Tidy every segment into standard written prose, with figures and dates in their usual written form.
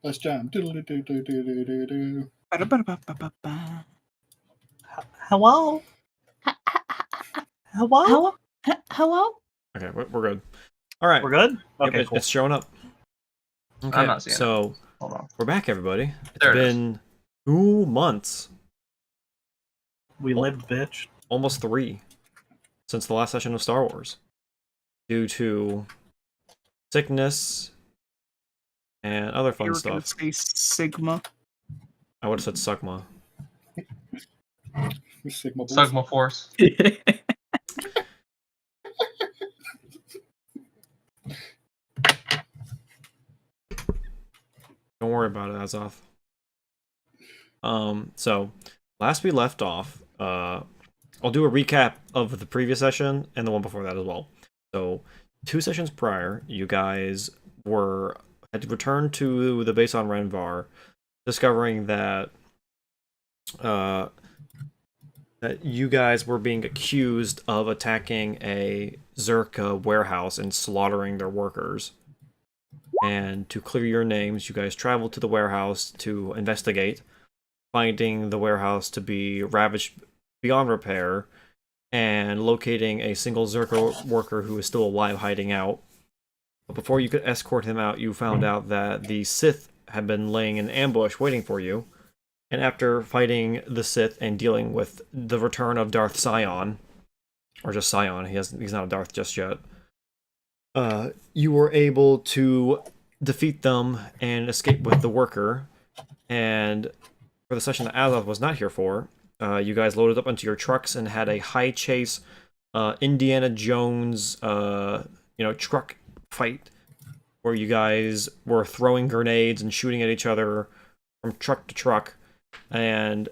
Let's jam. Doodle-doo-doo-doo-doo-doo-doo. Ba-da-ba-da-ba-ba-ba. Hello? Hello? Hello? Hello? Okay, we're good. All right, We're good? Okay, yep, cool. it's showing up. Okay, I'm not seeing so Hold on. we're back, everybody. It's There it is. been 2 months, We lived, bitch. almost 3, since the last session of Star Wars, due to sickness and other You fun were gonna stuff. say Sigma. I would have said Sugma. Sigma balls. Sigma Force. Don't worry about it, Azoth. So last we left off, I'll do a recap of the previous session and the one before that as well. So 2 sessions prior, you guys had to return to the base on Renvar, discovering that that you guys were being accused of attacking a Zerka warehouse and slaughtering their workers. And to clear your names, you guys traveled to the warehouse to investigate, finding the warehouse to be ravaged beyond repair, and locating a single Zerka worker who is still alive hiding out. But before you could escort him out, you found out that the Sith had been laying in ambush waiting for you. And after fighting the Sith and dealing with the return of Darth Sion, or just Sion, he's not a Darth just yet, you were able to defeat them and escape with the worker. And for the session that Azoth was not here for, you guys loaded up onto your trucks and had a high chase, Indiana Jones, truck fight, where you guys were throwing grenades and shooting at each other from truck to truck. And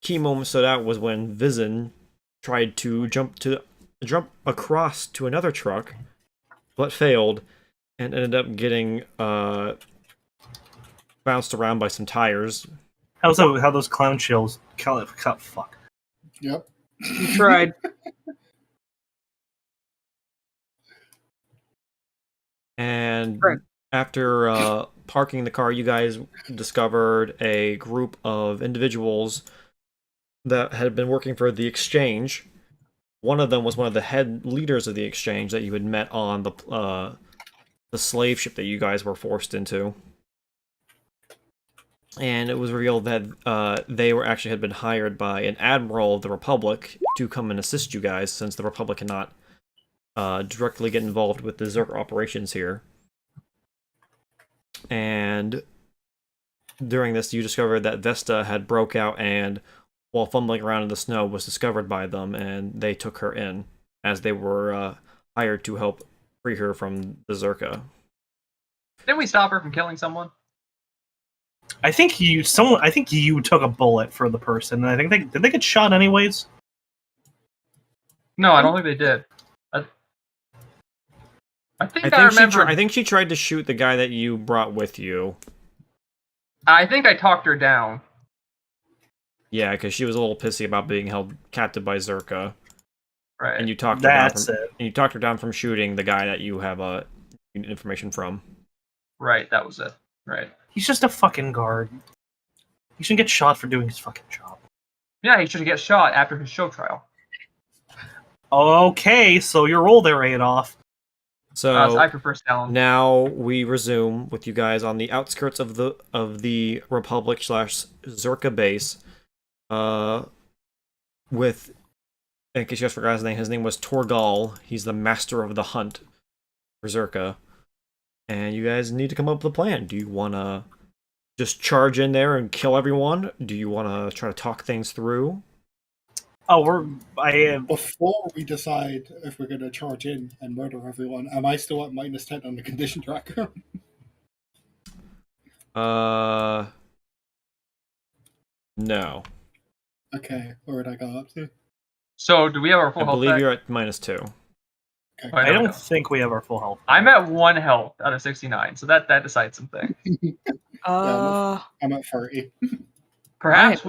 key moment stood out was when Vizen tried to jump across to another truck, but failed and ended up getting bounced around by some tires. How those clown chills? Fuck. Yep. You tried. And Right. after parking the car, you guys discovered a group of individuals that had been working for the Exchange. One of them was one of the head leaders of the Exchange that you had met on the slave ship that you guys were forced into. And it was revealed that they had been hired by an admiral of the Republic to come and assist you guys, since the Republic cannot directly get involved with the Zerk operations here. And during this, you discovered that Vesta had broke out and, while fumbling around in the snow, was discovered by them, and they took her in, as they were hired to help free her from the Zerka. Didn't we stop her from killing someone? I think you took a bullet for the person, and I think did they get shot anyways? No, I don't think they did. I think she tried to shoot the guy that you brought with you. I think I talked her down. Yeah, because she was a little pissy about being held captive by Zerka. Right. And you talked her down from shooting the guy that you have information from. Right, that was it. Right. He's just a fucking guard. He shouldn't get shot for doing his fucking job. Yeah, he should get shot after his show trial. Okay, so your role there, Adolf. So I prefer Stalin. Now we resume with you guys on the outskirts of the Republic / Zerka base. With, in case you guys forgot his name was Torgal. He's the master of the hunt for Zerka. And you guys need to come up with a plan. Do you want to just charge in there and kill everyone? Do you want to try to talk things through? Before we decide if we're going to charge in and murder everyone, am I still at -10 on the condition tracker? No. Okay, where would I go up to? So, do we have our full health? I believe back? you're at -2. Okay. I don't think we have our full health. I'm at 1 health out of 69, so that decides something. I'm at 30. Perhaps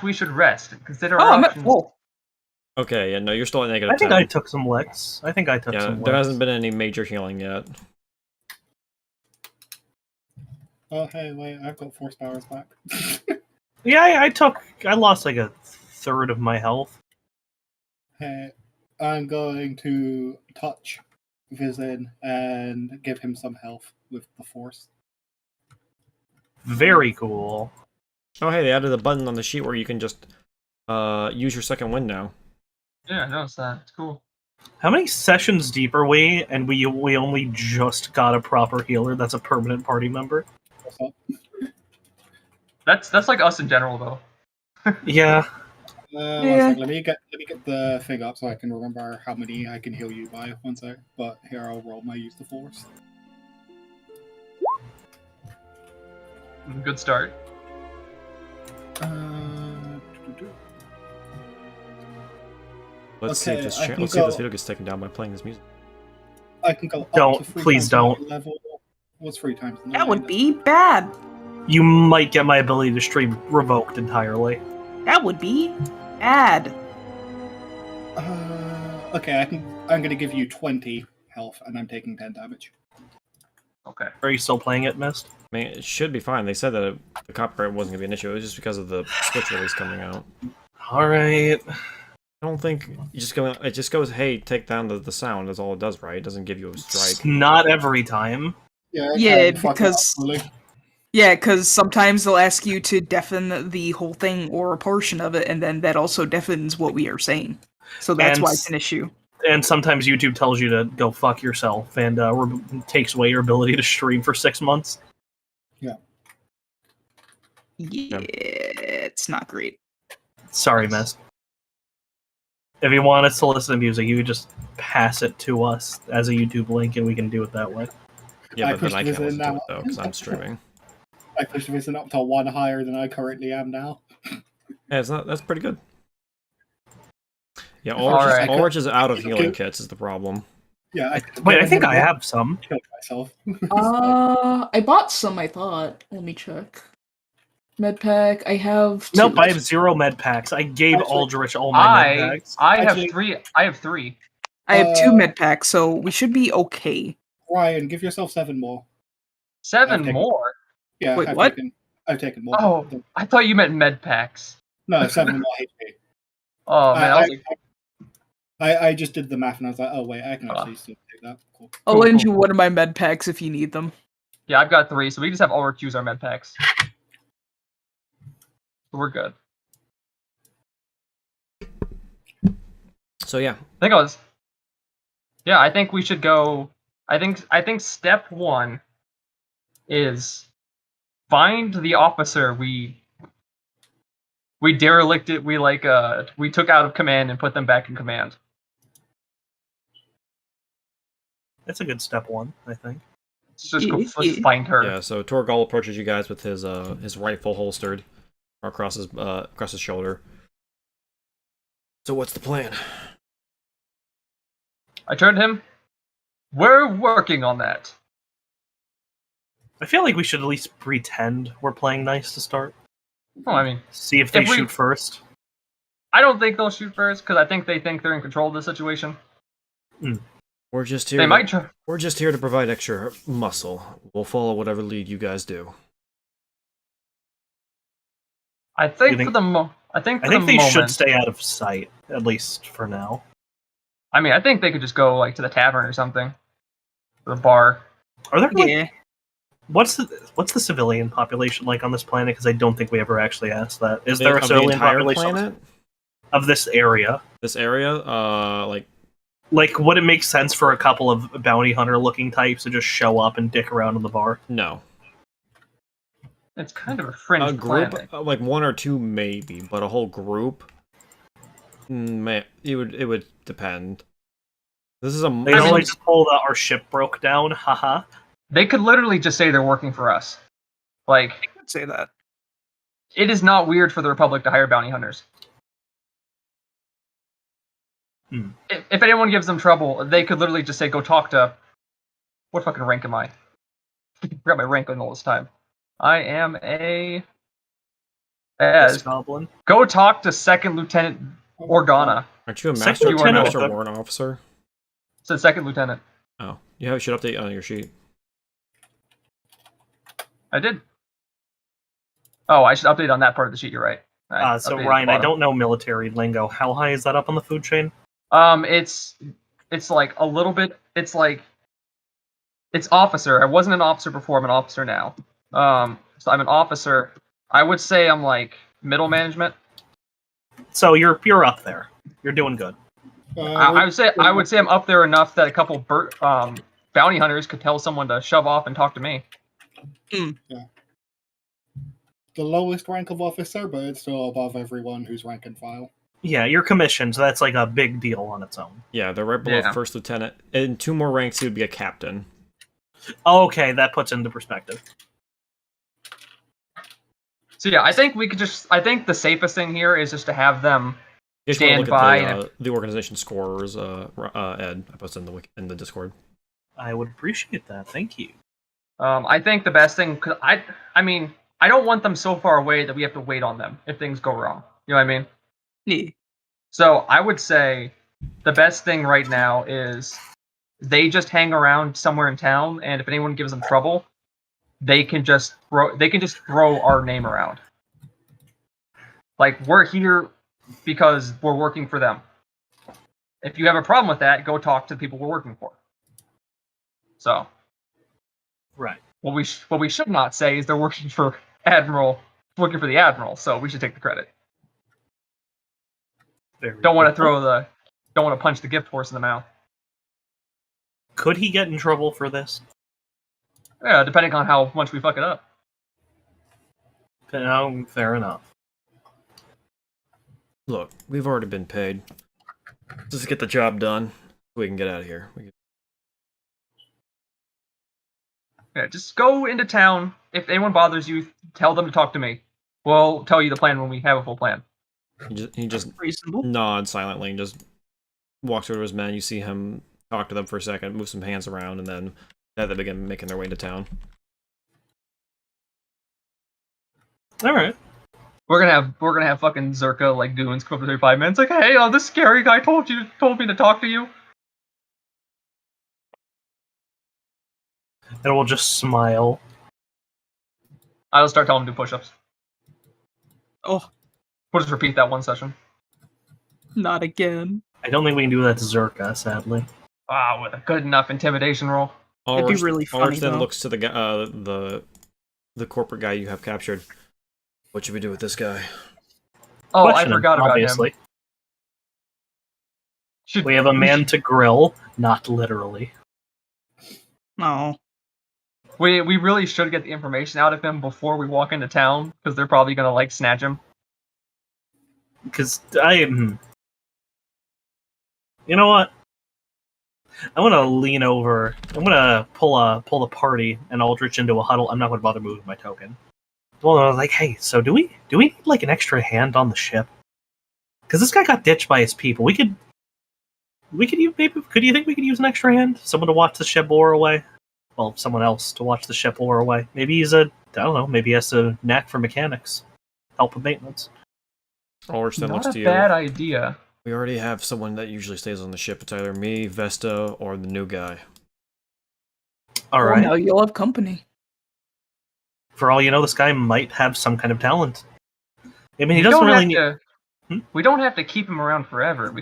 we should rest and consider our I'm at options. full. Okay, yeah, no, you're still at -10. I think I took some licks. Some licks. There hasn't been any major healing yet. Oh, hey, wait, I've got force powers back. Yeah, I lost like a third of my health. Hey, I'm going to touch Vizin and give him some health with the force. Very cool. Oh, hey, they added a button on the sheet where you can just use your second wind now. Yeah, I noticed that. It's cool. How many sessions deep are we? And we only just got a proper healer that's a permanent party member. What's up? That's like us in general, though. Yeah. One Yeah. sec. Let me get the thing up so I can remember how many I can heal you by. One sec. But here, I'll roll my use the force. Good start. Let's see if Okay, this I can let's see if this go- video gets taken down by playing this music. I can go up Don't. to 3 Please times don't. my level. What's 3 times? the That would nine? be bad. You might get my ability to stream revoked entirely. That would be bad. Okay, I'm gonna give you 20 health, and I'm taking 10 damage. Okay. Are you still playing it, Mist? I mean, it should be fine. They said that the copyright wasn't gonna be an issue. It was just because of the Switch release coming out. Alright. I don't think you just go. It just goes, "Hey, take down the sound." That's all it does, right? It doesn't give you a strike. Not every time. Yeah, Yeah, fuck it up, because- really. Yeah, because sometimes they'll ask you to deafen the whole thing or a portion of it, and then that also deafens what we are saying. So that's And why it's an issue. And sometimes YouTube tells you to go fuck yourself and takes away your ability to stream for 6 months. Yeah, it's not great. Sorry, Mist. If you want us to listen to music, you could just pass it to us as a YouTube link, and we can do it that way. Yeah, I but then pushed I this can't in listen to now. it though because I'm streaming. I pushed Vizin up to 1 higher than I currently am now. Yeah, it's not. That's pretty good. Yeah, Alright. Ulrich is out of Okay. healing kits is the problem. Yeah. Wait, I think I have some. killed myself. I bought some, I thought. Let me check. Medpack, I have two. Nope, I have 0 med packs. I gave Actually, Aldrich all my med I packs. have Actually- 3. I have 3. I have 2 Uh, med packs, so we should be okay. Ryan, give yourself 7 more. 7 Okay. more. Yeah, Wait, what? I've taken more. Oh, I thought you meant med packs. No, 7 more HP. Oh man, I was like, I just did the math and I was like, oh wait, I can actually still take that. Cool. I'll Cool, lend cool. you one of my med packs if you need them. yeah, I've got 3, so we just have Ulrich use our med packs. We're good. So yeah, I think we should go. I think step 1 is find the officer we derelicted. We took out of command and put them back in command. That's a good step 1, I think. Let's just go. Yeah. Let's find her. yeah. So Torgal approaches you guys with his rifle holstered across his shoulder. So what's the plan? I turned to him. We're working on that. I feel like we should at least pretend we're playing nice to start. Oh, I mean, See if they If we- shoot first. I don't think they'll shoot first because I think they think they're in control of the situation. We're just here. They might try. We're just here to provide extra muscle. We'll follow whatever lead you guys do. I think You think- for the mo. I think I for think the they moment. should stay out of sight, at least for now. I mean, I think they could just go like to the tavern or something, the bar. Are there like, Yeah. what's the civilian population like on this planet? Because I don't think we ever actually asked that. Is there a Of the civilian entire population planet? of this area? This area, Like, would it make sense for a couple of bounty hunter looking types to just show up and dick around in the bar? no. It's kind of a fringe A group, planet. like 1 or 2 maybe, but a whole group, it would depend. This is a. They I mean- only just pulled out our ship broke down, haha. They could literally just say they're working for us. Like, I'd say that. it is not weird for the Republic to hire bounty hunters. Hmm. If anyone gives them trouble, they could literally just say, "Go talk to." What fucking rank am I? I forgot my rank on all this time. I am a. This goblin. Go talk to Second Lieutenant Organa. Aren't you a Second master, lieutenant. master warrant officer? Said Second Lieutenant. Oh, you should update on your sheet. I did. Oh, I should update on that part of the sheet. You're right. So updated at Ryan, the I bottom. don't know military lingo. How high is that up on the food chain? It's like a little bit. It's like it's officer. I wasn't an officer before. I'm an officer now. So I'm an officer. I would say I'm like middle management. So you're up there. You're doing good. I would say I'm up there enough that a couple bounty hunters could tell someone to shove off and talk to me. Yeah. The lowest rank of officer, but it's still above everyone who's rank and file. Yeah, you're commissioned, so that's like a big deal on its own. Yeah, they're right below first lieutenant. In 2 more ranks, he would be a captain. Okay, that puts into perspective. So yeah, I think I think the safest thing here is just to have them stand by. At the organization scorers, Ed. I posted in the Discord. I would appreciate that. Thank you. I think the best thing, cause I mean, I don't want them so far away that we have to wait on them if things go wrong. You know what I mean? Yeah. So I would say the best thing right now is they just hang around somewhere in town, and if anyone gives them trouble, they can just throw our name around. Like, we're here because we're working for them. If you have a problem with that, go talk to the people we're working for. So, right. What we should not say is they're working for the admiral. So we should take the credit. Don't want to punch the gift horse in the mouth. Could he get in trouble for this? Yeah, depending on how much we fuck it up. No, fair enough. Look, we've already been paid. Just get the job done. We can get out of here. Yeah, just go into town. If anyone bothers you, tell them to talk to me. We'll tell you the plan when we have a full plan. He just nods silently and just walks over to his men. You see him talk to them for a second, move some hands around, and then they begin making their way into town. All right. We're gonna have fucking Zerka like goons come up every 5 minutes, like, hey, this scary guy told me to talk to you. And we'll just smile. I'll start telling him to do push-ups. Oh. We'll just repeat that one session. Not again. I don't think we can do that to Zerka, sadly. With a good enough intimidation roll. It'd be really funny, then looks to the corporate guy you have captured. What should we do with this guy? Oh, Question I forgot him, about obviously. him. We have a man to grill, not literally. No. We really should get the information out of him before we walk into town, because they're probably gonna like snatch him. Because you know what? I'm gonna lean over. I'm gonna pull the party and Aldrich into a huddle. I'm not gonna bother moving my token. Well, I was like, hey, so do we need like an extra hand on the ship? Because this guy got ditched by his people. Could you think we could use an extra hand? Someone to watch the ship bore away? Well, someone else to watch the ship bore away. Maybe maybe he has a knack for mechanics. Help with maintenance. Aldrich then looks Not to a you. bad idea. We already have someone that usually stays on the ship. It's either me, Vesta, or the new guy. All right. Now you'll have company. For all you know, this guy might have some kind of talent. I mean, he doesn't really need... We don't have to keep him around forever.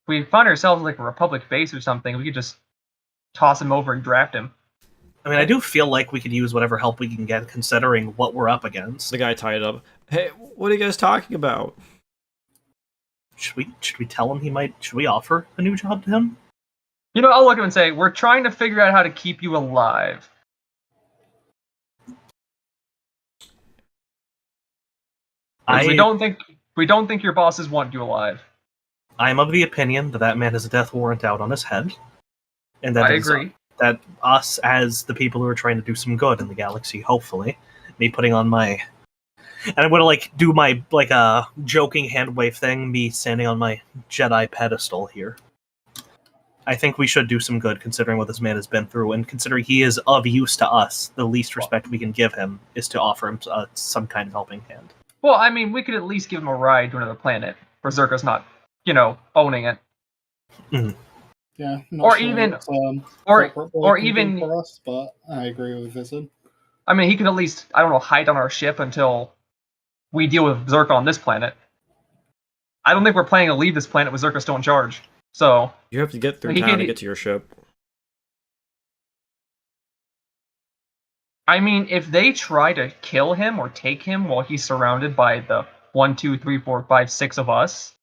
We find ourselves like a Republic base or something. We could just toss him over and draft him. I mean, I do feel like we could use whatever help we can get, considering what we're up against. The guy tied up. Hey, what are you guys talking about? Should we tell him should we offer a new job to him? I'll look at him and say, we're trying to figure out how to keep you alive. We don't think your bosses want you alive. I'm of the opinion that man has a death warrant out on his head. And that I agree. That us, as the people who are trying to do some good in the galaxy, hopefully, me putting on my... And I'm gonna, do my, joking hand wave thing, me standing on my Jedi pedestal here. I think we should do some good, considering what this man has been through, and considering he is of use to us, the least respect we can give him is to offer him some kind of helping hand. Well, I mean, we could at least give him a ride to another planet, where Zerka's not, owning it. Mm-hmm. Yeah. Or even for us, but I agree with Vincent. I mean, he could at least, I don't know, hide on our ship until we deal with Zerka on this planet. I don't think we're planning to leave this planet with Zerka still in charge. So You have to get through He town to can- get to your ship. I mean, if they try to kill him or take him while he's surrounded by the 1, 2, 3, 4, 5, 6 of us,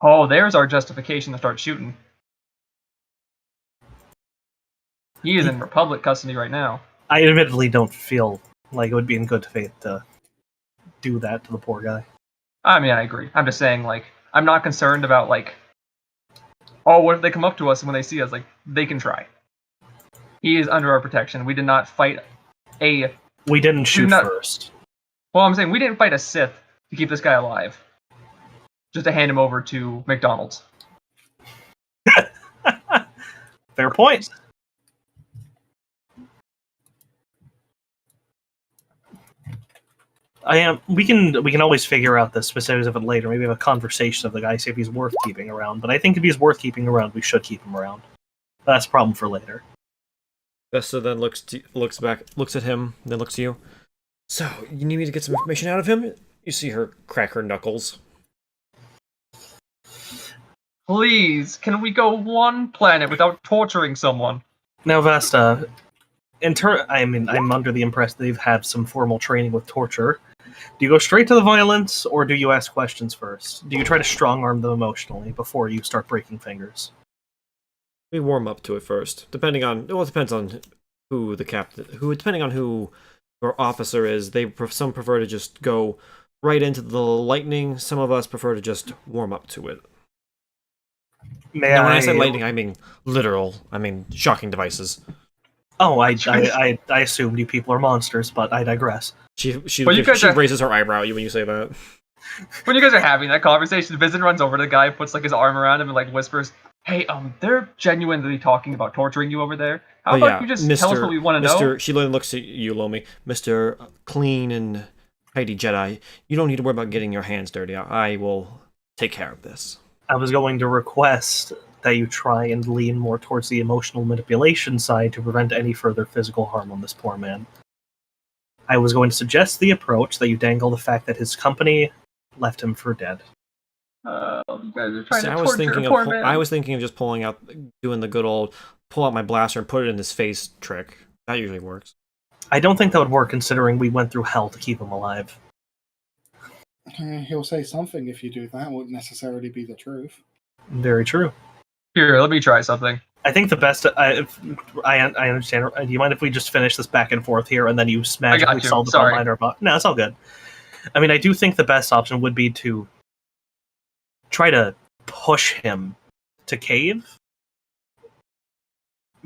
oh, there's our justification to start shooting. He is in Republic custody right now. I admittedly don't feel like it would be in good faith to do that to the poor guy. I mean, I agree. I'm just saying, like, I'm not concerned about, like, oh, what if they come up to us when they see us? Like, they can try. He is under our protection. We did not fight We didn't shoot not- first. Well, I'm saying we didn't fight a Sith to keep this guy alive. Just to hand him over to McDonald's. Fair point. We can always figure out the specifics of it later. Maybe have a conversation of the guy, see if he's worth keeping around. But I think if he's worth keeping around, we should keep him around. That's a problem for later. Vesta then looks at him, then looks to you. So, you need me to get some information out of him? You see her crack her knuckles. Please, can we go one planet without torturing someone? Now, Vesta, I'm under the impression they've had some formal training with torture. Do you go straight to the violence, or do you ask questions first? Do you try to strong-arm them emotionally before you start breaking fingers? We warm up to it first. It depends on who the captain, depending on who your officer is. Some prefer to just go right into the lightning. Some of us prefer to just warm up to it. When I say lightning, I mean literal. I mean shocking devices. Oh, I assumed you people are monsters, but I digress. She guys raises her eyebrow at you when you say that. When you guys are having that conversation, Vincent runs over to the guy, puts like his arm around him, and like whispers, "Hey, they're genuinely talking about torturing you over there. How about you just tell us what we want to know?" She looks at you, Lomi. Mr. Clean and tidy Jedi, you don't need to worry about getting your hands dirty. I will take care of this. I was going to request that you try and lean more towards the emotional manipulation side to prevent any further physical harm on this poor man. I was going to suggest the approach that you dangle the fact that his company left him for dead. You guys are trying See, to I was torture thinking a poor man. I was thinking of just doing the good old pull out my blaster and put it in his face trick. That usually works. I don't think that would work considering we went through hell to keep him alive. He'll say something if you do that. Won't necessarily be the truth. Very true. Here, let me try something. I think the best. I understand. Do you mind if we just finish this back and forth here, and then you magically you. solve the Sorry. plot line? No, it's all good. I mean, I do think the best option would be to try to push him to cave,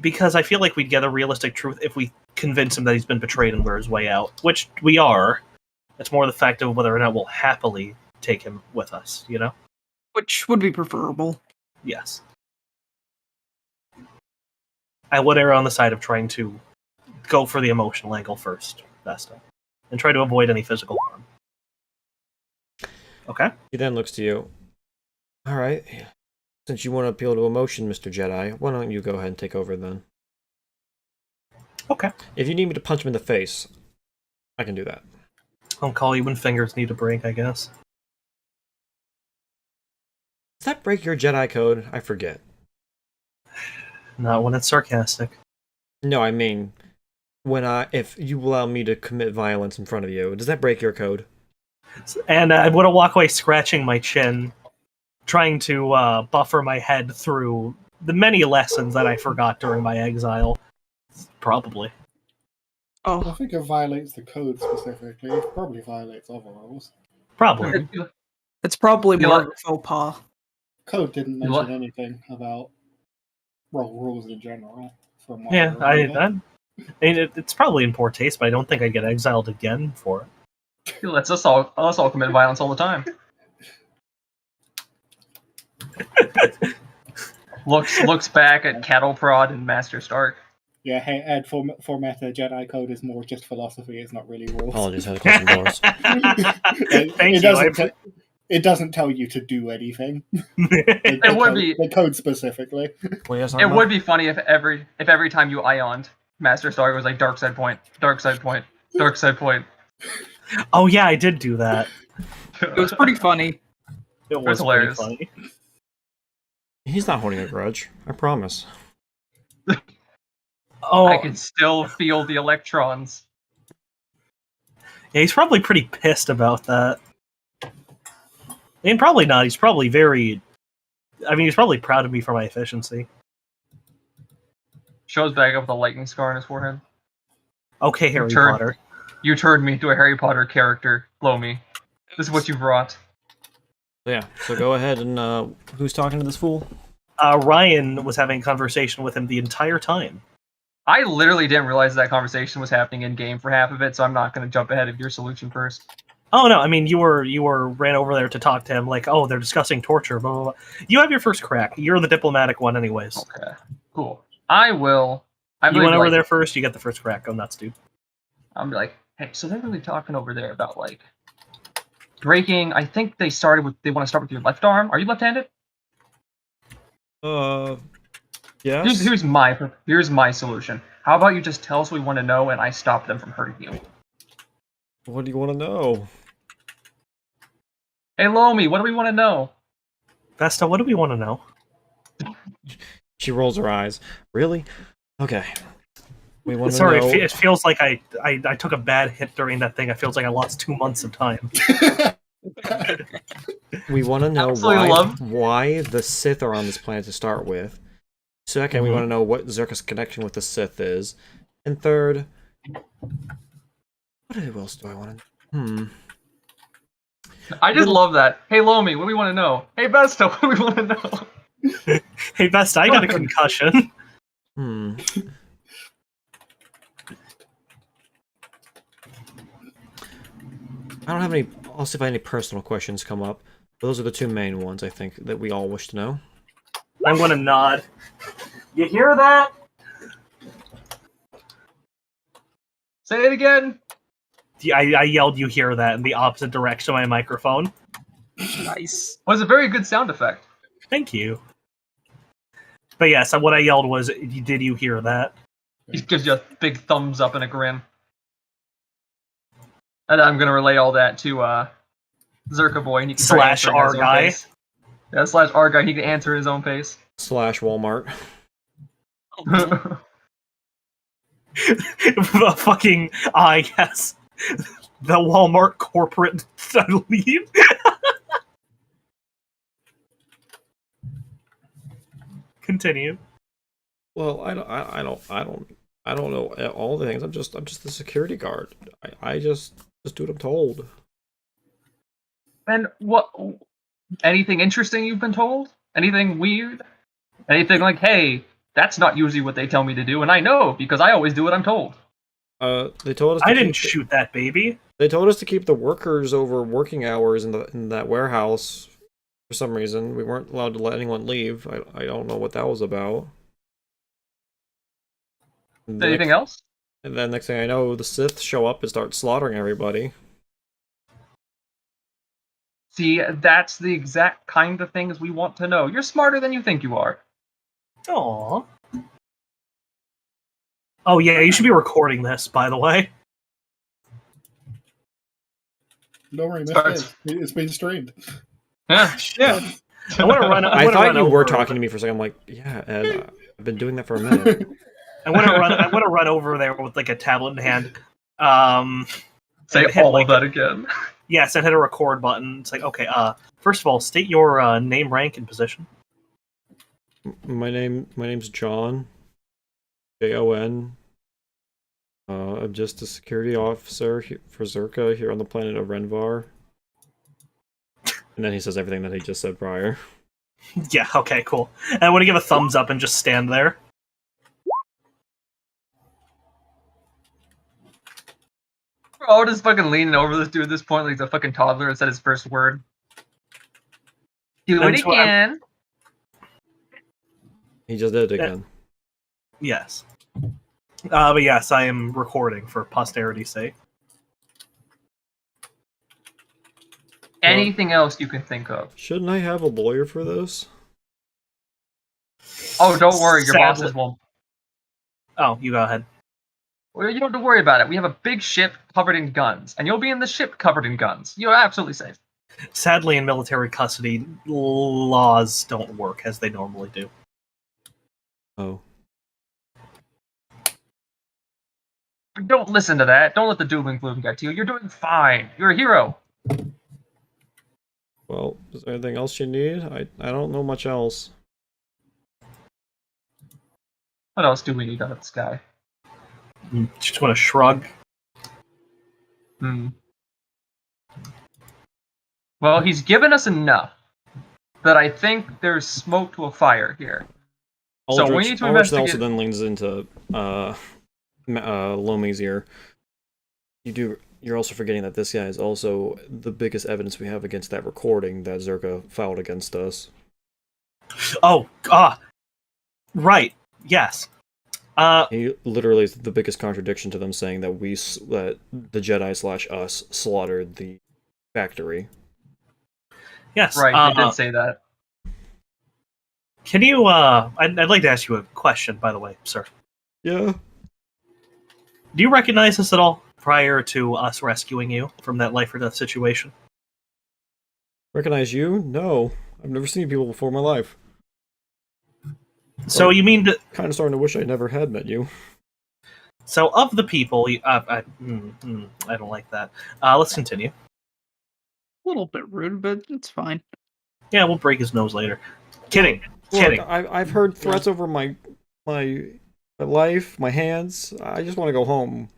because I feel like we'd get a realistic truth if we convince him that he's been betrayed and we're his way out, which we are. It's more the fact of whether or not we'll happily take him with us, you know? Which would be preferable. Yes. I would err on the side of trying to go for the emotional angle first, Vesta, and try to avoid any physical harm. Okay? He then looks to you. All right. Since you want to appeal to emotion, Mr. Jedi, why don't you go ahead and take over then? Okay. If you need me to punch him in the face, I can do that. I'll call you when fingers need a break, I guess. Does that break your Jedi code? I forget. Not when it's sarcastic. No, I mean, if you allow me to commit violence in front of you, does that break your code? And I would walk away scratching my chin, trying to buffer my head through the many lessons that I forgot during my exile. Probably. I Oh, think it violates the code specifically. It probably violates other rules. Probably. it's probably You more like- of a faux pas. Code didn't You mention like- anything about rules in general. From what Yeah, remember. I mean, it's probably in poor taste, but I don't think I'd get exiled again for it. He lets us all commit violence all the time. looks back at Cattle Prod and Master Stark. Yeah, hey Ed, for meta, Jedi code is more just philosophy. It's not really rules. Apologies, I had to close some doors. Thank you. It doesn't tell you to do anything. It would be the code specifically. What are you guys talking it about? would be funny if every time you ioned, Master Saga was like dark side point, dark side point, dark side point. Oh yeah, I did do that. It was pretty funny. It was pretty hilarious. funny. He's not holding a grudge. I promise. Oh, I can still feel the electrons. yeah, he's probably pretty pissed about that. I mean, probably not. He's probably very. I mean, he's probably proud of me for my efficiency. Shows back up with a lightning scar on his forehead. Okay, Harry Turn. Potter. You turned me into a Harry Potter character, Lomi. This is what you brought. Yeah, so go ahead and who's talking to this fool? Ryan was having a conversation with him the entire time. I literally didn't realize that conversation was happening in game for half of it, so I'm not going to jump ahead of your solution first. Oh no, I mean you were ran over there to talk to him, like, oh, they're discussing torture, blah blah blah. You have your first crack. You're the diplomatic one, anyways. Okay, cool. I will. I'm You gonna went be over like, there first. You get the first crack. Go nuts, dude. I'm like, hey, so they're really talking over there about like breaking. I think they started with. They want to start with your left arm. Are you left-handed? Yes. Here's my solution. How about you just tell us what we want to know, and I stop them from hurting you. What do you want to know? Hey, Lomi, what do we want to know? Vesta, what do we want to know? She rolls her eyes. Really? Okay. We want to Sorry, know. it feels like I took a bad hit during that thing. It feels like I lost 2 months of time. We want to know Absolutely why the Sith are on this planet to start with. Second, we want to know what Zerka's connection with the Sith is. And third, what else do I want to? I just love that. Hey, Lomi, what do we want to know? Hey, Vesta, what do we want to know? Hey, Vesta, I got a concussion. I don't have any. I'll see if I have any personal questions come up. But those are the two main ones I think that we all wish to know. I'm gonna nod. You hear that? Say it again. I yelled, "You hear that?" in the opposite direction of my microphone. Nice. Was a very good sound effect. Thank you. But yes, what I yelled was, "Did you hear that?" He gives you a big thumbs up and a grin. And I'm gonna relay all that to Zerka Boy, and he can try Slash answering at his R own guy. pace. Yeah, slash R guy. He can answer at his own pace. / Walmart. The fucking yes, the Walmart corporate lead. Continue. Well, I don't know all the things. I'm just the security guard. I just do what I'm told. And what? Anything interesting you've been told? Anything weird? Anything like, hey, that's not usually what they tell me to do, and I know because I always do what I'm told. They told us. I didn't shoot that baby. They told us to keep the workers over working hours in that warehouse. For some reason, we weren't allowed to let anyone leave. I don't know what that was about. Anything else? And then next thing I know, the Sith show up and start slaughtering everybody. See, that's the exact kind of things we want to know. You're smarter than you think you are. Aww. Oh yeah, you should be recording this, by the way. Don't worry, Starts- it's been streamed. Yeah. Yeah. I want to run. I thought you were talking to me for a second. I'm like, yeah, Ed, I've been doing that for a minute. I want to run over there with like a tablet in hand. Say and hit, all like, of that again. Yes, and hit a record button. It's like, okay, first of all, state your name, rank, and position. My name's John. Jon. I'm just a security officer for Zerka here on the planet of Renvar. And then he says everything that he just said prior. Yeah, okay, cool. And I want to give a thumbs up and just stand there. We're all just fucking leaning over this dude at this point like the fucking toddler that said his first word. Do That's it what again. He just did it again. Yes. But yes, I am recording for posterity's sake. Anything else you can think of? Shouldn't I have a lawyer for this? Oh, don't worry, your Sadly- bosses won't. Oh, you go ahead. Well, you don't have to worry about it. We have a big ship covered in guns, and you'll be in the ship covered in guns. You're absolutely safe. Sadly, in military custody, laws don't work as they normally do. Oh. Don't listen to that. Don't let the doom and gloom get to you. You're doing fine. You're a hero. Well, is there anything else you need? I don't know much else. What else do we need out of this guy? Just want to shrug. Well, he's given us enough that I think there's smoke to a fire here. Aldrich, So we need to Aldrich investigate. also then leans into Lomi's ear. You're also forgetting that this guy is also the biggest evidence we have against that recording that Zerka filed against us. Oh, right. Yes. He literally is the biggest contradiction to them saying that that the Jedi / us slaughtered the factory. Yes. Right, they did say that. Can you, I'd like to ask you a question, by the way, sir. Yeah. Do you recognize this at all prior to us rescuing you from that life or death situation? Recognize you? No. I've never seen people before in my life. So you mean to... Kind of starting to wish I never had met you. So of the people... I don't like that. Let's continue. A little bit rude, but it's fine. Yeah, we'll break his nose later. Kidding. Look, Kidding. I've heard threats over my life, my hands. I just want to go home.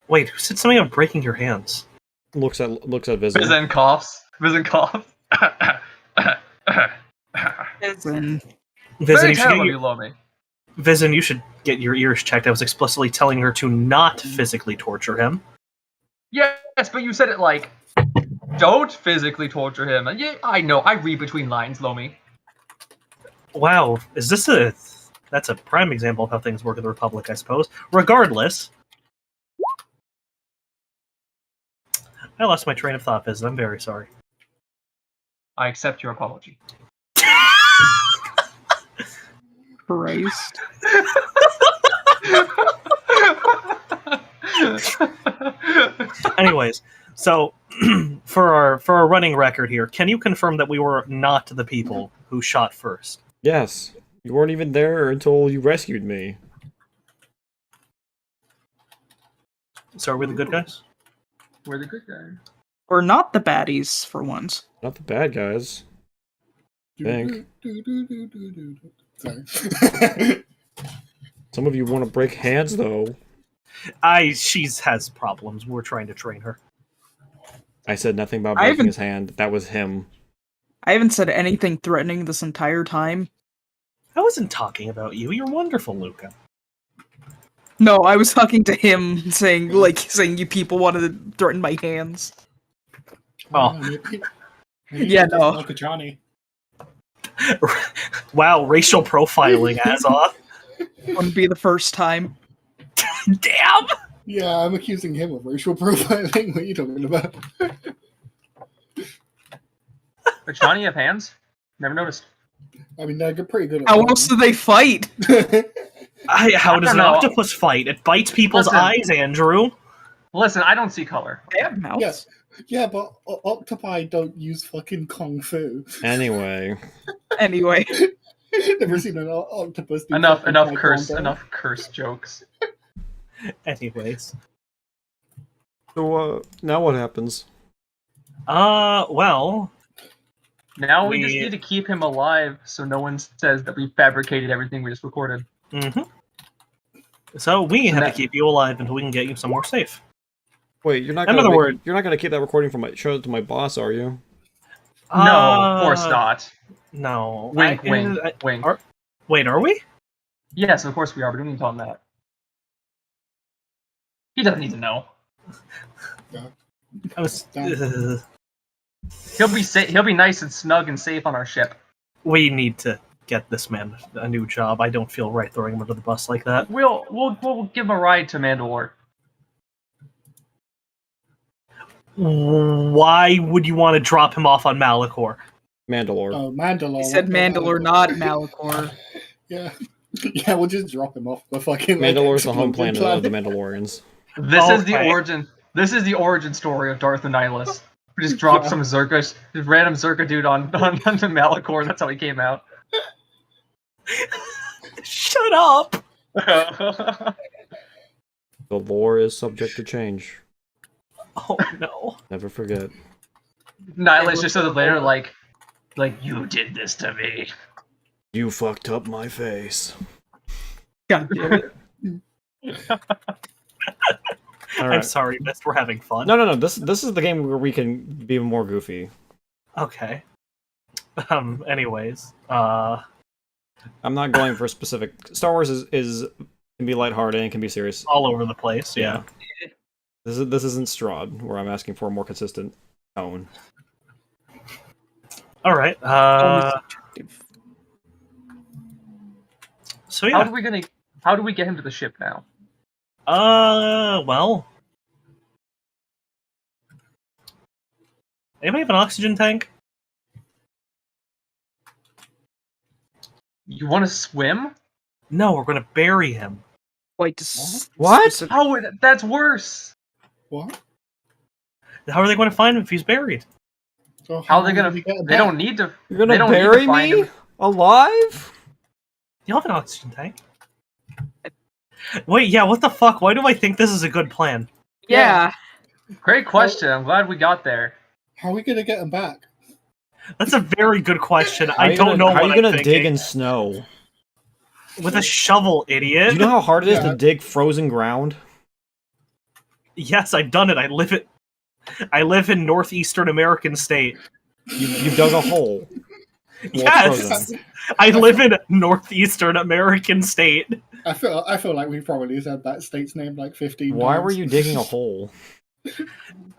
Wait, who said something about breaking your hands? Looks at Vizen. Vizen coughs. Vizen coughs. And Vizen, Very terrible, you Lomi. Vizen, you should get your ears checked. I was explicitly telling her to not physically torture him. Yes, but you said it like, don't physically torture him. And yeah, I know. I read between lines, Lomi. Wow, is this a... That's a prime example of how things work in the Republic, I suppose. Regardless... I lost my train of thought, Vizen. I'm very sorry. I accept your apology. Christ. Anyways, so for our running record here, can you confirm that we were not the people who shot first? Yes. You weren't even there until you rescued me. So are we the good guys? We're the good guys. We're not the baddies, for once. Not the bad guys. Think. Sorry. Some of you want to break hands, though. She has problems. We're trying to train her. I said nothing about I breaking haven't- his hand. That was him. I haven't said anything threatening this entire time. I wasn't talking about you. You're wonderful, Luca. No, I was talking to him, saying you people wanted to threaten my hands. Oh. Yeah, no. Like a Johnny. Wow, racial profiling, Azoth. Wouldn't be the first time. Damn! Yeah, I'm accusing him of racial profiling. What are you talking about? But Johnny have hands? Never noticed. I mean, they're pretty good at How else do they fight? How does I an don't know. octopus fight? It bites people's Listen. eyes, Andrew. Listen, I don't see color. They have mouths. Yes. Yeah, but octopi don't use fucking kung fu. Anyway. Anyway, Never seen an octopus do Enough fucking taekwondo. curse jokes. Anyways. So, now what happens? Well... Now we just need to keep him alive so no one says that we fabricated everything we just recorded. Mm-hmm. So we So have that- to keep you alive until we can get you somewhere safe. Wait, you're not In gonna other words- you're not gonna keep that recording show it to my boss, are you? No, of course not. No. Wink, wink, wink. Wait, are we? Yes, of course we are, but we don't need to tell him that. He doesn't need to know. I was... He'll be nice and snug and safe on our ship. we need to get this man a new job. I don't feel right throwing him under the bus like that. We'll give him a ride to Mandalore. Why would you want to drop him off on Malachor? Mandalore. Oh, Mandalore. he said Mandalore, not Malachor. Yeah. Yeah, we'll just drop him off the fucking Mandalore's the home exploded planet of the Mandalorians. This is the Okay. origin. This is the origin story of Darth Annihilus. We just dropped some Zerka, just random Zerka dude on Malachor, and that's how he came out. Shut up! The lore is subject to change. Oh no. Never forget. Nihilus just says it later, like you did this to me. You fucked up my face. God damn it. All I'm right. sorry, Mist. We're having fun. No. This is the game where we can be more goofy. Okay. Anyways, I'm not going for a specific. Star Wars is can be lighthearted and can be serious. all over the place. Yeah. This isn't Strahd, where I'm asking for a more consistent tone. All right. So How yeah. do we get him to the ship now? Well. Anybody have an oxygen tank? You want to swim? No, we're gonna bury him. Quite What? specific. How would that's worse? What? How are they going to find him if he's buried? So How are they gonna? will we get him They back? don't need to. You're They gonna don't need to bury find me him. alive? You have an oxygen tank. Wait, yeah. What the fuck? Why do I think this is a good plan? Yeah. Great question. I'm glad we got there. How are we gonna get him back? That's a very good question. How I you don't gonna- know How what are you I'm gonna dig thinking. in snow? With a shovel, idiot. Do you know how hard it is Yeah. to dig frozen ground? Yes, I've done it. I live in northeastern American state. You dug a hole. Yes, frozen. I live in northeastern American state. I feel like we probably said that state's name like 15 Why times. were you digging a hole? Why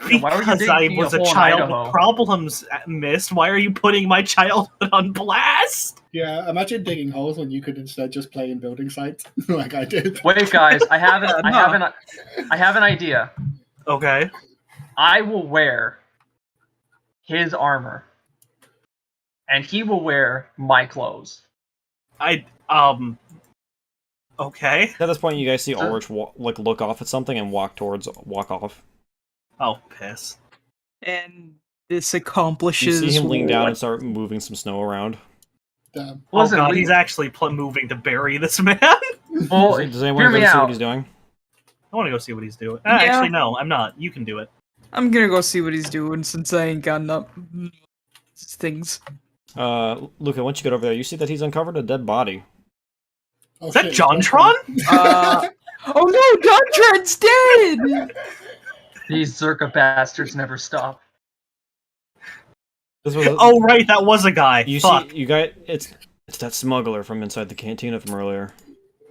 were you Because I digging a was a hole in child Idaho? with problems, Mist. Why are you putting my childhood on blast? Yeah, imagine digging holes when you could instead just play in building sites like I did. Wait, guys, I have Yeah, I have an idea. Okay. I will wear his armor, and he will wear my clothes. Okay. At this point, you guys see Ulrich look off at something and walk off. Oh, piss. And this You accomplishes. see him lean down what? and start moving some snow around. Damn. Listen, oh god, we- he's actually moving to bury this man. Well, Does anyone hear go me to see what out. he's doing? I want to go see what he's doing. Yeah. Actually, no, I'm not. You can do it. I'm gonna go see what he's doing since I ain't got enough things. Luca, once you get over there, you see that he's uncovered a dead body. Oh, Is that shit, JonTron? Oh no, John Trent's dead! These Zerka bastards never stop. This was Oh right, that was a guy. you Fuck. see, you got it's that smuggler from inside the cantina from earlier.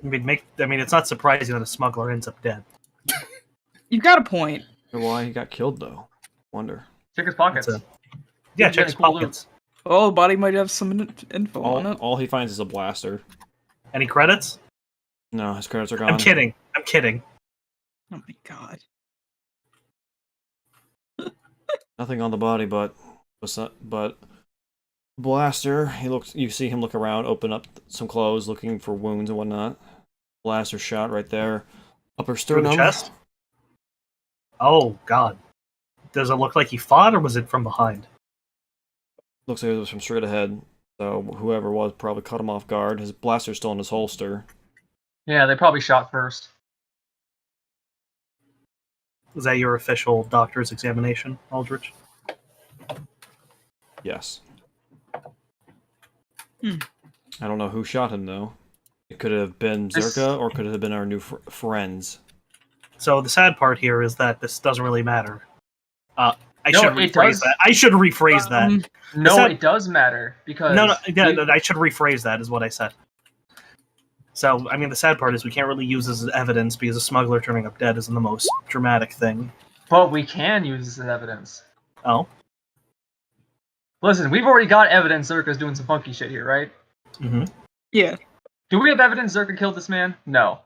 I mean, it's not surprising that a smuggler ends up dead. You've got a point. Why he got killed though? Wonder. Check his pockets. That's Yeah, He's check his getting cool pockets. Oh, the body might have some info on it. All he finds is a blaster. Any credits? No, his credits are gone. I'm kidding. I'm kidding. Oh my god. Nothing on the body, but blaster. You see him look around, open up some clothes, looking for wounds and whatnot. Blaster shot right there, upper Through the sternum. chest? Oh god. Does it look like he fought, or was it from behind? Looks like it was from straight ahead. So whoever it was probably caught him off guard. His blaster's still in his holster. Yeah, they probably shot first. Is that your official doctor's examination, Aldrich? Yes. Hmm. I don't know who shot him though. It could have been This- Zerka, or could it have been our new friends. So the sad part here is that this doesn't really matter. I No, should it rephrase does. that. I should rephrase that. No, that- it does matter because No, yeah, we- I should rephrase that, is what I said. So, I mean, the sad part is we can't really use this as evidence because a smuggler turning up dead isn't the most dramatic thing. but we can use this as evidence. Oh? Listen, we've already got evidence Zerka's doing some funky shit here, right? Mm-hmm. Yeah. Do we have evidence Zerka killed this man? No.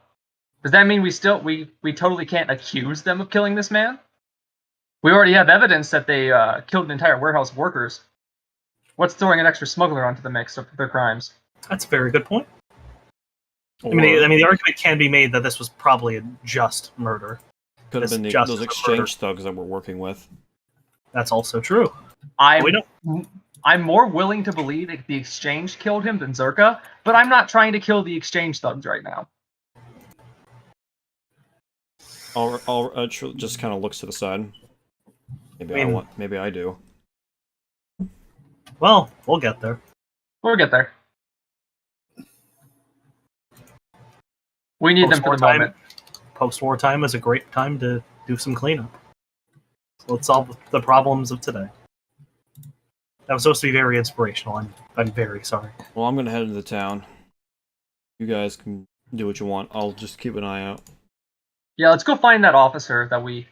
Does that mean we totally can't accuse them of killing this man? We already have evidence that they killed an entire warehouse of workers. What's throwing an extra smuggler onto the mix of their crimes? That's a very good point. I mean, the argument can be made that this was probably a just murder. could have been those exchange thugs that we're working with. That's also true. I'm more willing to believe that the exchange killed him than Zerka, but I'm not trying to kill the exchange thugs right now. I'll just kind of looks to the side. Maybe I do. Well, we'll get there. We'll get there. We need them for the moment. Post-war time is a great time to do some cleanup. So let's solve the problems of today. That was supposed to be very inspirational. I'm very sorry. Well, I'm gonna head into the town. You guys can do what you want. I'll just keep an eye out. Yeah, let's go find that officer that we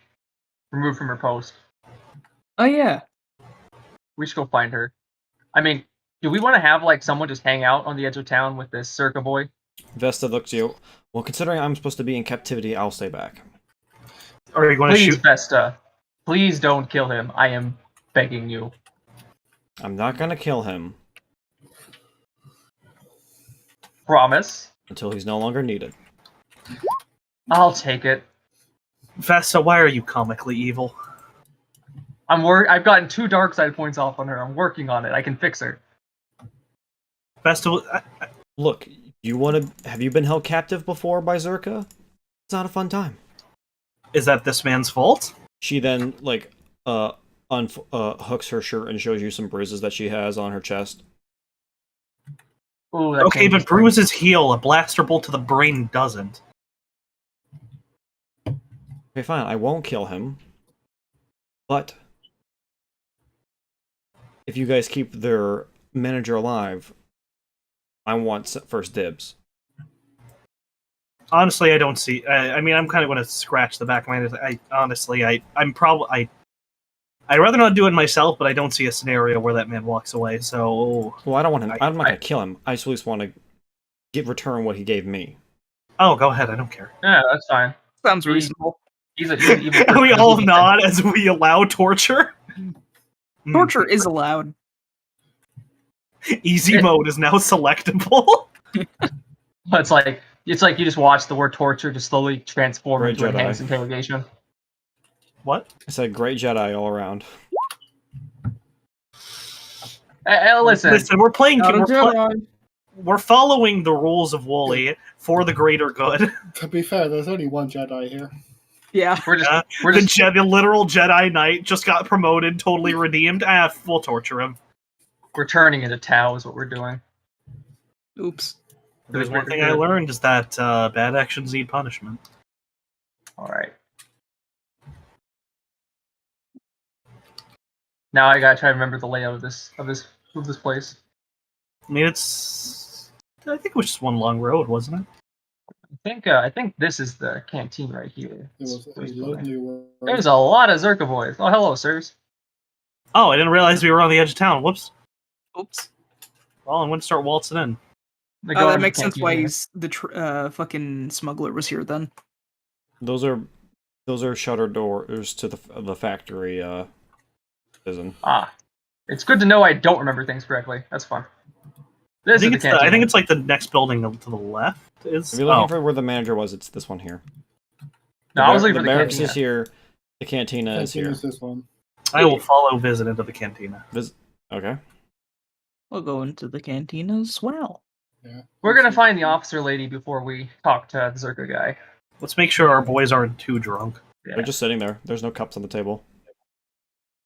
removed from her post. Oh yeah. We should go find her. I mean, do we want to have like someone just hang out on the edge of town with this Circa boy? Vesta looks at you. Well, considering I'm supposed to be in captivity, I'll stay back. Are you going to shoot? Vesta, please don't kill him. I am begging you. I'm not gonna kill him. Promise. Until he's no longer needed. I'll take it. Vesta, why are you comically evil? I've gotten 2 dark side points off on her. I'm working on it. I can fix her. Vesta, look, have you been held captive before by Zerka? It's not a fun time. Is that this man's fault? She then, like, hooks her shirt and shows you some bruises that she has on her chest. Ooh, okay, but bruises heal. A blaster bolt to the brain doesn't. Okay, fine. I won't kill him. But if you guys keep their manager alive, I want first dibs. Honestly, I don't see. I mean, I'm kind of going to scratch the back of my head. I'd rather not do it myself, but I don't see a scenario where that man walks away. So, well, I don't want him. I'm not going to kill him. I just at least want to return what he gave me. Oh, go ahead. I don't care. Yeah, that's fine. Sounds reasonable. He's an evil person. We all nod as we allow torture. Torture is allowed. Easy mode is now selectable. It's like you just watch the word torture just slowly transform Great into Jedi. enhanced interrogation. What? I said great Jedi all around. Listen, we're playing. Jedi. We're following the rules of Wooly for the greater good. To be fair, there's only one Jedi here. Yeah. The literal Jedi Knight just got promoted, totally redeemed. We'll torture him. We're turning into Tau is what we're doing. Oops. There's one thing I learned is that bad actions need punishment. All right. Now I gotta try to remember the layout of this place. I mean, I think it was just one long road, wasn't it? I think this is the canteen right here. It was a lonely world. There's a lot of Zerka boys. Oh, hello, sirs. Oh, I didn't realize we were on the edge of town. Whoops. Oops. Well, I'm going to start waltzing in. Oh, that makes sense why the fucking smuggler was here then. Those are shutter doors to the factory prison. It's good to know I don't remember things correctly. That's fun. I think it's like the next building to the left. If you're looking for where the manager was, it's this one here. No, I was looking for the the barracks cantina. is here. The cantina is here. This one. I will follow Visit into the cantina. Okay. We'll go into the cantina as well. Yeah. We're gonna find the officer lady before we talk to the Zerka guy. Let's make sure our boys aren't too drunk. Yeah. They're just sitting there. There's no cups on the table.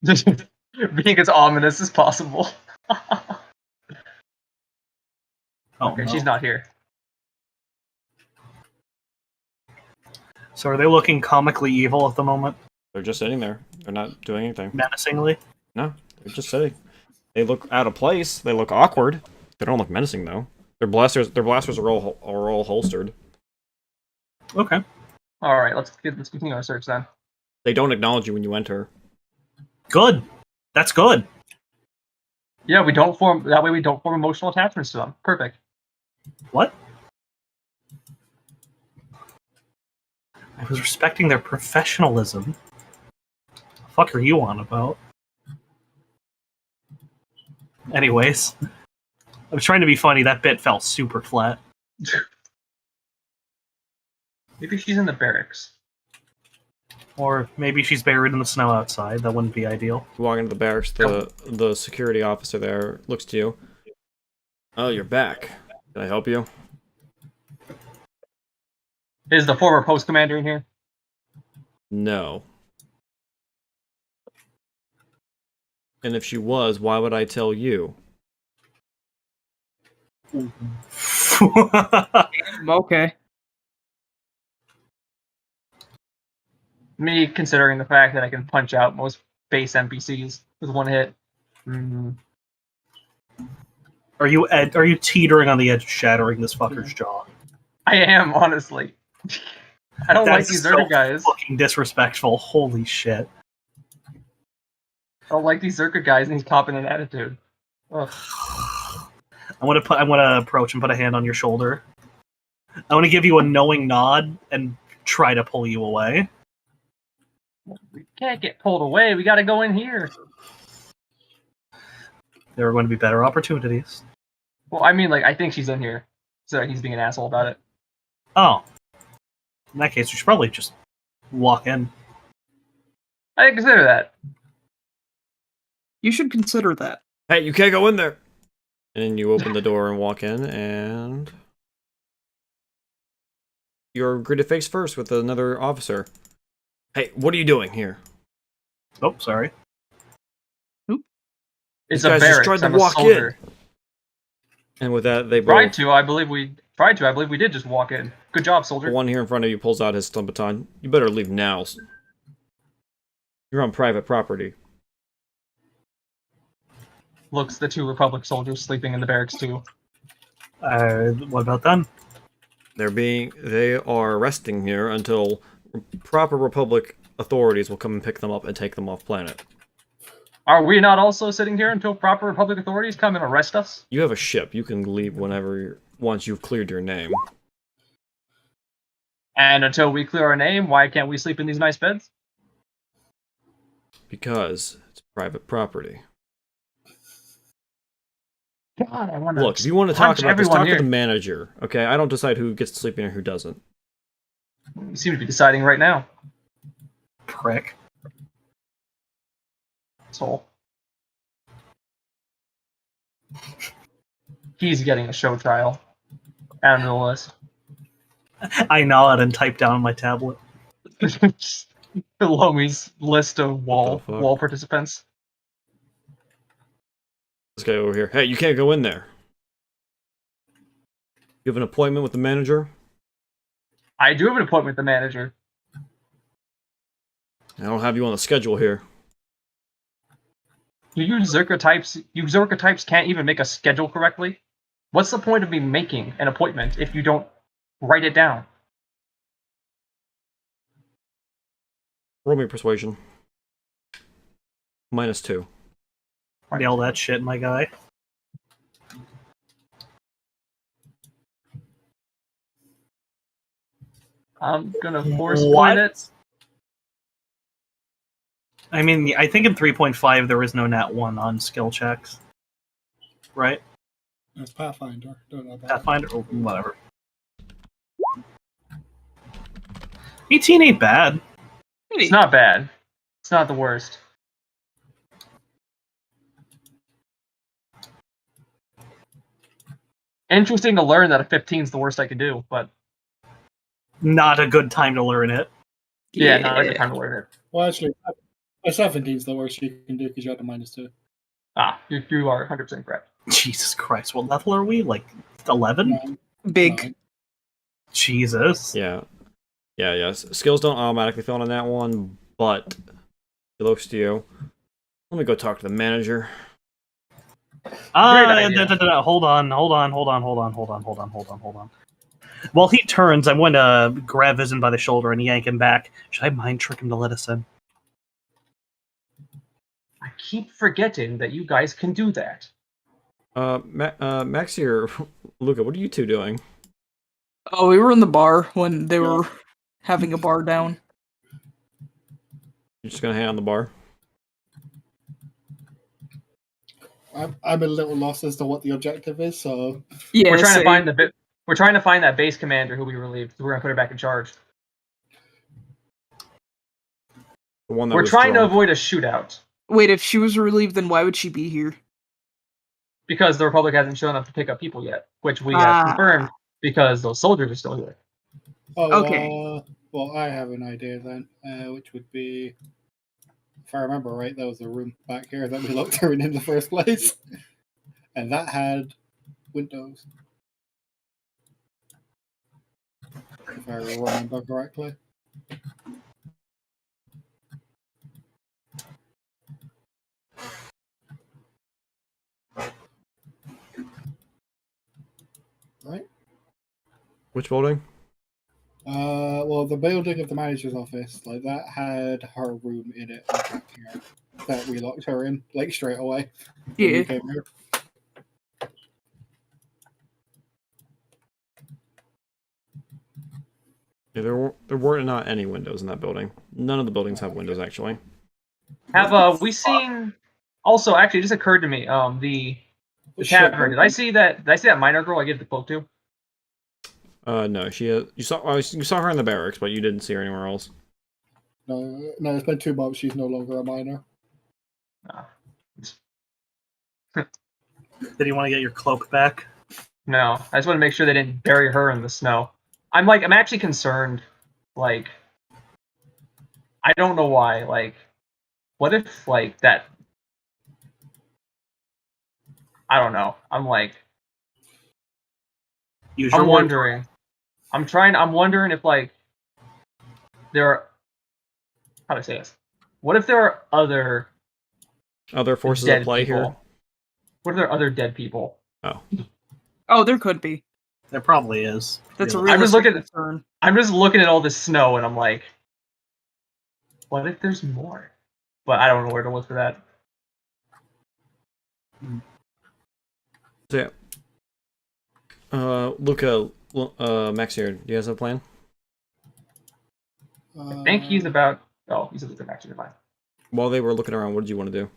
Being as ominous as possible. Okay, no. she's not here. So are they looking comically evil at the moment? They're just sitting there. They're not doing anything. Menacingly? No, they're just sitting. They look out of place. They look awkward. They don't look menacing though. Their blasters are all holstered. Okay. All right, let's continue our search then. They don't acknowledge you when you enter. Good. That's good. Yeah, we don't form emotional attachments to them. Perfect. What? I was respecting their professionalism. The fuck are you on about? Anyways, I was trying to be funny. That bit fell super flat. Maybe she's in the barracks. Or maybe she's buried in the snow outside. That wouldn't be ideal. You walk into the barracks, the security officer there looks to you. Oh, you're back. Can I help you? Is the former post commander in here? No. And if she was, why would I tell you? Okay. Me considering the fact that I can punch out most base NPCs with one hit. Are you teetering on the edge of shattering this fucker's jaw? I am, honestly. I don't like these Zerka guys. Fucking disrespectful. Holy shit. I don't like these Zerka guys, and he's copping an attitude. Ugh. I want to approach and put a hand on your shoulder. I want to give you a knowing nod and try to pull you away. We can't get pulled away. We got to go in here. There are going to be better opportunities. Well, I mean, like, I think she's in here. So he's being an asshole about it. Oh. In that case, we should probably just walk in. I didn't consider that. You should consider that. Hey, you can't go in there! And you open the door and walk in, and... you're greeted face first with another officer. Hey, what are you doing here? Oh, sorry. It's These a guys just barracks. tried to I'm a walk soldier. in. And with that, they Tried both... to. I believe we did just walk in. Good job, soldier. The one here in front of you pulls out his stun baton. You better leave now. You're on private property. Looks the two Republic soldiers sleeping in the barracks too. What about them? They are resting here until proper Republic authorities will come and pick them up and take them off planet. Are we not also sitting here until proper Republic authorities come and arrest us? You have a ship. You can leave once you've cleared your name. And until we clear our name, why can't we sleep in these nice beds? Because it's private property. God, I want to. Look, if you want to talk about this, talk here. to the manager. Okay, I don't decide who gets to sleep in and who doesn't. You seem to be deciding right now. Prick. So he's getting a show trial. Add him to the list. I nod and type down on my tablet. Below me's list of What the fuck? wall participants. This guy over here. Hey, you can't go in there. You have an appointment with the manager? I do have an appointment with the manager. I don't have you on the schedule here. You Zerka types can't even make a schedule correctly. What's the point of me making an appointment if you don't write it down? Roll me persuasion. -2. Nail that shit, my guy. I'm gonna force point it. I mean, I think in 3.5 there is no nat 1 on skill checks. Right? It's Pathfinder. Don't know about Pathfinder? Or whatever. 18 ain't bad. It's not bad. It's not the worst. Interesting to learn that a 15 is the worst I could do, but Not a good time to learn it. yeah, not a good time to learn it. Well, actually, a 17 is the worst you can do because you had a -2. Ah, you are 100% correct. Jesus Christ, what level are we? Like 11? Big. Jesus. Yeah. Yeah. Skills don't automatically fill in on that one, but it looks to you. Let me go talk to the manager. Hold on. While he turns, I'm going to grab Vizen by the shoulder and yank him back. Should I mind trick him to let us in? I keep forgetting that you guys can do that. Maxie or Luca, what are you two doing? Oh, we were in the bar when they were having a bar down. You're just gonna hang out in the bar? I'm a little lost as to what the objective is, so Yeah, We're trying same. to find We're trying to find that base commander who we relieved. We're gonna put her back in charge. The one that We're was trying to drunk. avoid a shootout Wait, if she was relieved, then why would she be here? because the Republic hasn't shown up to pick up people yet, which we have Ah. confirmed because those soldiers are still here. Oh, Okay. well, I have an idea then, which would be, if I remember right, there was a room back here that we locked her in the first place, and that had windows, if I remember correctly. Right? Which building? Well, the building of the manager's office, like that had her room in it back here that we locked her in, like straight away when Yeah. we came here. Yeah, there were not any windows in that building. None of the buildings have windows, actually. Have we seen? Also, actually, it just occurred to me. The Shit, tavern. Did I see that? Did I see that minor girl I gave the cloak to? No, you saw her in the barracks, but you didn't see her anywhere else. No, it's been 2 months. She's no longer a minor. Did you want to get your cloak back? No, I just want to make sure they didn't bury her in the snow. I'm actually concerned. Like, I don't know why. Like, what if that? I don't know. I'm Use your wondering. I'm wondering if there are. How do I say this? What if there are Other forces dead at play people? here? What if there are other dead people? Oh, there could be. There probably is. That's a Really. I'm just realistic looking- concern. I'm just looking at all this snow and I'm like, what if there's more? But I don't know where to look for that. So yeah. Luca, Max here. Do you guys have a plan? I think he's about. Oh, he's a little actually fine. While they were looking around, what did you want to do?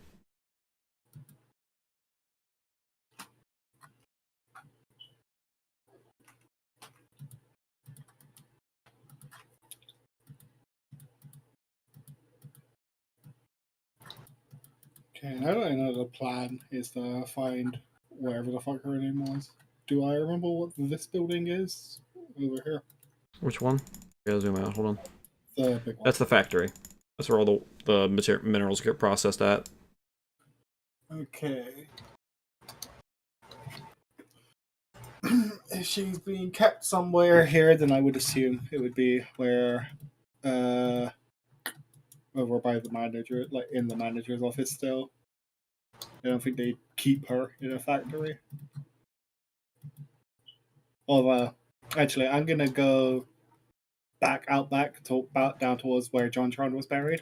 Okay, I don't know. The plan is to find wherever the fuck her name was. Do I remember what this building is? Over here. Which one? Yeah, zoom out. Hold on. The big one. That's the factory. That's where all the minerals get processed at. Okay. If she's being kept somewhere here, then I would assume it would be where, over by the manager, like in the manager's office still. I don't think they'd keep her in a factory. Although, actually, I'm gonna go back down towards where John Tron was buried.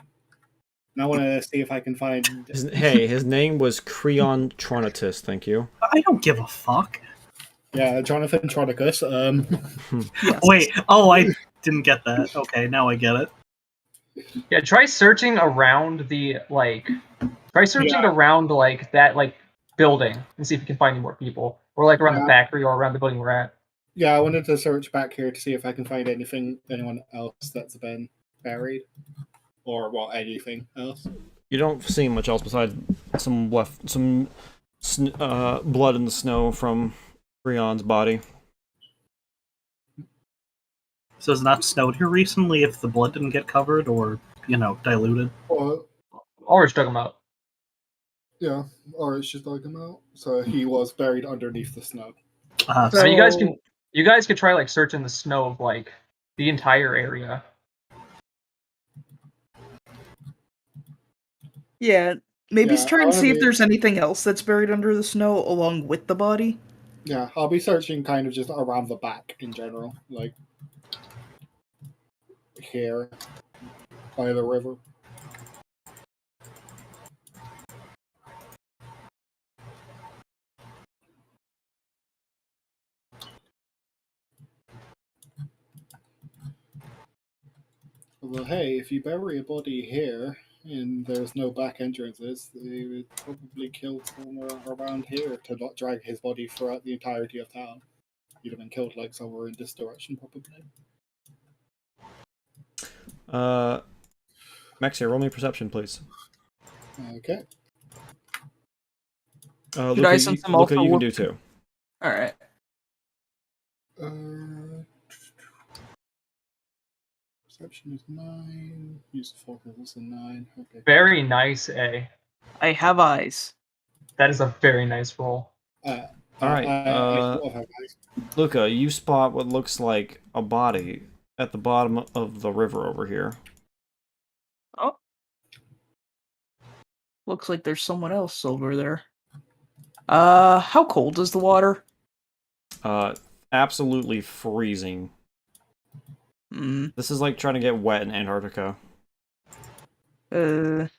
And I want to see if I can find. His name was Creon Tronitus. Thank you. I don't give a fuck. Yeah, Jonathan Tronicus. Yes. Wait, oh, I didn't get that. Okay, now I get it. Yeah, try searching around Try searching around that building and see if you can find any more people, or around the factory or around the building we're at. Yeah, I wanted to search back here to see if I can find anyone else that's been buried, or anything else. You don't see much else besides some blood in the snow from Creon's body. So it's not snowed here recently if the blood didn't get covered or, diluted? Or just dug them out. Yeah, or it's just dug him out. So he was buried underneath the snow. So you guys could try searching the snow of the entire area. Yeah, maybe Yeah, try and see if honestly- there's anything else that's buried under the snow along with the body. Yeah, I'll be searching kind of just around the back in general, like here by the river. Although, hey, if you bury a body here and there's no back entrances, they would probably kill somewhere around here to not drag his body throughout the entirety of town. He'd have been killed somewhere in this direction, probably. Maxia, roll me perception, please. Okay. Should I send some Luca, alpha you can work? do too. All right. Perception is 9. Use the focus is a 9. Okay. Very nice, A. I have eyes. That is a very nice roll. All right, I sort of have eyes. Luca, you spot what looks like a body at the bottom of the river over here. Oh. Looks like there's someone else over there. How cold is the water? Absolutely freezing. This is like trying to get wet in Antarctica. I could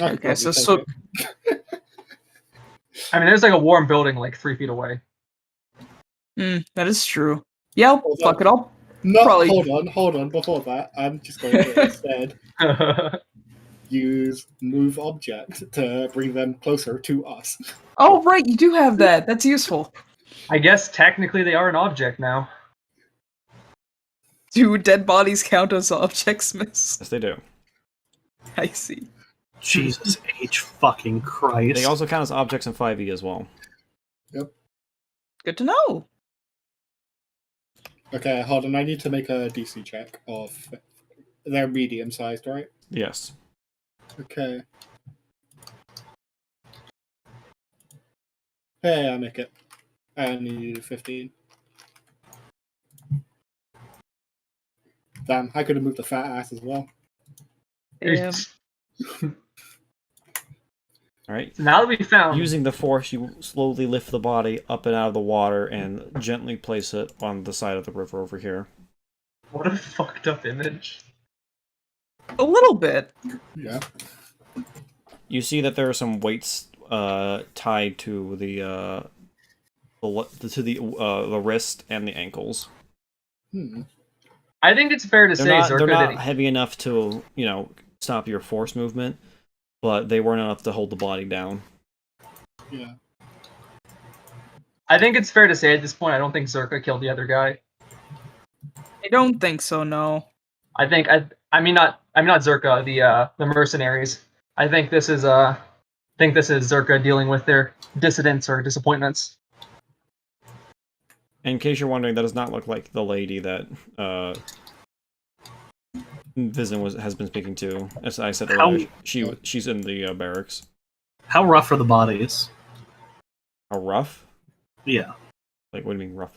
Okay, so probably take it. I mean, there's like a warm building like 3 feet away. that is true. Yeah, Hold fuck on. it up. No, Probably- hold on. Before that, I'm just going to instead use move object to bring them closer to us. Oh, right, you do have that. That's useful. I guess technically they are an object now. Do dead bodies count as objects, miss? Yes, they do. I see. Jesus H fucking Christ. They also count as objects in 5e as well. Good to know. Okay, hold on. I need to make a DC check of. They're medium sized, right? Yes. Okay. Hey, I make it. I need 15. Damn, I could have moved the fat ass as well. Yeah. All right. Now that we found Using the force, you slowly lift the body up and out of the water and gently place it on the side of the river over here. what a fucked up image. A little bit. Yeah. You see that there are some weights tied to the wrist and the ankles. I think it's fair to They're say not, Zerka they're not did. heavy enough to, stop your force movement, but they weren't enough to hold the body down. Yeah. I think it's fair to say at this point I don't think Zerka killed the other guy. I don't think so, no. I mean not Zerka, the mercenaries. I think this is Zerka dealing with their dissidents or disappointments. In case you're wondering, that does not look like the lady that Vizen has been speaking to. As I said earlier, she's in the barracks. How rough are the bodies? How rough? Yeah. Like, what do you mean rough?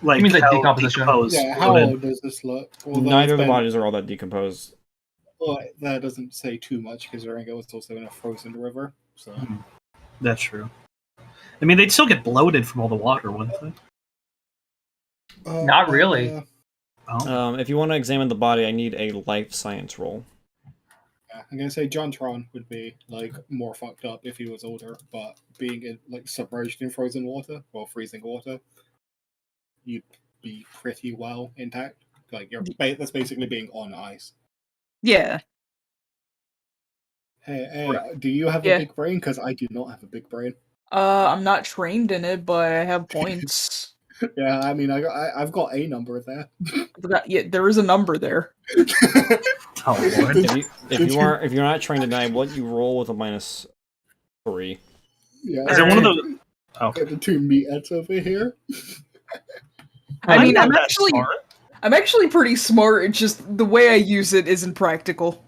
Like, You mean, like, how decomposition? decomposed Yeah, how would it- old does this look? Although Neither of it's the been- bodies are all that decomposed. Well, that doesn't say too much, considering it was also in a frozen river. So. That's true. I mean, they'd still get bloated from all the water, wouldn't they? Not really. Oh. If you want to examine the body, I need a life science roll. Yeah, I'm gonna say John Tron would be like more fucked up if he was older, but being in like submerged in frozen water or freezing water, you'd be pretty well intact. Like that's basically being on ice. Yeah. Hey, do you have Yeah. a big brain? Because I do not have a big brain. I'm not trained in it, but I have points. Yeah, I mean, I've got a number there. Yeah, there is a number there. Oh, Lord. If you're not trained tonight, what you roll with a -3? Yeah, Is it one of those? Oh. got the two meatheads over here. I mean, not I'm that actually smart. I'm actually pretty smart. It's just the way I use it isn't practical.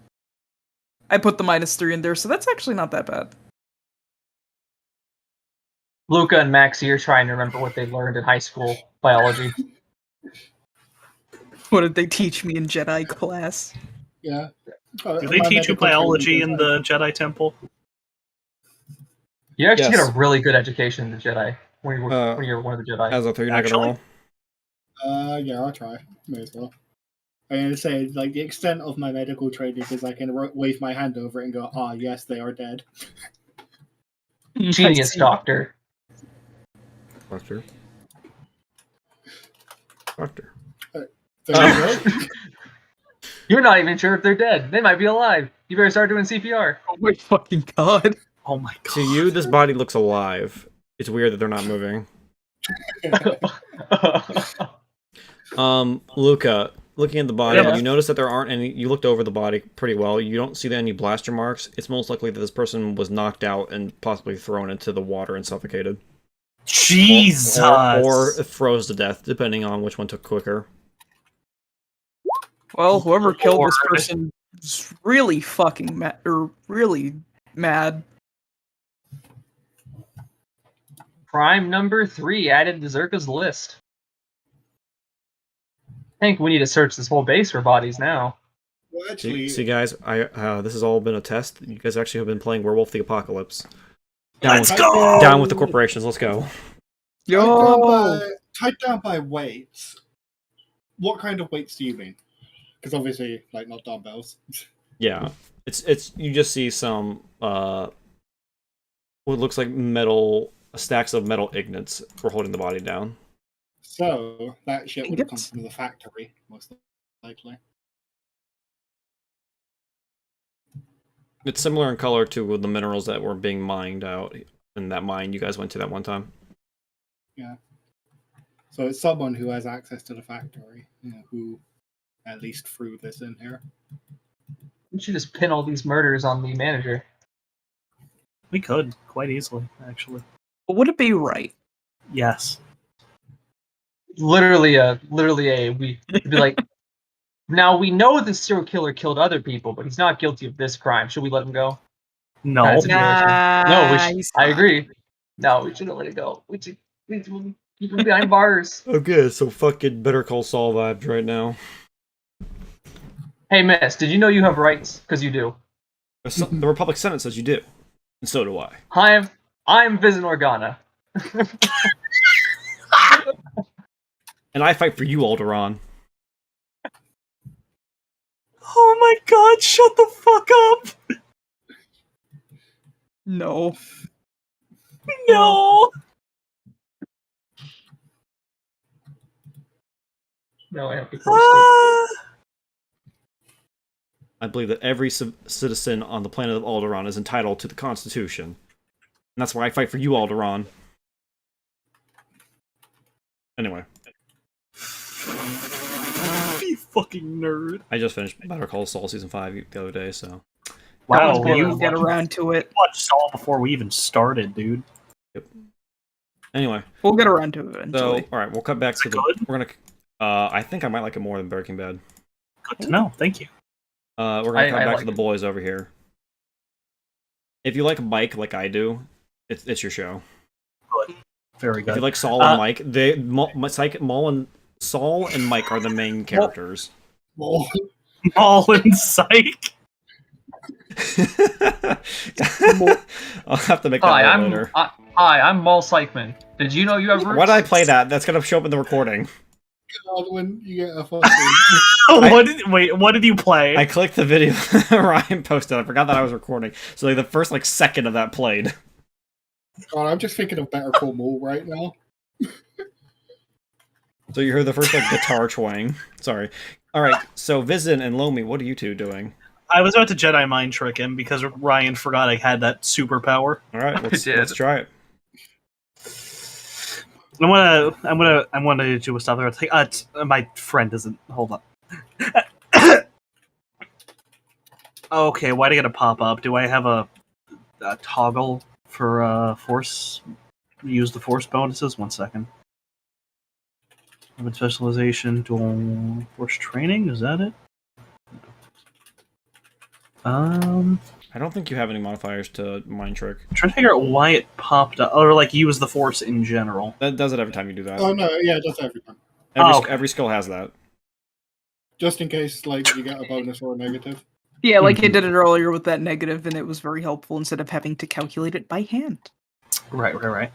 I put the -3 in there, so that's actually not that bad. Luca and Maxie are trying to remember what they learned in high school biology. What did they teach me in Jedi class? Yeah. Do they teach you biology in the Jedi Temple? You actually Yes. get a really good education in the Jedi when you're one of the Jedi. As a 3, you're not gonna Actually? roll. Yeah, I'll try. May as well. I'm gonna say, like, the extent of my medical training is I can wave my hand over it and go, "Ah, yes, they are dead." Genius doctor. Doctor. Doctor. There you go. You're not even sure if they're dead. They might be alive. You better start doing CPR. Oh my fucking god. Oh my god. To you, this body looks alive. It's weird that they're not moving. Luca, looking at the body, Yeah. you notice that there aren't any. You looked over the body pretty well. You don't see any blaster marks. It's most likely that this person was knocked out and possibly thrown into the water and suffocated. Jesus. Or froze to death, depending on which one took quicker. Well, whoever killed this Lord. person is really fucking mad, or really mad. Crime number 3 added to Zerka's list. I think we need to search this whole base for bodies now. Well, actually, See, guys, this has all been a test. You guys actually have been playing Werewolf the Apocalypse. Let's go! Down with the corporations. Let's go. tied down by weights. What kind of weights do you mean? Because obviously, like, not dumbbells. Yeah, it's you just see some what looks like metal stacks of metal ingots for holding the body down. So that shit would have come Ingots? from the factory, most likely. It's similar in color to the minerals that were being mined out in that mine you guys went to that one time. Yeah. So it's someone who has access to the factory, who at least threw this in here. We should just pin all these murders on the manager. We could, quite easily, actually. But would it be right? Yes. Literally we'd be like, now we know the serial killer killed other people, but he's not guilty of this crime. Should we let him go? No. That's a No, we he's I not. agree. No, we shouldn't let it go. We should keep him behind bars. Okay, so fucking Better Call Saul vibes right now. Hey, Miss, did you know you have rights? Because you do. The Republic Senate says you do, and so do I. I'm Vincent Organa. And I fight for you, Alderaan. Oh my god, shut the fuck up! No. No! No, I have to post it. Ah! I believe that every citizen on the planet of Alderaan is entitled to the Constitution. And that's why I fight for you, Alderaan. Anyway. You fucking nerd. I just finished Better Call Saul Season 5 the other day, so... Wow, That was you We'll get around to it. watched Saul before we even started, dude. Anyway, We'll get around to it so, eventually. alright, we'll cut back to it the... good? We're gonna... I think I might like it more than Breaking Bad. Good to know, thank you. We're gonna I come back like to the it. boys over here. If you like Mike like I do, it's your show. Good. Very If good. you like Saul and Mike, Saul and Mike are the main characters. Well, All in sight. I'll have to make that Hi, out I'm later. I'm Maul Seichman. Did you know you have roots? Why did I play that? That's gonna show up in the recording. when you get a fucking... What did you play? I clicked the video Ryan posted. I forgot that I was recording. So like, the first second of that played. God, I'm just thinking of Better Call Saul right now. So you heard the first guitar twang. Sorry. All right. So Vizen and Lomi, what are you two doing? I was about to Jedi mind trick him because Ryan forgot I had that superpower. All right. Let's did. try it. I'm gonna do a stuff there. My friend doesn't. Hold on. Okay, why did I get a pop up? Do I have a toggle for force? Use the force bonuses. 1 second. Weapon specialization, dual force training. Is that it? I don't think you have any modifiers to mind trick. I'm trying to figure out why it popped up, or like use the force in general. That does it every time you do that. Oh, no, yeah, just every time. okay. Every skill has that. Just in case, like, you get a bonus or a negative. Yeah, like I did it earlier with that negative, and it was very helpful instead of having to calculate it by hand. Right.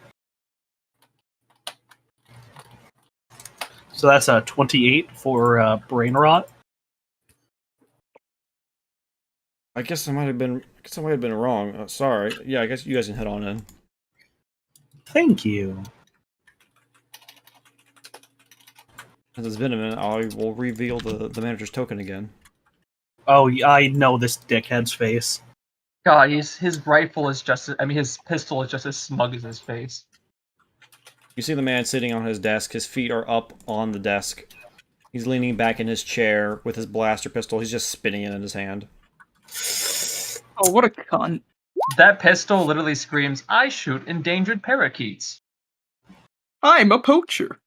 So that's a 28 for brain rot. I guess I might have been wrong. Sorry. Yeah, I guess you guys can head on in. Thank you. As it's been a minute, I will reveal the manager's token again. Oh, I know this dickhead's face. God, his rifle is just. I mean, his pistol is just as smug as his face. You see the man sitting on his desk. His feet are up on the desk. He's leaning back in his chair with his blaster pistol. He's just spinning it in his hand. Oh, what a cunt. That pistol literally screams, "I shoot endangered parakeets." I'm a poacher.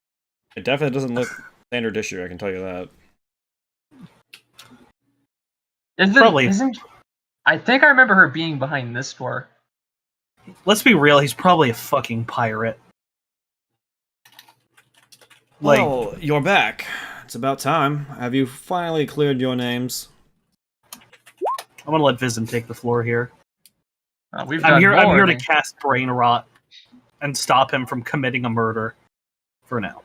It definitely doesn't look standard issue, I can tell you that. Probably. I think I remember her being behind this door. Let's be real, he's probably a fucking pirate. Like, Well, you're back. It's about time. Have you finally cleared your names? I'm gonna let Vizin take the floor here. I'm I'm here to cast Brain Rot and stop him from committing a murder. For now.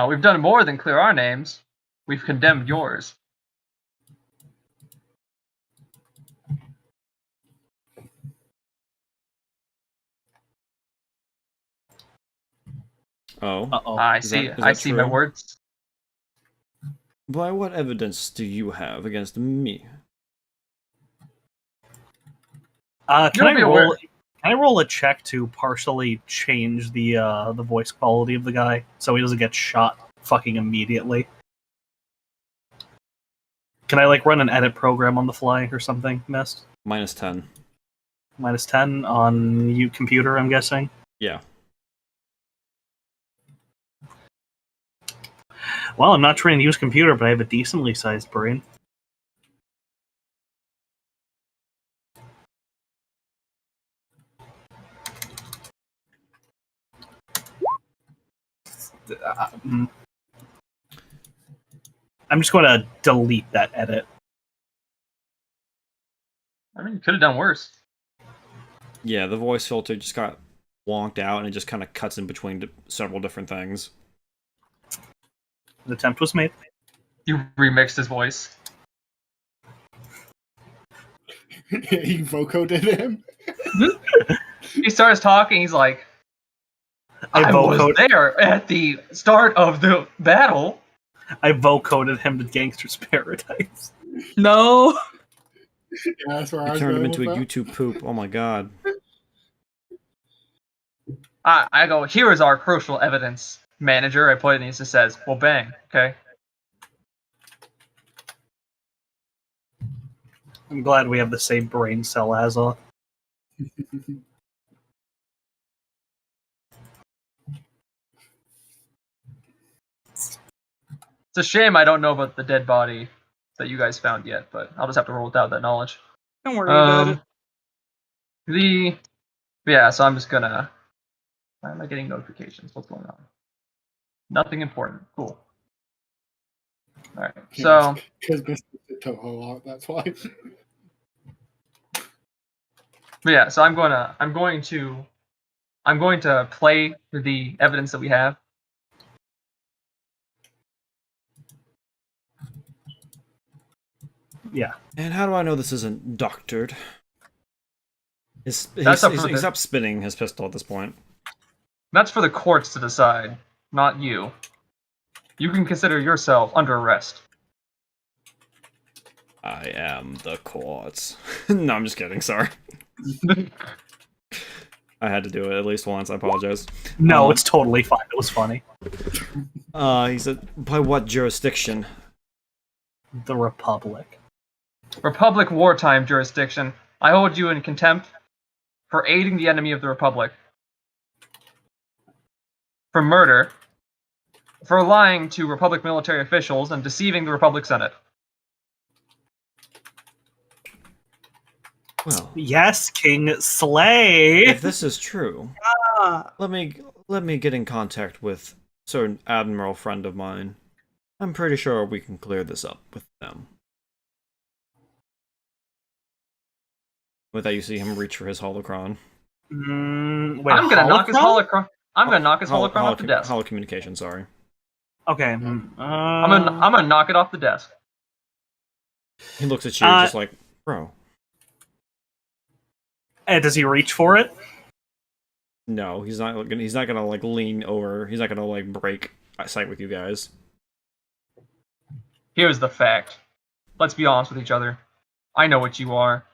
We've done more than clear our names. We've condemned yours. Oh. Uh-oh. I Is see. that I see my true? words. By what evidence do you have against me? Can I roll a check to partially change the voice quality of the guy so he doesn't get shot fucking immediately? Can I run an edit program on the fly or something, Mist? -10. -10 on you computer, I'm guessing. Yeah. Well, I'm not trained to use computer, but I have a decently sized brain. I'm just going to delete that edit. I mean, you could have done worse. Yeah, the voice filter just got wonked out and it just kind of cuts in between several different things. An attempt was made. You remixed his voice. He vocoded him. He starts talking. He's like, "I was there at the start of the battle." I vocoded him to Gangster's Paradise. No. Yeah, that's where I You was turned him going into a with that. YouTube poop. Oh my god. I go, "Here is our crucial evidence, manager." I put it in, and he just says, "Well, bang, okay." I'm glad we have the same brain cell as a. It's a shame I don't know about the dead body that you guys found yet, but I'll just have to roll without that knowledge. Don't worry about it. Yeah, so I'm just gonna. Why am I getting notifications? What's going on? Nothing important. Cool. All right. So Because Mr. Toho out, that's why. But yeah, so I'm going to play the evidence that we have. Yeah. And how do I know this isn't doctored? He stopped spinning his pistol at this point. That's for the courts to decide, not you. You can consider yourself under arrest. I am the courts. No, I'm just kidding. Sorry. I had to do it at least once. I apologize. No, it's totally fine. It was funny. He said, by what jurisdiction? The Republic. Republic wartime jurisdiction. I hold you in contempt for aiding the enemy of the Republic. For murder. For lying to Republic military officials and deceiving the Republic Senate. Well, Yes, King Slay. if this is true, let me get in contact with a certain admiral friend of mine. I'm pretty sure we can clear this up with them. With that, you see him reach for his holocron. Wait, I'm gonna knock his holocron? holocron. I'm gonna knock his holocron off the desk. Holocommunication, sorry. Okay. I'm gonna knock it off the desk. He looks at you just like, bro. And does he reach for it? No, he's not gonna like lean over. He's not gonna like break sight with you guys. Here's the fact. Let's be honest with each other. I know what you are.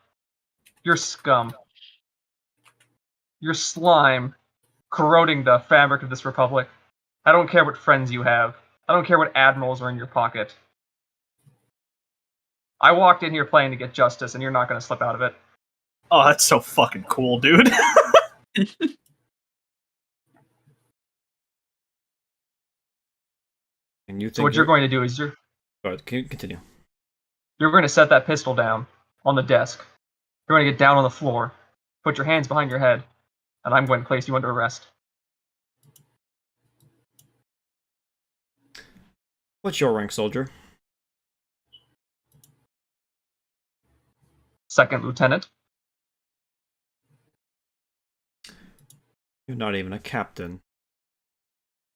You're scum. You're slime, corroding the fabric of this republic. I don't care what friends you have. I don't care what admirals are in your pocket. I walked in here playing to get justice, and you're not going to slip out of it. Oh, that's so fucking cool, dude. And you think So what you're going to do is Go ahead, continue. you're going to set that pistol down on the desk. You're going to get down on the floor, put your hands behind your head, and I'm going to place you under arrest. What's your rank, soldier? Second lieutenant. You're not even a captain.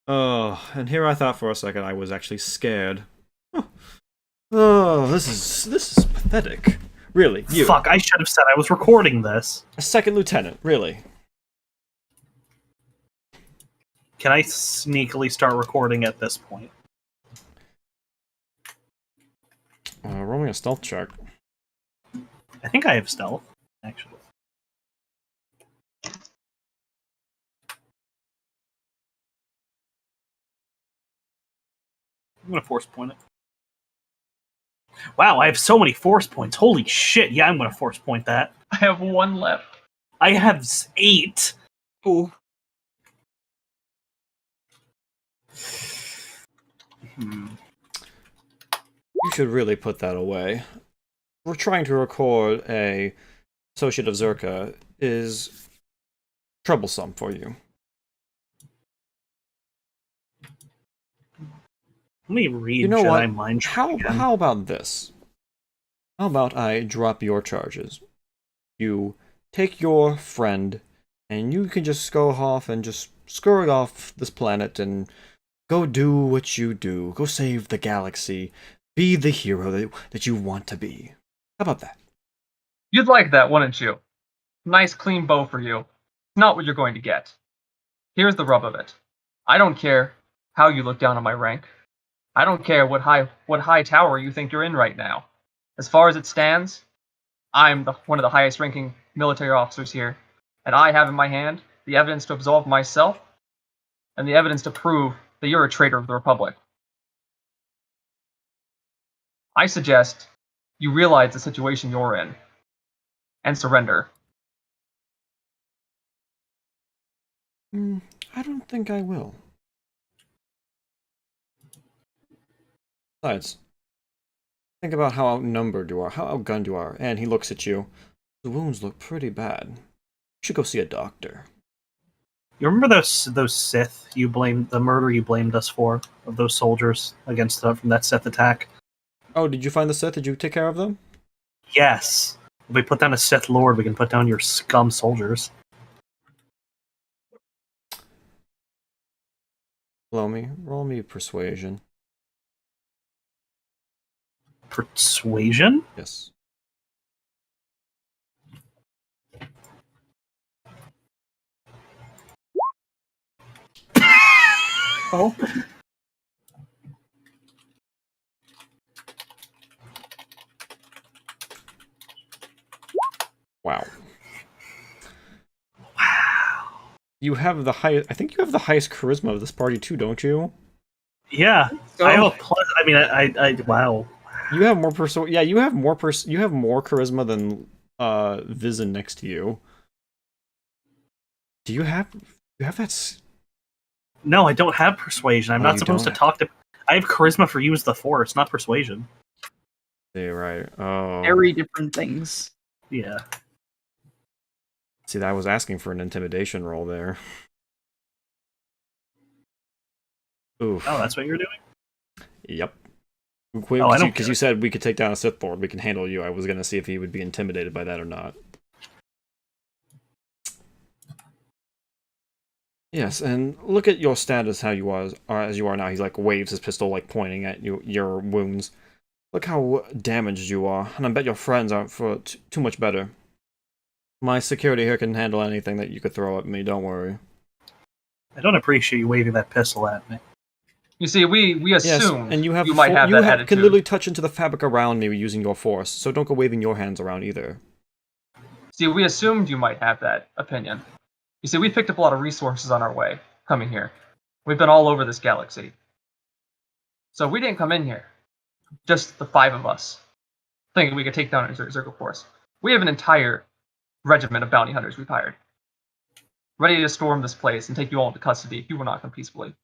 Oh, and here I thought for a second I was actually scared. Oh, this is pathetic. Really, you. Fuck, I should have said I was recording this. A second lieutenant, really. Can I sneakily start recording at this point? Roll me a stealth check. I think I have stealth, actually. I'm gonna force point it. Wow, I have so many force points. Holy shit, yeah, I'm gonna force point that. I have one left. I have 8. Ooh. You should really put that away. We're trying to record a Associate of Zerka is troublesome for you. Let me read You know Jedi what? Mind Trick again. How about this? How about I drop your charges? You take your friend, and you can just go off and just scurry off this planet and go do what you do. Go save the galaxy. Be the hero that you want to be. How about that? You'd like that, wouldn't you? Nice clean bow for you. Not what you're going to get. Here's the rub of it. I don't care how you look down on my rank. I don't care what high tower you think you're in right now. As far as it stands, I'm one of the highest ranking military officers here, and I have in my hand the evidence to absolve myself and the evidence to prove that you're a traitor of the Republic. I suggest you realize the situation you're in and surrender. I don't think I will. Besides, think about how outnumbered you are, how outgunned you are, and he looks at you. The wounds look pretty bad. You should go see a doctor. You remember those Sith the murder you blamed us for, of those soldiers against from that Sith attack? Oh, did you find the Sith? Did you take care of them? Yes. If we put down a Sith Lord, we can put down your scum soldiers. Roll me persuasion. Persuasion? Yes. Oh. Wow. Wow. You have the highest. I think you have the highest charisma of this party too, don't you? Yeah. I have a plus. I mean, I wow. You have more Yeah, you have more You have more charisma than Vizen next to you. Do you have? You have that? No, I don't have persuasion. I'm not supposed to talk to. I have charisma for use the Force, not persuasion. Yeah, right. Oh. Very different things. Yeah. See, I was asking for an intimidation roll there. Oof. Oh, that's what you're doing? Yep. Because you said we could take down a Sith Lord, we can handle you. I was gonna see if he would be intimidated by that or not. Yes, and look at your status, how you are as you are now. He's like waves his pistol, like pointing at your wounds. Look how damaged you are, and I bet your friends aren't for too much better. My security here can handle anything that you could throw at me. Don't worry. I don't appreciate you waving that pistol at me. You see, we assumed and you might have that attitude. can literally touch into the fabric around me using your force, so don't go waving your hands around either. See, we assumed you might have that opinion. You see, we picked up a lot of resources on our way coming here. We've been all over this galaxy. So we didn't come in here, just the 5 of us, thinking we could take down a Zergo force. We have an entire regiment of bounty hunters we've hired, ready to storm this place and take you all into custody if you will not come peacefully.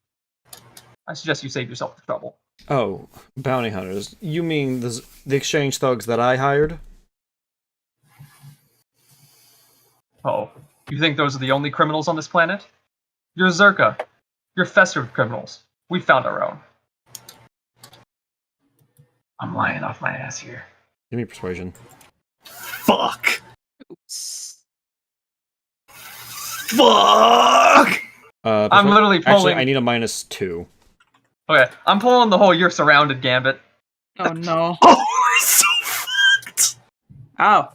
I suggest you save yourself the trouble. Oh, bounty hunters. You mean the exchange thugs that I hired? Oh, you think those are the only criminals on this planet? You're Zerka. You're festive criminals. We found our own. I'm lying off my ass here. Give me persuasion. Fuck. Oops. Fuck. I'm literally pulling. Actually, I need a -2. Okay, I'm pulling the whole "you're surrounded" gambit. Oh no. Oh, we're so fucked. Oh.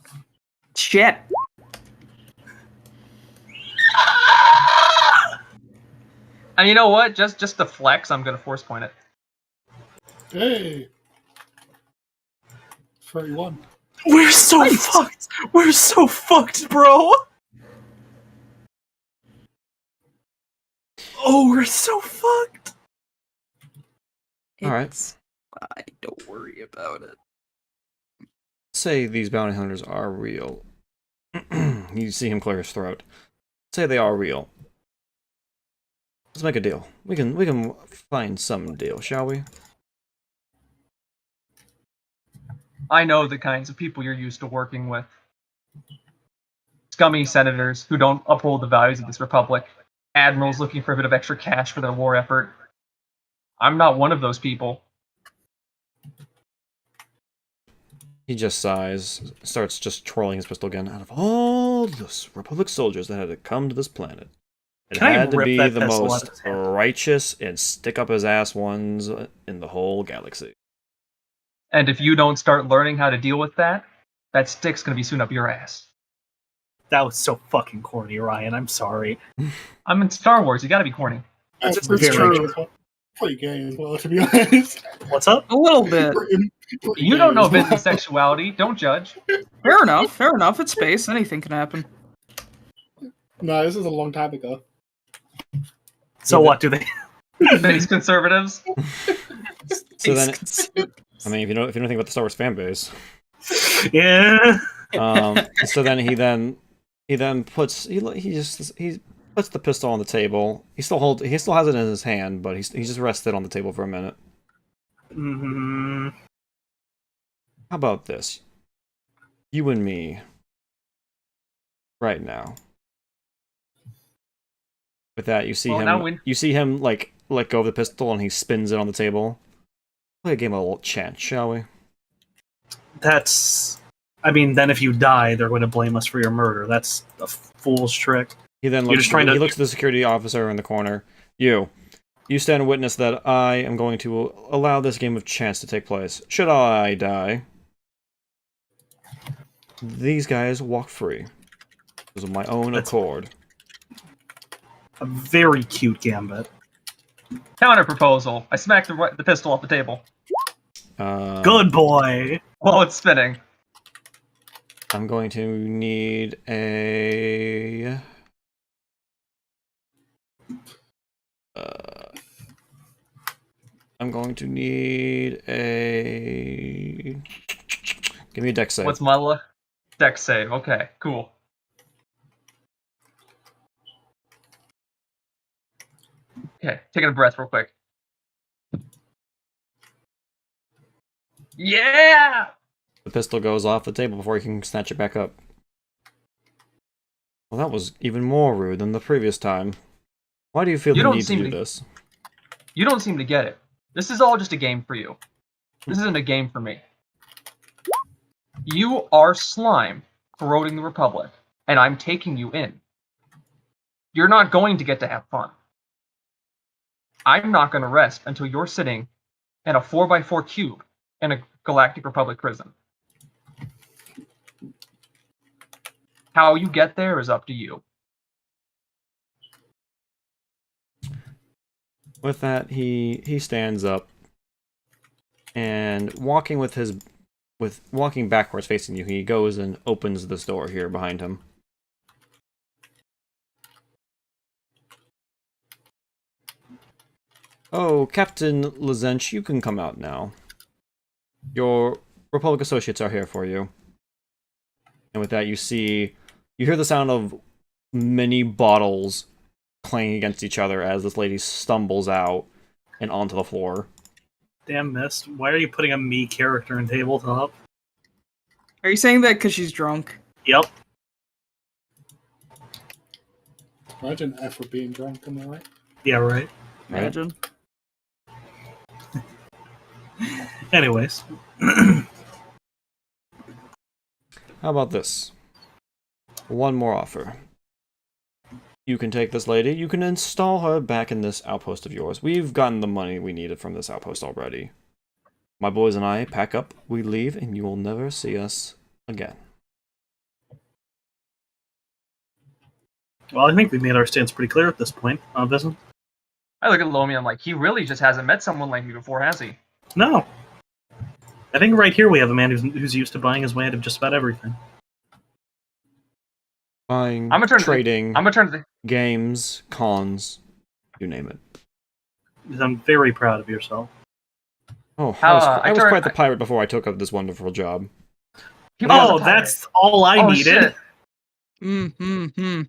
Shit. And you know what? Just to flex, I'm gonna force point it. Hey! 31. We're so fucked. We're so fucked, bro. Oh, we're so fucked. All right. It's fine. Don't worry about it. Say these bounty hunters are real. You see him clear his throat. Say they are real. Let's make a deal. We can find some deal, shall we? I know the kinds of people you're used to working with. Scummy senators who don't uphold the values of this republic. Admirals looking for a bit of extra cash for their war effort. I'm not one of those people. He just sighs, starts just twirling his pistol again. Out of all the Republic soldiers that had to come to this planet, it Can I had to rip be that the pistol out most of his hand? righteous and stick up his ass ones in the whole galaxy. And if you don't start learning how to deal with that, that stick's gonna be soon up your ass. That was so fucking corny, Ryan. I'm sorry. I'm in Star Wars, you gotta be corny. That's very true. Pretty gay as well, to be honest. What's up? A little bit. Pretty You gay don't know as well. Vince's sexuality, don't judge. Fair enough. Fair enough. It's space. Anything can happen. No, this is a long time ago. So what do they? Vince conservatives. So then, I mean, if you don't think about the Star Wars fan base, Yeah. so then he puts he puts the pistol on the table. He still has it in his hand, but he just rests it on the table for a minute. Mm-hmm. How about this? You and me, right now. With that, you see him like let go of the pistol and he spins it on the table. Play a game of a little chance, shall we? That's. I mean, then if you die, they're going to blame us for your murder. That's a fool's trick. He then looks at the security officer in the corner. You stand witness that I am going to allow this game of chance to take place. Should I die, these guys walk free. Because of my own accord. A very cute gambit. Counter proposal. I smacked the pistol off the table Good boy. while it's spinning. I'm going to need a... I'm going to need a... Give me a dex save. What's my dex save? Okay, cool. Okay, taking a breath real quick. Yeah! The pistol goes off the table before he can snatch it back up. Well, that was even more rude than the previous time. Why do you feel the need to do this? You don't seem to get it. This is all just a game for you. This isn't a game for me. You are slime corroding the Republic, and I'm taking you in. You're not going to get to have fun. I'm not going to rest until you're sitting in a 4x4 cube in a Galactic Republic prison. How you get there is up to you. With that, he stands up and walking backwards facing you, he goes and opens this door here behind him. Oh, Captain Lazench, you can come out now. Your Republic associates are here for you. And with that, you hear the sound of many bottles clanging against each other as this lady stumbles out and onto the floor. Damn, Mist. Why are you putting a me character in tabletop? Are you saying that because she's drunk? Yep. Imagine F for being drunk, am I right? Yeah, right. Right? Imagine. Anyways. How about this? One more offer. You can take this lady, you can install her back in this outpost of yours. We've gotten the money we needed from this outpost already. My boys and I pack up, we leave, and you will never see us again. Well, I think we made our stance pretty clear at this point, Vincent. I look at Lomi, I'm like, he really just hasn't met someone like me before, has he? No. I think right here we have a man who's used to buying his way out of just about everything. Buying, I'm gonna trading, turn to the games, cons, you name it. I'm very proud of yourself. Oh, How, I was quite the pirate before I took up this wonderful job. He was a Oh, pirate. that's all I Oh, needed. shit.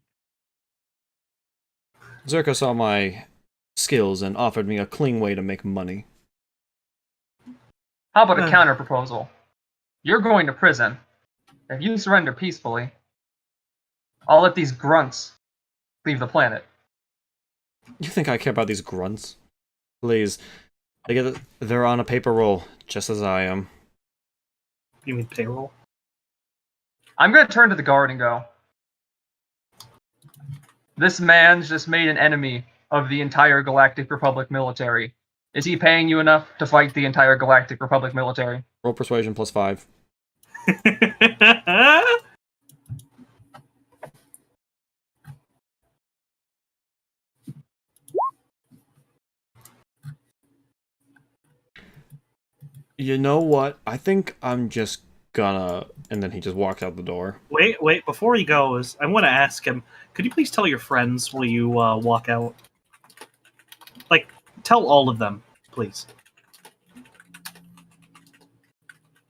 Zerka saw my skills and offered me a clean way to make money. How about a counter proposal? You're going to prison. If you surrender peacefully, I'll let these grunts leave the planet. You think I care about these grunts? Please. They're on a paper roll, just as I am. You mean payroll? I'm gonna turn to the guard and go, this man's just made an enemy of the entire Galactic Republic military. Is he paying you enough to fight the entire Galactic Republic military? Roll persuasion +5. You know what? I think I'm just gonna... And then he just walks out the door. Wait, before he goes, I want to ask him, could you please tell your friends while you walk out? Like, tell all of them, please.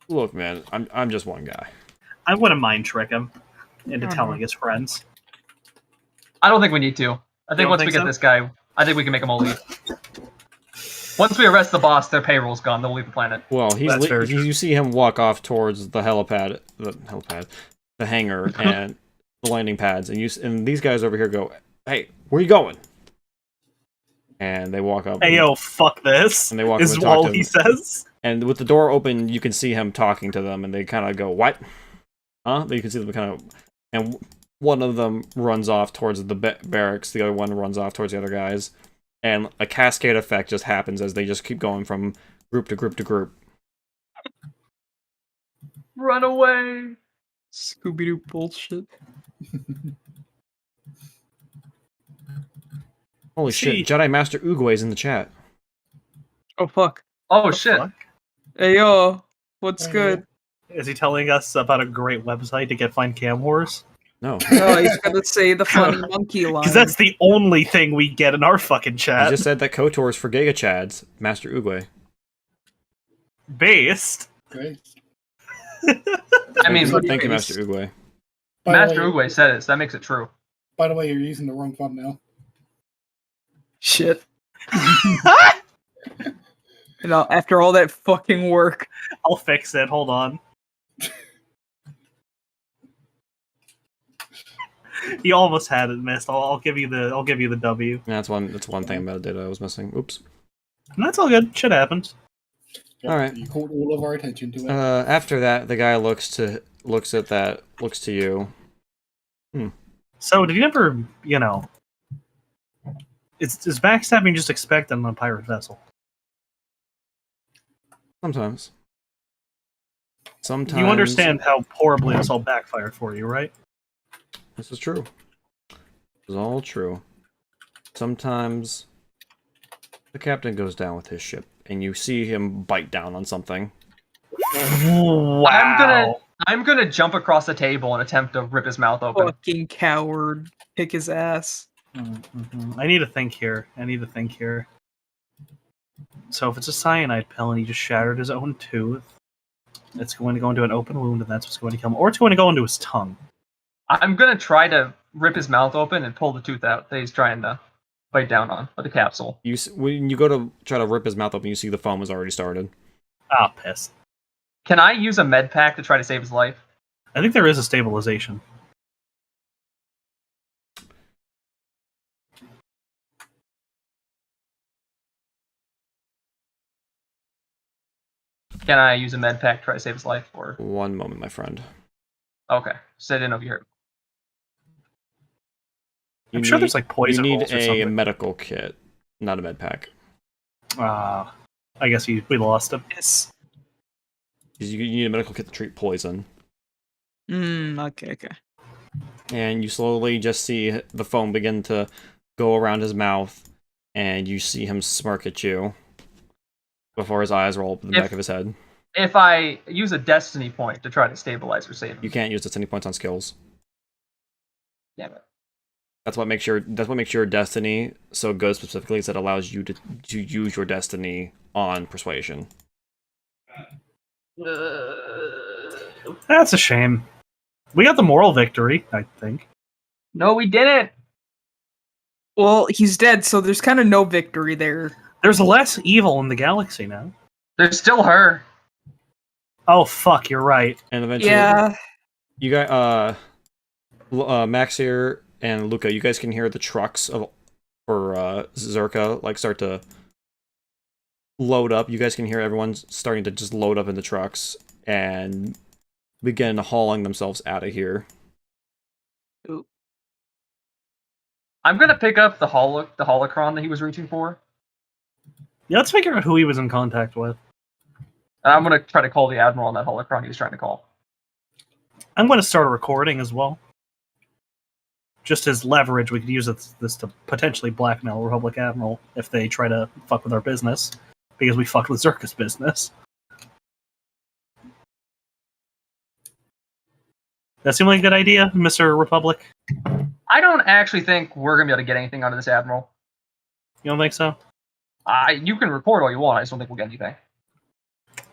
Look, man, I'm just one guy. I want to mind trick him into telling his friends. I don't think we need to. I think once we get this guy, I think we can make them all leave. Once we arrest the boss, their payroll's gone. They'll leave the planet. Well, That's very true. you see him walk off towards the the hangar, and the landing pads, and these guys over here go, "Hey, where you going?" And they walk up. Hey, yo, fuck this. And they walk up is and talk all to he him. says. And with the door open, you can see him talking to them, and they kind of go, "What? Huh?" You can see them kind of, and one of them runs off towards the barracks. The other one runs off towards the other guys, and a cascade effect just happens as they just keep going from group to group to group. Run away! Scooby-Doo bullshit. Holy shit! Jedi Master Oogway's in the chat. Oh, fuck. Oh, shit. Fuck? Hey, yo. What's good? Is he telling us about a great website to find cam whores? No, Oh, he's gonna say the funny monkey line. Because that's the only thing we get in our fucking I chat. just said that KOTOR is for Giga Chads. Master Oogway. Based. Great. I mean, Thank you, Master Oogway. By the Master way- Oogway said it, so that makes it true. By the way, you're using the wrong thumbnail. Shit. You know, after all that fucking work. I'll fix it. Hold on. You almost had it, Mist. I'll give you the W. That's one thing about it that I was missing. Oops. And that's all good. Shit happens. Yep, All right. You called all of our attention to it. After that, the guy looks to you. So did you ever, is backstabbing just expected on a pirate vessel? Sometimes. You understand how horribly this all backfired for you, right? This is true. This is all true. Sometimes the captain goes down with his ship, and you see him bite down on something. Wow. I'm gonna jump across the table and attempt to rip his mouth open. Fucking coward. Kick his ass. I need to think here. So if it's a cyanide pill and he just shattered his own tooth, it's going to go into an open wound, and that's what's going to kill him. Or it's going to go into his tongue. I'm gonna try to rip his mouth open and pull the tooth out that he's trying to bite down on with the capsule. When you go to try to rip his mouth open, you see the foam has already started. Ah, piss. Can I use a med pack to try to save his life? I think there is a stabilization. Can I use a med pack to try to save his life? Or One moment, my friend. okay, so I didn't know if you heard. I'm sure there's like poison You need rolls or a something. medical kit, not a med pack. I guess we lost him. Yes. You need a medical kit to treat poison. Okay. And you slowly just see the foam begin to go around his mouth, and you see him smirk at you before his eyes roll up in the back of his head. If I use a destiny point to try to stabilize or save him, You can't use destiny points on skills. damn it. That's what makes your destiny so good specifically, is that it allows you to use your destiny on persuasion. That's a shame. We got the moral victory, I think. No, we didn't. Well, he's dead, so there's kind of no victory there. There's less evil in the galaxy now. There's still her. Oh, fuck, you're right. And eventually, Yeah. you guys, Max here and Luca, you guys can hear the trucks for Zerka like start to load up. You guys can hear everyone starting to just load up in the trucks and begin hauling themselves out of here. I'm gonna pick up the holocron that he was reaching for, Yeah, let's figure out who he was in contact with. and I'm gonna try to call the admiral on that holocron he was trying to call. I'm going to start a recording as well. Just as leverage, we could use this to potentially blackmail Republic Admiral if they try to fuck with our business, because we fucked with Zerka's business. That seem like a good idea, Mr. Republic? I don't actually think we're gonna be able to get anything out of this admiral. You don't think so? You can report all you want. I just don't think we'll get anything.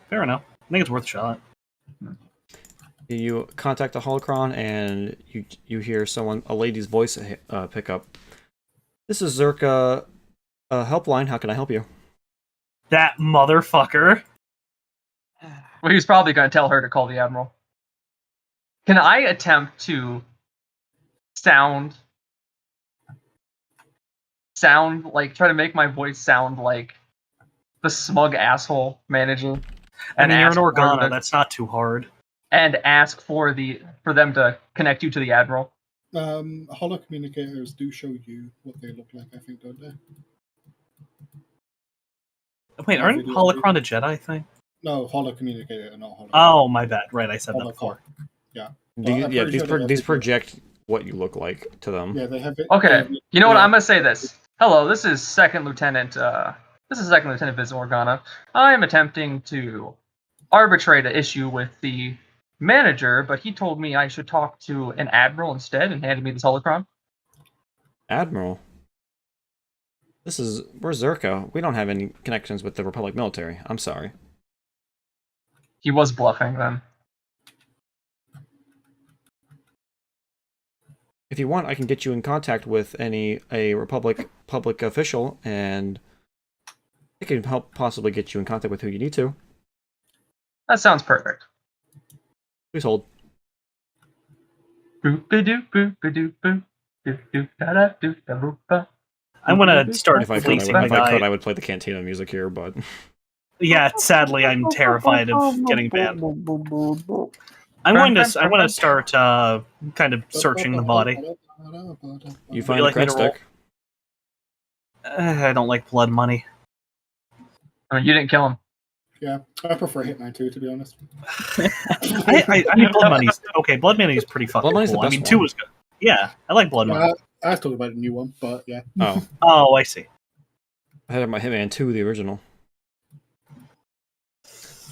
Fair enough. I think it's worth a shot. You contact the holocron, and you hear a lady's voice pick up. This is Zerka helpline. How can I help you? That motherfucker. Well, he was probably gonna tell her to call the admiral. Can I attempt to sound like, try to make my voice sound like the smug asshole manager? I mean, you're an ask for Organa. the- That's not too hard. And ask for them to connect you to the admiral. Holo communicators do show you what they look like, I think, don't they? Wait, aren't Holocron a Jedi thing? No, holo communicator, not holo. Oh, my bad. Right, I said that before. Yeah. These project what you look like to them. Yeah, they have it. Okay, you know what? I'm gonna say this. Hello, this is Second Lieutenant. This is Second Lieutenant Viz Organa. I am attempting to arbitrate an issue with the manager, but he told me I should talk to an admiral instead, and handed me this holocron. Admiral. We're Zerka. We don't have any connections with the Republic military. I'm sorry. He was bluffing then. If you want, I can get you in contact with a Republic public official, and I can help possibly get you in contact with who you need to. That sounds perfect. Please hold. I want to start If I could, fleecing the guy. I would play the Cantina music here, but Yeah, sadly, I'm terrified of getting banned. I want to start kind of searching the body. you find like the me cred to roll? stick. I don't like blood money. I mean, you didn't kill him. Yeah, I prefer Hitman 2, to be honest. I mean, blood money's okay. Blood money's pretty fucking Blood Money's the cool. I best mean, 2 one. was good. Yeah, I like blood money. I was talking about the new one, but yeah. Oh, Oh, I see. I had my Hitman 2, the original.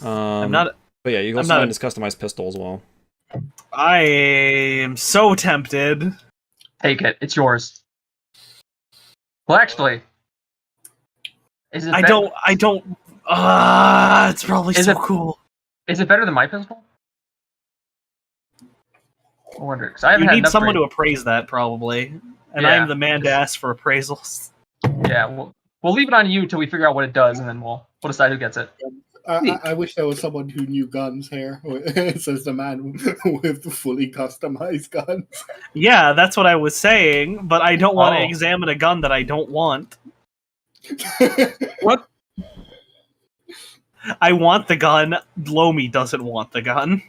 I'm not. But yeah, you can I'm also not find his customized pistol as well. I am so tempted. Take it. It's yours. Well, actually, Is it? I don't. It's probably Is so it- cool. Is it better than my pistol? I wonder, because I haven't You had need enough someone to training. appraise that, probably. And Yeah, I'm the man to ask for appraisals. Yeah, we'll leave it on you until we figure out what it does, and then we'll decide who gets it. I wish there was someone who knew guns here. Says the man with the fully customized guns. Yeah, that's what I was saying, but I don't want to Oh. examine a gun that I don't want. What? I want the gun. Lomi doesn't want the gun.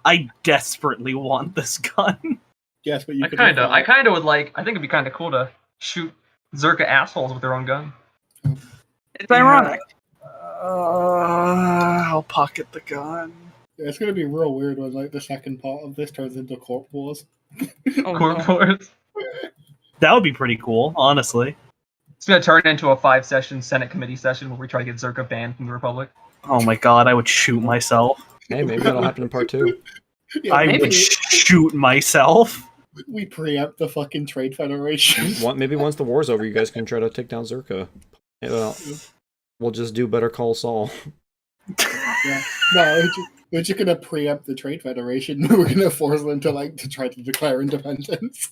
I desperately want this gun. Yes, but you I could kind of look at- would like. I think it'd be kind of cool to shoot Zerka assholes with their own gun. It's ironic. I'll pocket the gun. Yeah, it's gonna be real weird when like the second part of this turns into Corp Wars. Oh, Corp no. Wars. That would be pretty cool, honestly. It's gonna turn into a 5-session Senate committee session where we try to get Zerka banned from the Republic. Oh my god, I would shoot myself. Hey, maybe that'll happen in part 2. Yeah, I maybe. would shoot myself. we preempt the fucking Trade Federation. Maybe once the war's over, you guys can try to take down Zerka. Well, we'll just do Better Call Saul. Yeah. No, we're just gonna preempt the Trade Federation. We're gonna force them to try to declare independence.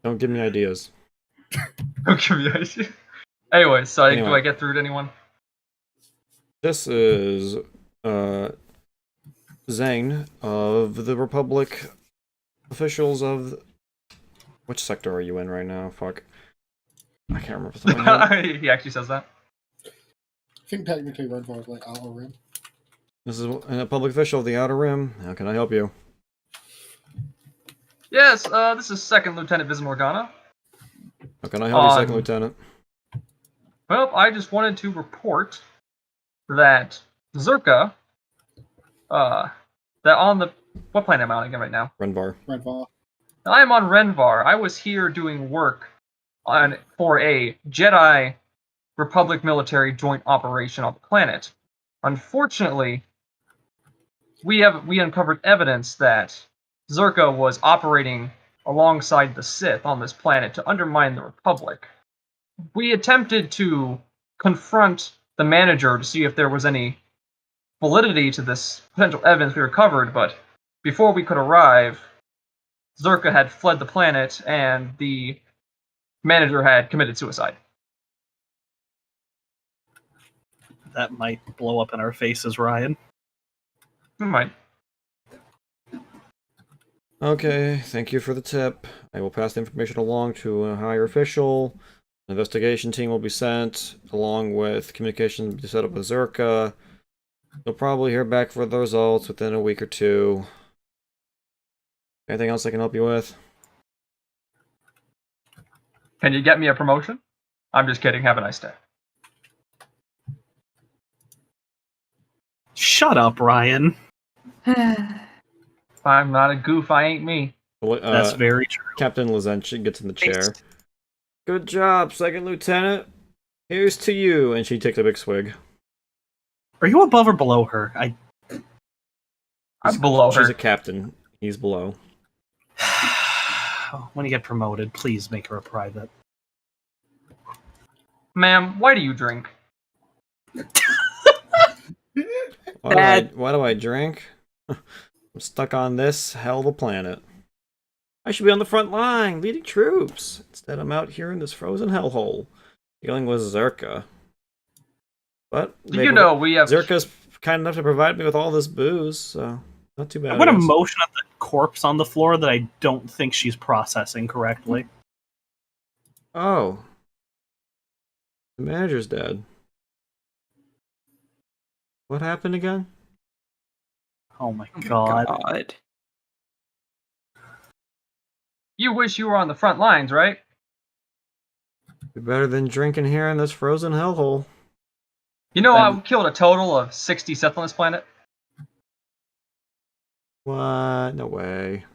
Don't give me ideas. Okay, yeah. Anyway, so do Anyway. I get through to anyone? This is Zane of the Republic officials of... Which sector are you in right now? Fuck. I can't remember. Off the top of my head. He actually says that. I think technically Red Bar is like Outer Rim. This is a public official of the Outer Rim. How can I help you? Yes, this is Second Lieutenant Vismorgana. How can I help you, Second Lieutenant? Well, I just wanted to report that Zerka, that on the... What planet am I on again right now? Renvar. Red Bar. I am on Renvar. I was here doing work for a Jedi Republic military joint operation on the planet. Unfortunately, we uncovered evidence that Zerka was operating alongside the Sith on this planet to undermine the Republic. We attempted to confront the manager to see if there was any validity to this potential evidence we recovered, but before we could arrive, Zerka had fled the planet and the manager had committed suicide. That might blow up in our faces, Ryan. We might. Okay, thank you for the tip. I will pass the information along to a higher official. An investigation team will be sent, along with communication to be set up with Zerka. You'll probably hear back for the results within a week or 2. Anything else I can help you with? Can you get me a promotion? I'm just kidding. Have a nice day. Shut up, Ryan. If I'm not a goof, I ain't me. That's very true. Captain Lazenchi gets in the chair. Thanks. Good job, Second Lieutenant. Here's to you. And she takes a big swig. Are you above or below her? I'm below She's her. a captain. He's below. When you get promoted, please make her a private. Ma'am, why do you drink? Why do I drink? I'm stuck on this hell of a planet. I should be on the front line, leading troops. Instead, I'm out here in this frozen hellhole, dealing with Zerka. But You know we have... Zerka's kind enough to provide me with all this booze, so not too bad. I'm going to I guess. motion at the corpse on the floor that I don't think she's processing correctly. Oh. The manager's dead. What happened again? Oh my god. God. You wish you were on the front lines, right? Be better than drinking here in this frozen hellhole. You know I killed a total of 60 Sith on this planet? What? No way.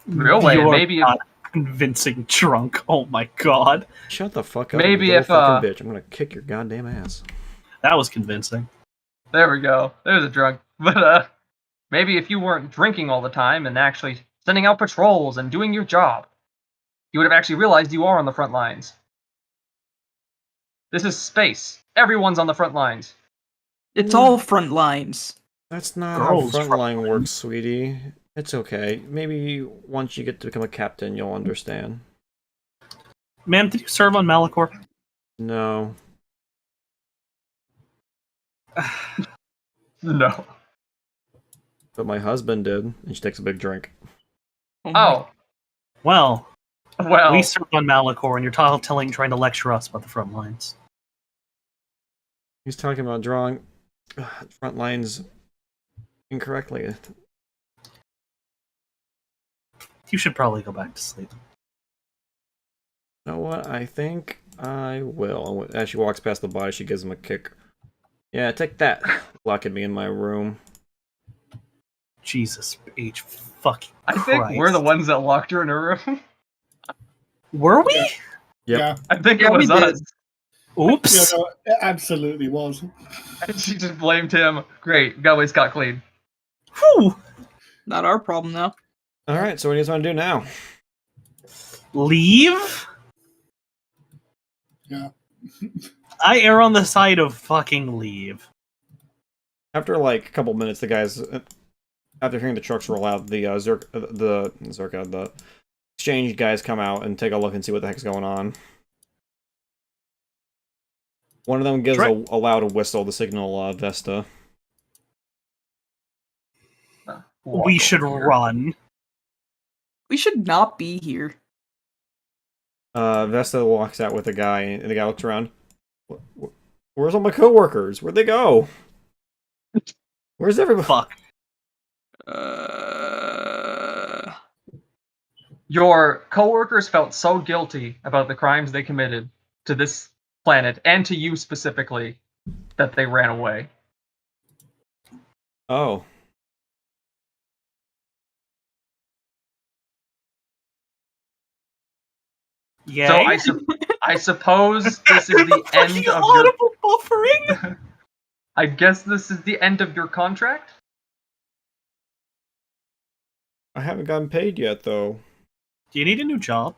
Real way, You are maybe if... not convincing drunk. Oh my god. Shut the fuck up. Maybe you little if, fucking bitch. I'm gonna kick your goddamn ass. That was convincing. There we go. There's a drunk. But, maybe if you weren't drinking all the time and actually sending out patrols and doing your job, you would have actually realized you are on the front lines. This is space. Everyone's on the front lines. It's all front lines. That's not Girls how front frontline works, sweetie. It's okay. Maybe once you get to become a captain, you'll understand. Ma'am, did you serve on Malachor? No. No. But my husband did, and she takes a big drink. Oh. Well, Well. we served on Malachor, and you're trying to lecture us about the front lines. He's talking about drawing front lines incorrectly. You should probably go back to sleep. You know what? I think I will. As she walks past the body, she gives him a kick. Yeah, take that. Locking me in my room. Jesus H. Fucking I think Christ. we're the ones that locked her in her room. Were we? Yep. Yeah. I think Yeah, it was we did. us. Oops. Yeah, no, it absolutely was. And she just blamed him. Great. Got Scott clean. Whew. Not our problem now. Alright, so what do you guys want to do now? Leave? Yeah. I err on the side of fucking leave. After like a couple minutes, the guys, after hearing the trucks roll out, the the exchange guys come out and take a look and see what the heck's going on. One of them gives a loud whistle to signal Vesta. We should run. We should not be here. Vesta walks out with the guy, and the guy looks around. Where's all my coworkers? Where'd they go? Where's everybody? Fuck. Your coworkers felt so guilty about the crimes they committed to this planet and to you specifically that they ran away. Oh. Yeah. So I suppose this is the end of your. Audible buffering. I guess this is the end of your contract. I haven't gotten paid yet, though. Do you need a new job?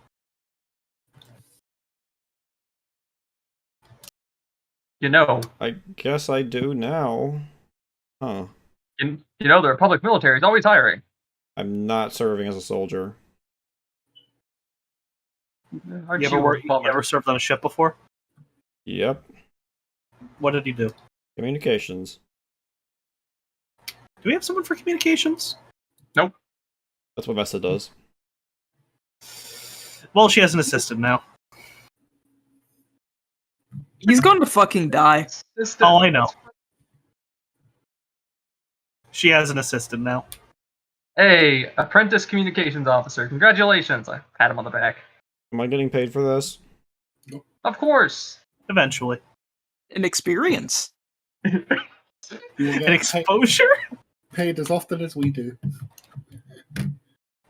You know, I guess I do now. Huh. you know, the Republic military is always hiring. I'm not serving as a soldier. Aren't You ever served on a ship before? Yep. What did you do? Communications. Do we have someone for communications? That's what Vesta does. Well, she has an assistant now. He's going to fucking die. Oh, I know. She has an assistant now. Hey, apprentice communications officer. Congratulations. I pat him on the back. Am I getting paid for this? Of course. Eventually. An experience. You will An get exposure? paid as often as we do.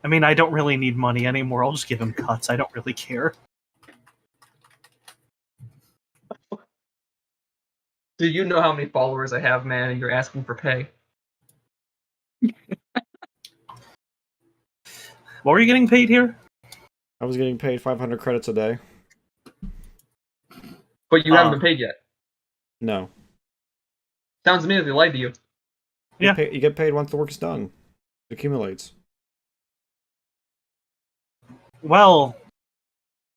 I mean, I don't really need money anymore. I'll just give him cuts. I don't really care. Do you know how many followers I have, man, and you're asking for pay? What were you getting paid here? I was getting paid 500 credits a day. But you haven't been paid yet. No. Sounds to me like they lied to you. Yeah. You get paid once the work's done. It accumulates. Well,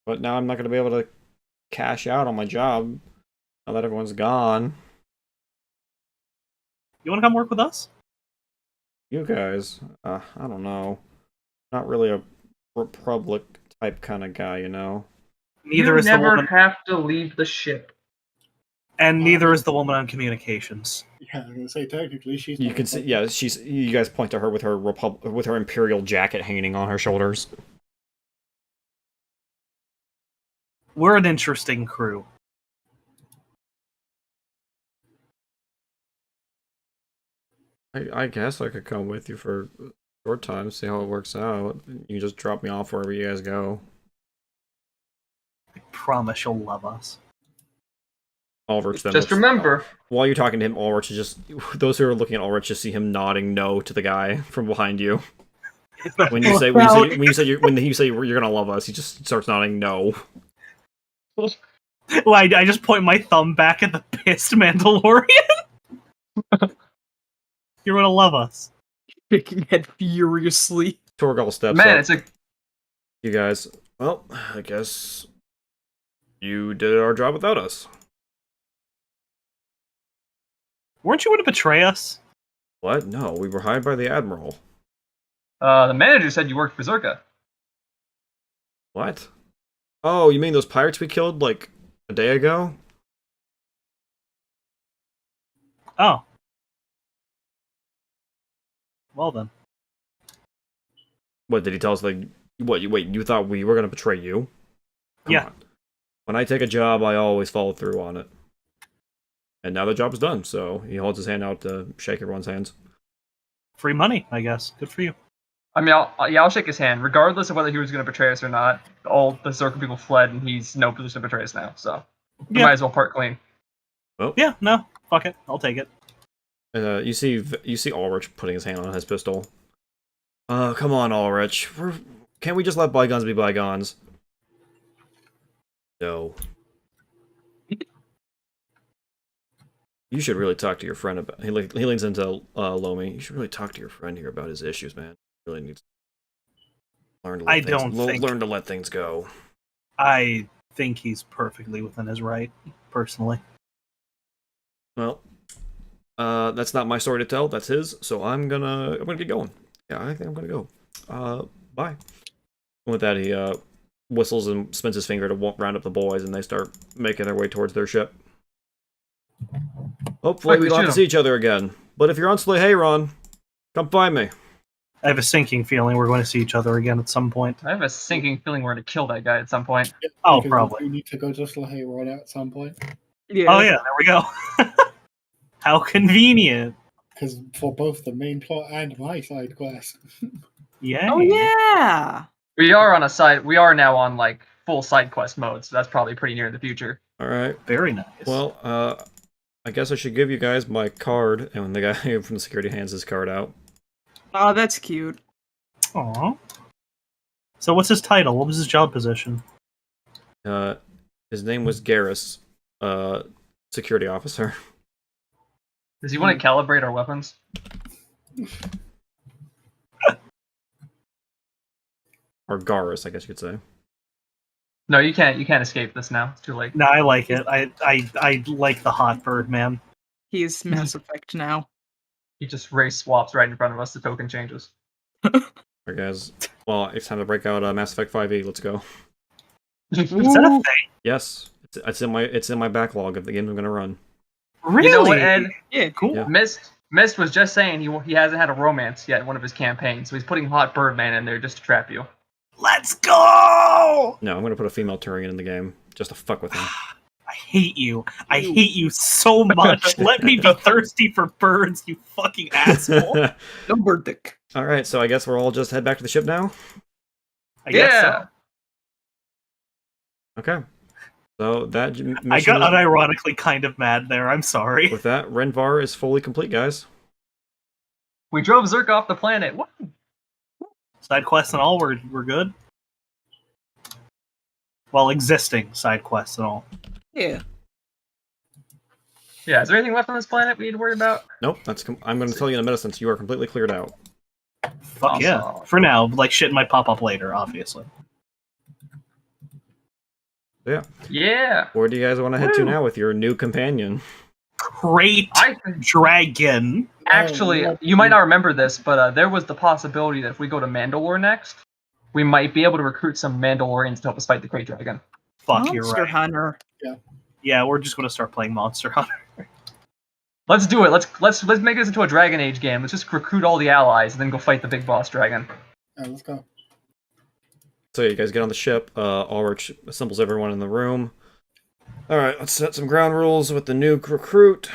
But now I'm not going to be able to cash out on my job now that everyone's gone. you want to come work with us? You guys, I don't know. Not really a Republic type kind of guy, you know? Neither you is the never woman, have to leave the ship. and neither is the woman on communications. Yeah, I'm gonna say technically she's. You not can a see, Republic. yeah, she's. You guys point to her with her Imperial jacket hanging on her shoulders. We're an interesting crew. I guess I could come with you for a short time, see how it works out. You can just drop me off wherever you guys go. I promise you'll love us. Ulrich then Just looks- remember, while you're talking to him, Ulrich is just those who are looking at Ulrich just see him nodding no to the guy from behind you. When you say when you say you're gonna love us, he just starts nodding no. Well, I just point my thumb back at the pissed Mandalorian. You're gonna love us. Shaking head furiously. Torgal steps Man, up. it's a You guys, well, I guess you did our job without us. Weren't you going to betray us? What? No, we were hired by the Admiral. the manager said you worked for Zerka. What? Oh, you mean those pirates we killed, like, a day ago? Oh. Well then. What, did he tell us, like, wait, you thought we were gonna betray you? Come Yeah. on. When I take a job, I always follow through on it. And now the job is done, so he holds his hand out to shake everyone's hands. Free money, I guess. Good for you. I mean, I'll shake his hand, regardless of whether he was going to betray us or not. All the Zerka people fled, and he's no position to betray us now. So we might as well part clean. Yeah, no. Fuck it. I'll take it. You see Ulrich putting his hand on his pistol. Come on, Ulrich. Can't we just let bygones be bygones? No. You should really talk to your friend about. He leans into Lomi. You should really talk to your friend here about his issues, man. He really needs to learn to learn to let things go. I think he's perfectly within his right, personally. Well, that's not my story to tell. That's his. So I'm gonna get going. Yeah, I think I'm gonna go. Bye. And with that, he whistles and spins his finger to round up the boys, and they start making their way towards their ship. Hopefully, we don't have to see each other again. But if you're on Slahayron, come find me. I have a sinking feeling we're going to see each other again at some point. I have a sinking feeling we're going to kill that guy at some point. Oh, Because probably. We need to go to Slahayron at some point. Yeah. Oh yeah, there we go. How convenient. Because for both the main plot and my side quest. Yeah. Oh yeah. We are now on like full side quest mode, so that's probably pretty near the future. All right. Very nice. Well, I guess I should give you guys my card. And when the guy from the security hands his card out. Oh, that's cute. Aww. So what's his title? What was his job position? His name was Garrus, security officer. Does he want to calibrate our weapons? Or Garrus, I guess you could say. No, you can't escape this now. It's too late. No, I like it. I like the hot bird, man. He is Mass Effect now. He just race swaps right in front of us. The token changes. Alright, guys. Well, it's time to break out Mass Effect 5e. Let's go. Is that a thing? Yes, it's in my backlog of the games I'm gonna run. Really? You know what, Ed? Yeah, Cool. Yeah. Mist was just saying he hasn't had a romance yet in one of his campaigns, so he's putting Hot Birdman in there just to trap you. Let's go! No, I'm gonna put a female Turian in the game just to fuck with him. I hate you. I hate you so much. Let me be thirsty for birds, you fucking asshole. no bird dick. All right, so I guess we'll all just head back to the ship now. I guess Yeah. so. Okay. So that mission, I got unironically kind of mad there. I'm sorry. with that, Renvar is fully complete, guys. We drove Zerk off the planet. What? Side quests and all, we're good. Well, existing side quests and all. Yeah. Yeah, is there anything left on this planet we need to worry about? Nope, I'm going to tell you in a minute since you are completely cleared out. Fuck yeah. Awesome. For now, like shit might pop up later, obviously. Yeah. Yeah. Where do you guys want to head to Woo. now with your new companion? Great dragon. Actually, you might not remember this, but there was the possibility that if we go to Mandalore next, we might be able to recruit some Mandalorians to help us fight the Great Dragon. Fuck, you're Monster right. Hunter. Yeah, we're just gonna start playing Monster Hunter. Let's do it. Let's make this into a Dragon Age game. Let's just recruit all the allies and then go fight the big boss dragon. Alright, let's go. So you guys get on the ship. Ulrich assembles everyone in the room. All right, let's set some ground rules with the new recruit.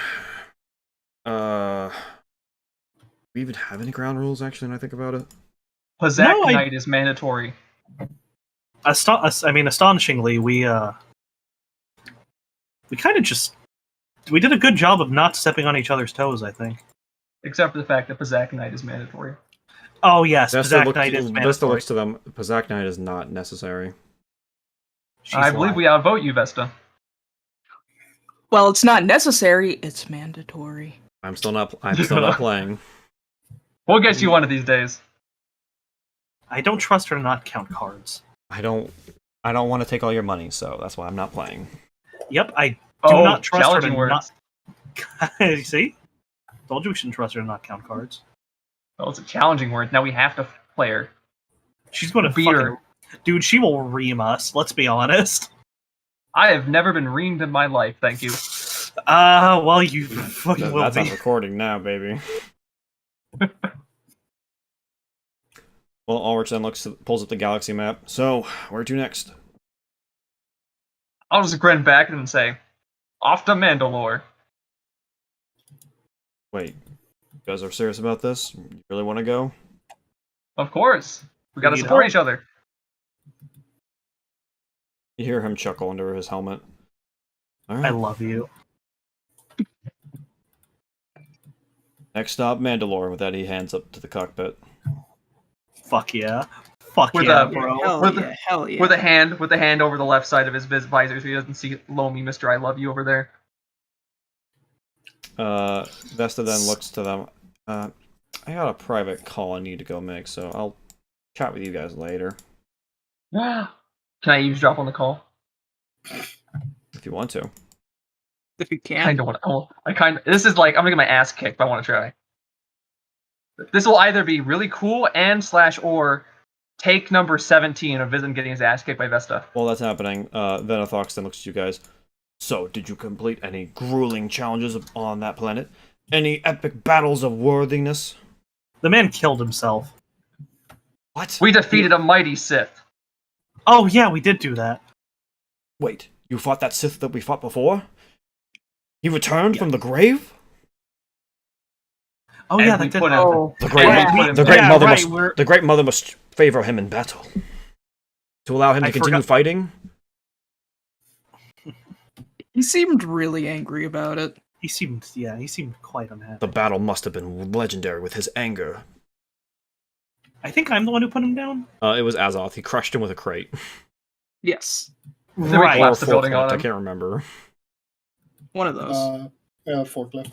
We even have any ground rules actually? When I think about it. Pazak No, Knight is mandatory. Astonishingly, we kind of just we did a good job of not stepping on each other's toes. I think. Except for the fact that Pazak Knight is mandatory. Oh yes, Vesta, Pizzac Knight is Vesta mandatory. looks to them. Pizzac Knight is not necessary. She's I believe lying. we outvote you, Vesta. Well, it's not necessary, it's mandatory. I'm still not playing. We'll get you one of these days. I don't trust her to not count cards. I don't want to take all your money, so that's why I'm not playing. Yep, I do Oh, not trust her to challenging words. not. See, told you we shouldn't trust her to not count cards. Oh, it's a challenging word. Now we have to play her. She's going to Beat fucking... her. Dude, she will ream us. Let's be honest. I have never been reamed in my life, thank you. Well, you fucking will That's be. on recording now, baby. Well, Ulrich then pulls up the galaxy map. So, where to next? I'll just grin back and say, off to Mandalore. Wait, you guys are serious about this? You really want to go? Of course. We gotta You support know. each other. You hear him chuckle under his helmet. All I right. love you. Next stop, Mandalore. With that, he hands up to the cockpit. Fuck yeah. Fuck With yeah, a- bro. Hell With yeah, the- hell yeah. With a hand over the left side of his visor so he doesn't see Lomi, Mr. I love you over there. Vesta then looks to them. I got a private call I need to go make, so I'll chat with you guys later Can I eavesdrop on the call? if you want to. If you I can. kind of want. This is like I'm gonna get my ass kicked, but I want to try. This will either be really cool or take number 17 of Vizim getting his ass kicked by Vesta. While that's happening, Venathox then looks at you guys. So, did you complete any grueling challenges on that planet? Any epic battles of worthiness? The man killed himself. What? We defeated a mighty Sith. Oh yeah, we did do that. Wait, you fought that Sith that we fought before? He returned from the grave? Oh And yeah, we that did put happen. Oh, The great, Yeah, mo- we- the great yeah, mother right, must. The great mother must favor him in battle to allow him to I continue forgot- fighting. he seemed really angry about it. He seemed quite unhappy. The battle must have been legendary with his anger. I think I'm the one who put him down. It was Azoth. He crushed him with a crate. Yes, we Right. collapsed the Or building on forklift, I him. can't remember. one of those. Forklift.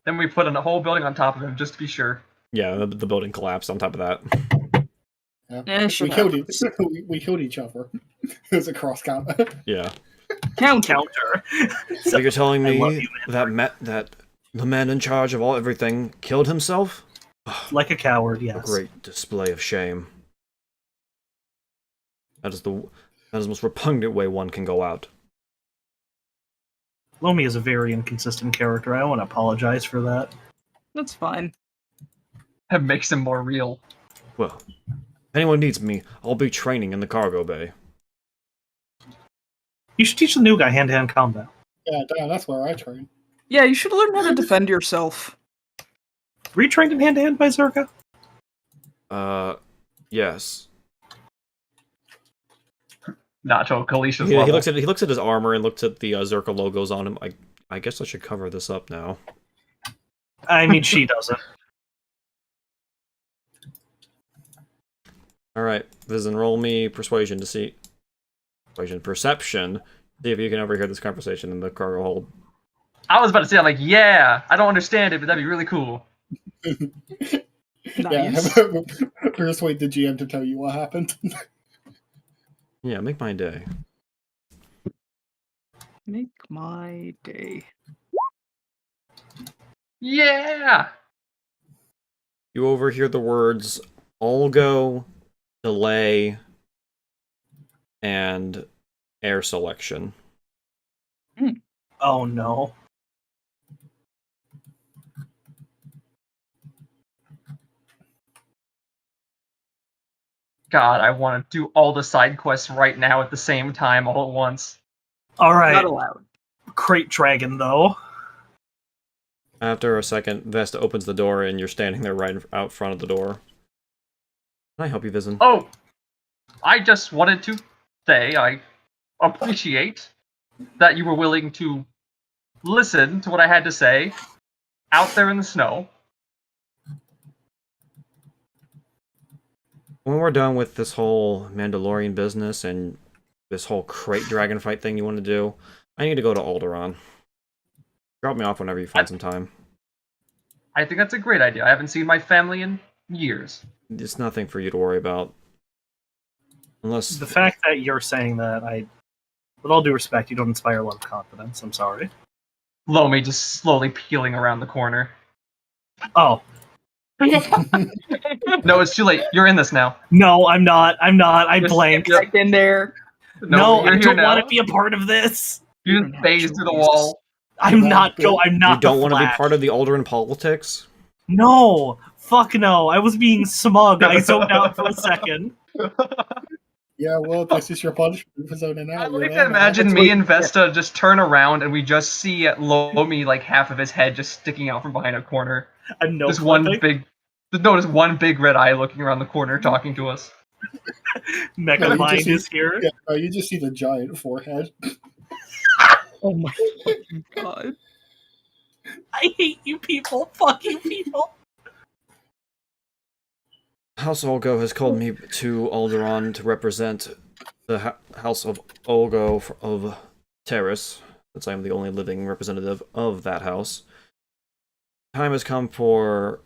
Then we put a whole building on top of him just to be sure. Yeah, the building collapsed on top of that. Yeah. Eh, shit we killed happens. we killed each other. It was a cross count. Yeah. Counter. So you're telling I love me you, that the man in charge of everything killed himself? Like a coward, A yes. great display of shame. That is the most repugnant way one can go out. Lomi is a very inconsistent character. I want to apologize for that. That's fine. That makes him more real. Well, if anyone needs me, I'll be training in the cargo bay. You should teach the new guy hand-to-hand combat. Yeah, damn, that's where I train. Yeah, you should learn how to defend yourself. Were you trained in hand-to-hand by Zerka? Yes. Not to Kalish's He level. looks at his armor and looks at the Zerka logos on him. I guess I should cover this up now. I mean, she doesn't. Alright, Vizen, roll me persuasion to see. Perception. See if you can overhear this conversation in the cargo hold. I was about to say, I'm like, yeah, I don't understand it, but that'd be really cool. Nice. Yeah, persuade the GM to tell you what happened. Yeah, make my day. Make my day. Yeah! You overhear the words Olgo, delay, and air selection. Oh no. God, I want to do all the side quests right now at the same time, all at once. All right. Not allowed. Crate Dragon, though. After a second, Vesta opens the door and you're standing there right out front of the door. Can I help you, Vizen? Oh! I just wanted to say I appreciate that you were willing to listen to what I had to say out there in the snow. when we're done with this whole Mandalorian business and this whole crate dragon fight thing you want to do, I need to go to Alderaan. Drop me off whenever you find some time. I think that's a great idea. I haven't seen my family in years. It's nothing for you to worry about. Unless... The fact that you're saying that, with all due respect, you don't inspire a lot of confidence. I'm sorry. Lomi just slowly peeling around the corner. Oh. No, it's too late. You're in this now. No, I'm not. I Just blanked. skip Back in there. No, you're I here don't now. want to be a part of this. You just phase through the wall. I'm not you don't the want to be Flash. part of the Alderaan politics? No, fuck no. I was being smug. I zoned out for a second. Yeah, well, this is your punishment for zoning out. I You're like there to now. imagine me and Vesta just turn around and we just see Lomi like half of his head just sticking out from behind a corner. I'm no Just one clipping. big red eye looking around the corner talking to us. Mecha No, you Mind just is here. Yeah, no, you just see the giant forehead. Oh my fucking god. I hate you people. Fuck you people. House Olgo has called me to Alderaan to represent the House of Olgo of Terrace, since I am the only living representative of that house. Time has come for...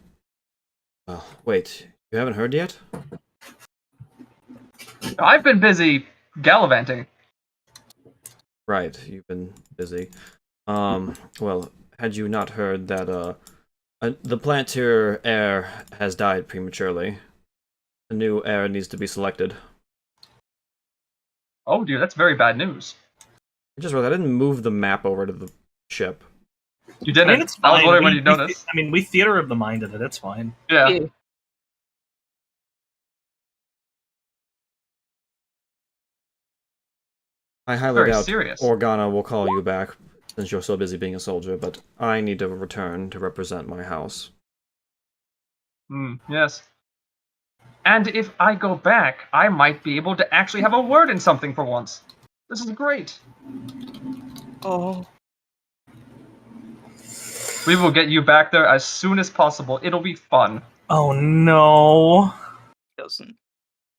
wait, you haven't heard yet? I've been busy gallivanting. Right, you've been busy. Well, had you not heard that, the Plantier heir has died prematurely. A new heir needs to be selected. Oh dear, that's very bad news. I just realized I didn't move the map over to the ship. You didn't. I mean, it's I was fine. wondering when you'd notice. We theater of the mind in it. It's fine. Yeah. Yeah. I highly Very doubt serious. Organa will call you back, since you're so busy being a soldier, but I need to return to represent my house. Yes. And if I go back, I might be able to actually have a word in something for once. This is great. Oh. We will get you back there as soon as possible. It'll be fun. Oh no. Doesn't.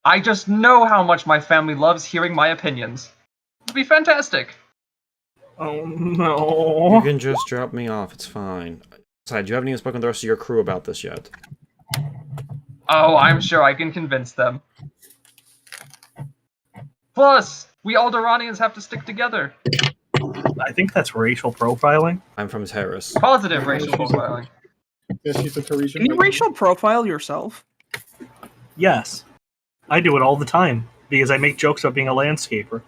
I just know how much my family loves hearing my opinions. It'll be fantastic. Oh You no. can just drop me off, it's fine. Besides, you haven't even spoken to the rest of your crew about this yet. Oh, I'm sure I can convince them. Plus, we Alderaanians have to stick together. I think that's racial profiling. I'm from Terrace. Positive racial profiling. Yeah, she's a Parisian. Can you racial profile yourself? Yes. I do it all the time because I make jokes about being a landscaper.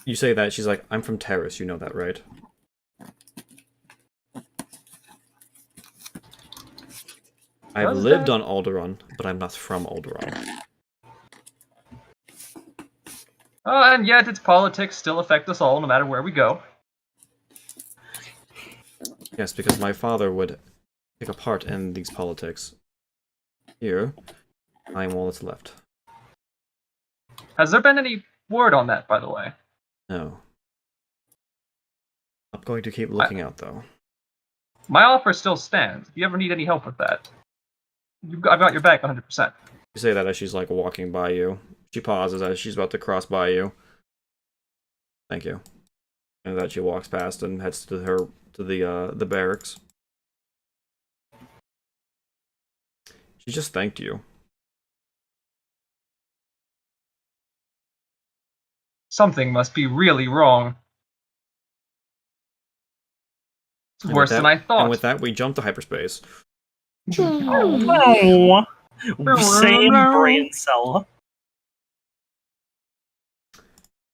You say that, she's like, I'm from Terrace, you know that, right? I've Does lived that? on Alderaan, but I'm not from Alderaan. And yet its politics still affect us all no matter where we go. Yes, because my father would take a part in these politics. Here, I am all that's left. Has there been any word on that, by the way? No. I'm going to keep looking out, though. My offer still stands. If you ever need any help with that, I've got your back 100%. You say that as she's like walking by you. She pauses as she's about to cross by you. Thank you. And that she walks past and heads to the barracks. She just thanked you. Something must be really wrong. It's And worse with than that- I thought. And with that, we jump to hyperspace. Oh. Same brain cell.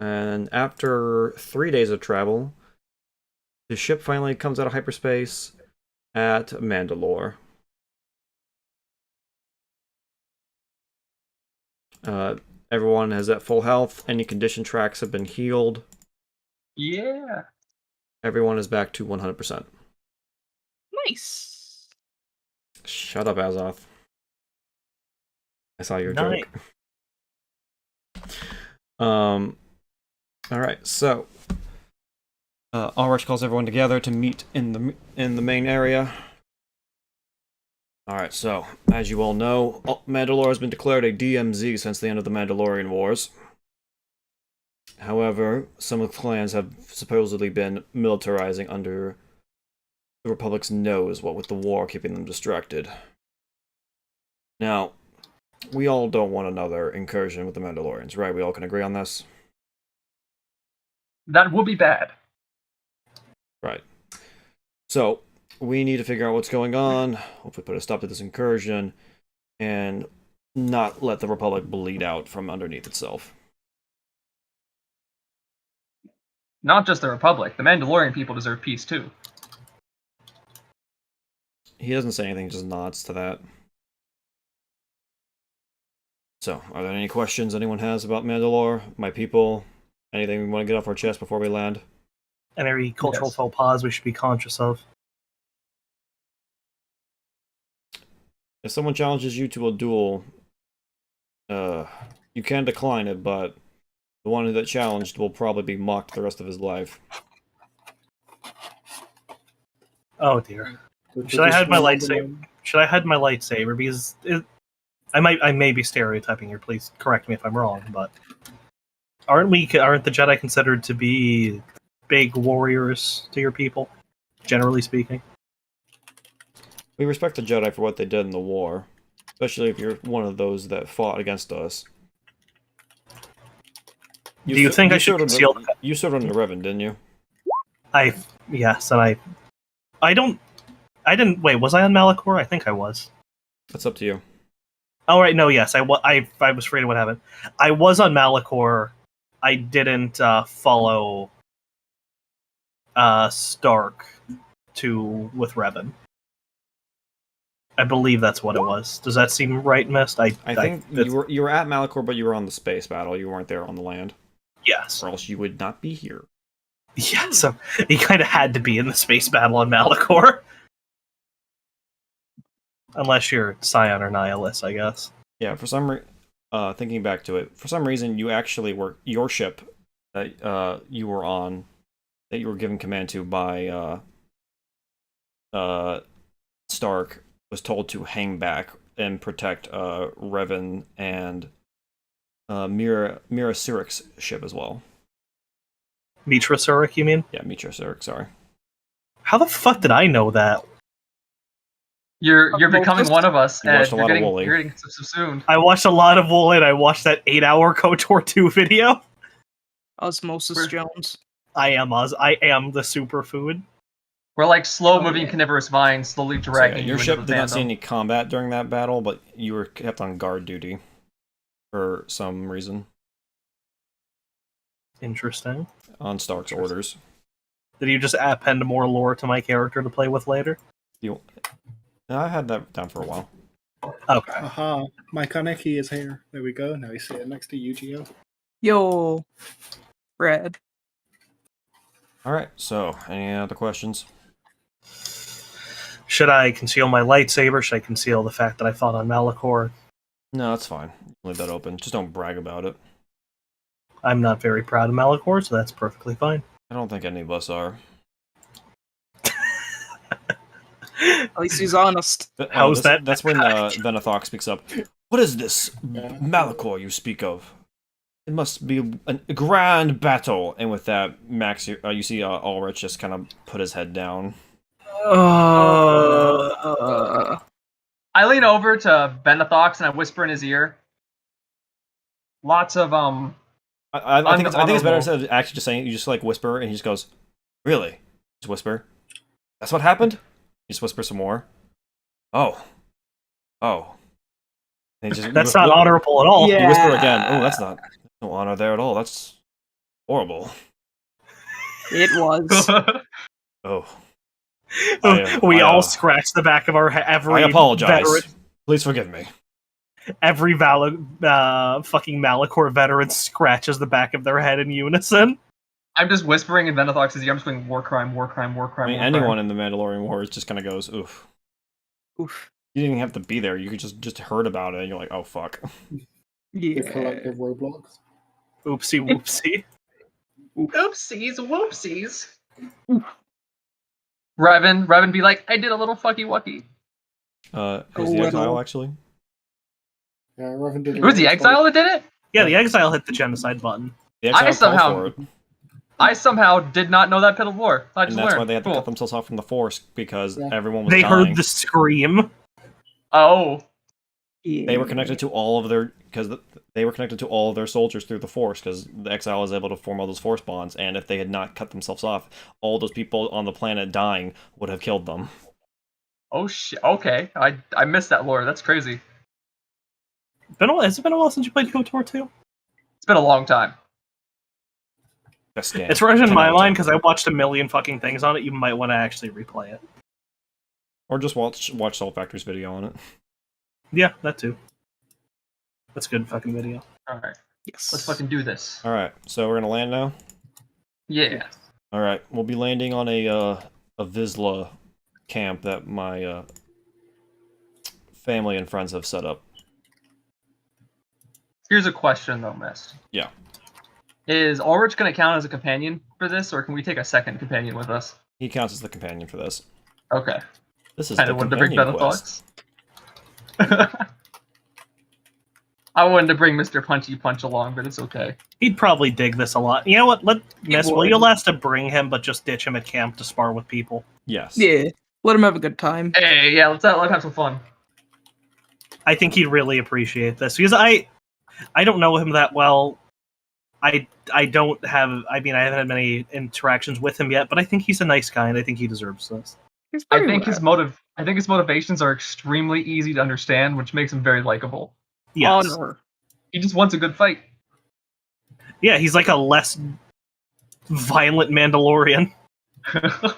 And after 3 days of travel, the ship finally comes out of hyperspace at Mandalore. Everyone is at full health. Any condition tracks have been healed. Yeah. Everyone is back to 100%. Nice. Shut up, Azoth. I saw your Nice. joke. Alright, so Ulrich calls everyone together to meet in the main area. Alright, so, as you all know, Mandalore has been declared a DMZ since the end of the Mandalorian Wars. However, some of the clans have supposedly been militarizing under the Republic's nose, what with the war keeping them distracted. Now, we all don't want another incursion with the Mandalorians, right? We all can agree on this? That would be bad. Right. So, we need to figure out what's going on, hopefully put a stop to this incursion, and not let the Republic bleed out from underneath itself. Not just the Republic. The Mandalorian people deserve peace too. He doesn't say anything, just nods to that. So, are there any questions anyone has about Mandalore, my people? Anything we want to get off our chest before we land? And any cultural Yes. faux pas we should be conscious of. If someone challenges you to a duel, you can decline it, but the one that challenged will probably be mocked the rest of his life. Oh dear. The Should I hide my traditional lightsaber? Should I hide my lightsaber? Because I may be stereotyping here. Please correct me if I'm wrong, but aren't the Jedi considered to be big warriors to your people, generally speaking? We respect the Jedi for what they did in the war, especially if you're one of those that fought against us. Do you think I should served conceal under, you served under Revan, didn't you? Yes, and I didn't. Wait, was I on Malachor? I think I was. That's up to you. Oh right, no, yes, I was afraid of what happened. I was on Malachor. I didn't follow Stark with Revan. I believe that's what it was. Does that seem right, Mist? I think you were at Malachor, but you were on the space battle. You weren't there on the land. Yes. Or else you would not be here. Yeah, so he kind of had to be in the space battle on Malachor. Unless you're Scion or Nihilus, I guess. Yeah, for some thinking back to it, for some reason you actually were your ship that you were on, that you were given command to by Stark, was told to hang back and protect Revan and Mira Surik's ship as well. Mitra Surik, you mean? Yeah, Mitra Surik, sorry. How the fuck did I know that? You're becoming one of us, You and watched a lot of Wooly. you're getting subsumed. I watched a lot of Wool and I watched that 8-hour KOTOR 2 video. Osmosis Jones. I am the superfood. We're like slow-moving carnivorous vines, slowly So, dragging your you ship into the did not see fandom. any combat during that battle, but you were kept on guard duty for some reason Interesting. on Stark's orders. Did you just append more lore to my character to play with later? No, I had that down for a while. Okay. Aha, my Kaneki is here. There we go. Now he's sitting next to Yu-Gi-Oh. Yo, Red. All right. So, any other questions? Should I conceal my lightsaber? Should I conceal the fact that I fought on Malachor? No, that's fine. Leave that open. Just don't brag about it. I'm not very proud of Malachor, so that's perfectly fine. I don't think any of us are. At least he's honest. How's that? That's when Venethok speaks up. What is this Malachor you speak of? It must be a grand battle. And with that, Max, you see Ulrich just kind of put his head down. I lean over to Benethox and I whisper in his ear. Lots of I think it's better instead of actually just saying it, you just like whisper and he just goes, "Really?" Just whisper. That's what happened? You just whisper some more. Oh. And That's not honorable at all. Yeah. You whisper again. Oh, that's not no honor there at all. That's horrible. It was. Oh. We all scratch the back of our head. I apologize. Please forgive me. Every fucking Malachor veteran scratches the back of their head in unison. I'm just whispering in Benethox's ear. I'm just going, war crime, war crime, war crime. I mean, war anyone crime. in the Mandalorian Wars just kind of goes, oof. Oof. You didn't even have to be there. You could just heard about it, and you're like, oh, fuck. The Yeah. collective Roblox. Oopsie whoopsie. Oopsies, whoopsies. Revan be like, I did a little fucky wucky. Who's the exile, actually? Yeah, Revan did. It was the exile that did it. Yeah, the exile hit the genocide button. The exile called somehow- for it, I somehow did not know that bit of lore. I and just that's learned. why they had to Cool. cut themselves off from the Force, because Yeah. everyone was They dying. heard the scream. Oh, They were connected to all of their they were connected to all of their soldiers through the Force, because the exile was able to form all those Force bonds. And if they had not cut themselves off, all those people on the planet dying would have killed them. oh shit. Okay, I missed that lore. That's crazy. Has it been a while since you played KOTOR 2? It's been a long time. Best game. It's fresh in 10 my out of mind 10. because I watched a million fucking things on it. You might want to actually replay it. Or just watch Soul Factory's video on it. Yeah, that too. That's a good fucking video. All right, Yes. let's fucking do this. All right, so we're gonna land now. Yeah. All right, we'll be landing on a Vizsla camp that my family and friends have set up. Here's a question though, Mist. Yeah. Is Ulrich gonna count as a companion for this, or can we take a second companion with us? He counts as the companion for this. Okay. This is I the wanted to bring companion better quest. thoughts. I wanted to bring Mr. Punchy Punch along, but it's okay. He'd probably dig this a lot. You know what? Miss, will would. you last to bring him, but just ditch him at camp to spar with people? Yes. Yeah. Let him have a good time. Hey, yeah, let's have some fun. I think he'd really appreciate this because I don't know him that well. I don't have. I mean, I haven't had many interactions with him yet, but I think he's a nice guy, and I think he deserves this. He's I very think rad. his motivations are extremely easy to understand, which makes him very likable. Yes. Honor. He just wants a good fight. Yeah, he's like a less violent Mandalorian. I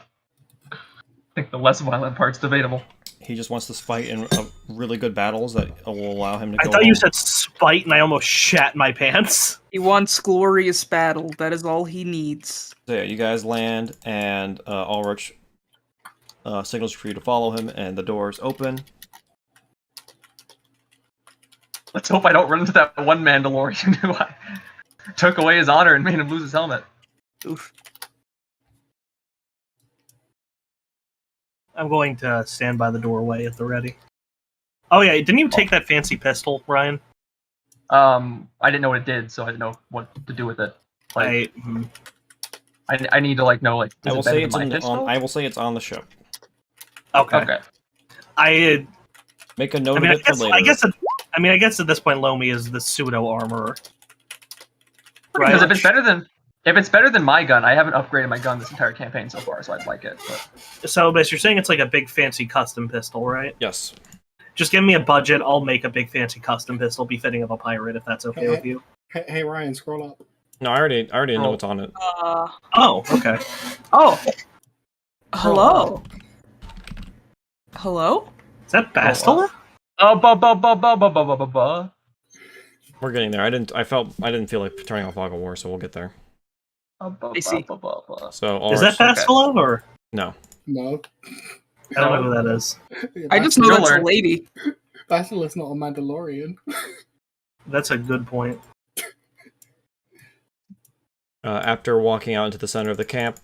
think the less violent part's debatable. He just wants to fight in really good battles that will allow him to I go thought you home. said spite, and I almost shat my pants. He wants glorious battle. That is all he needs. So yeah, you guys land, and Ulrich signals for you to follow him, and the doors open. Let's hope I don't run into that one Mandalorian who I took away his honor and made him lose his helmet. Oof. I'm going to stand by the doorway at the ready. Oh yeah, didn't you take that fancy pistol, Ryan? I didn't know what it did, so I didn't know what to do with it. Like, I need to know I is will it say better it's than my pistol? I will say it's on the ship. Okay. Okay. I Make a note mean, of it for later. I guess at this point, Lomi is the pseudo armorer. Because Right. if it's better than my gun, I haven't upgraded my gun this entire campaign so far, so I'd like it. But So, but you're saying it's like a big fancy custom pistol, right? Yes. Just give me a budget. I'll make a big fancy custom pistol befitting of a pirate, if that's okay with you. Hey, Ryan, scroll up. No, I already know what's on it. Oh, okay. Oh. Hello. Hello? Is that Bastila? We're getting there. I didn't feel like turning off Fog of War, so we'll get there. I see. So Is that Ulrich, Bastila or no. No. I don't know who that is. I just know You'll that's a learn. lady. Basila's not a Mandalorian. That's a good point. After walking out into the center of the camp,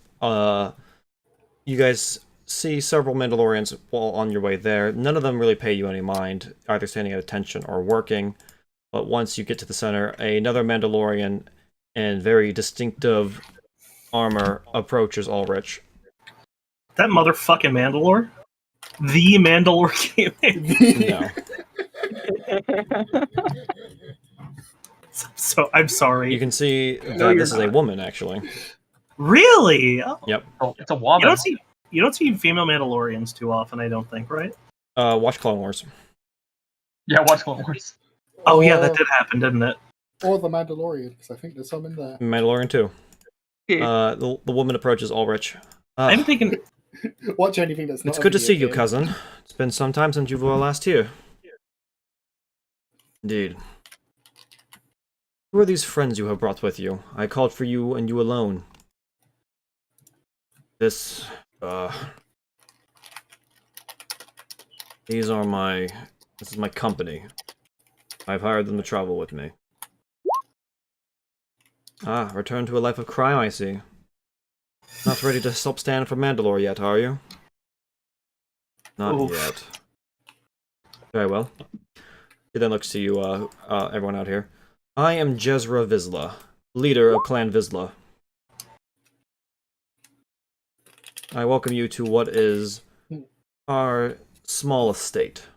you guys see several Mandalorians while on your way there. None of them really pay you any mind, either standing at attention or working. But once you get to the center, another Mandalorian in very distinctive armor approaches Ulrich. That motherfucking Mandalore? The Mandalore came in. No. So I'm sorry. You can see that you're this is a not. woman, actually. Really? Oh. Yep. Oh, it's a woman. You don't see female Mandalorians too often, I don't think, right? Watch Clone Wars. Yeah, watch Clone Wars. Oh yeah, that did happen, didn't it? Or the Mandalorian, because I think there's some in there. Mandalorian 2. Yeah. The woman approaches Ulrich. I'm thinking. Watch anything that's not. It's a good to video see you, game. cousin. It's been some time since you were last here. Indeed. Who are these friends you have brought with you? I called for you and you alone. This is my company. I've hired them to travel with me. Ah, return to a life of crime, I see. Not ready to stop stand for Mandalore yet, are you? Not Oof. yet. Very well. He then looks to you, everyone out here. I am Jezra Vizsla, leader of Clan Vizsla. I welcome you to what is our small estate.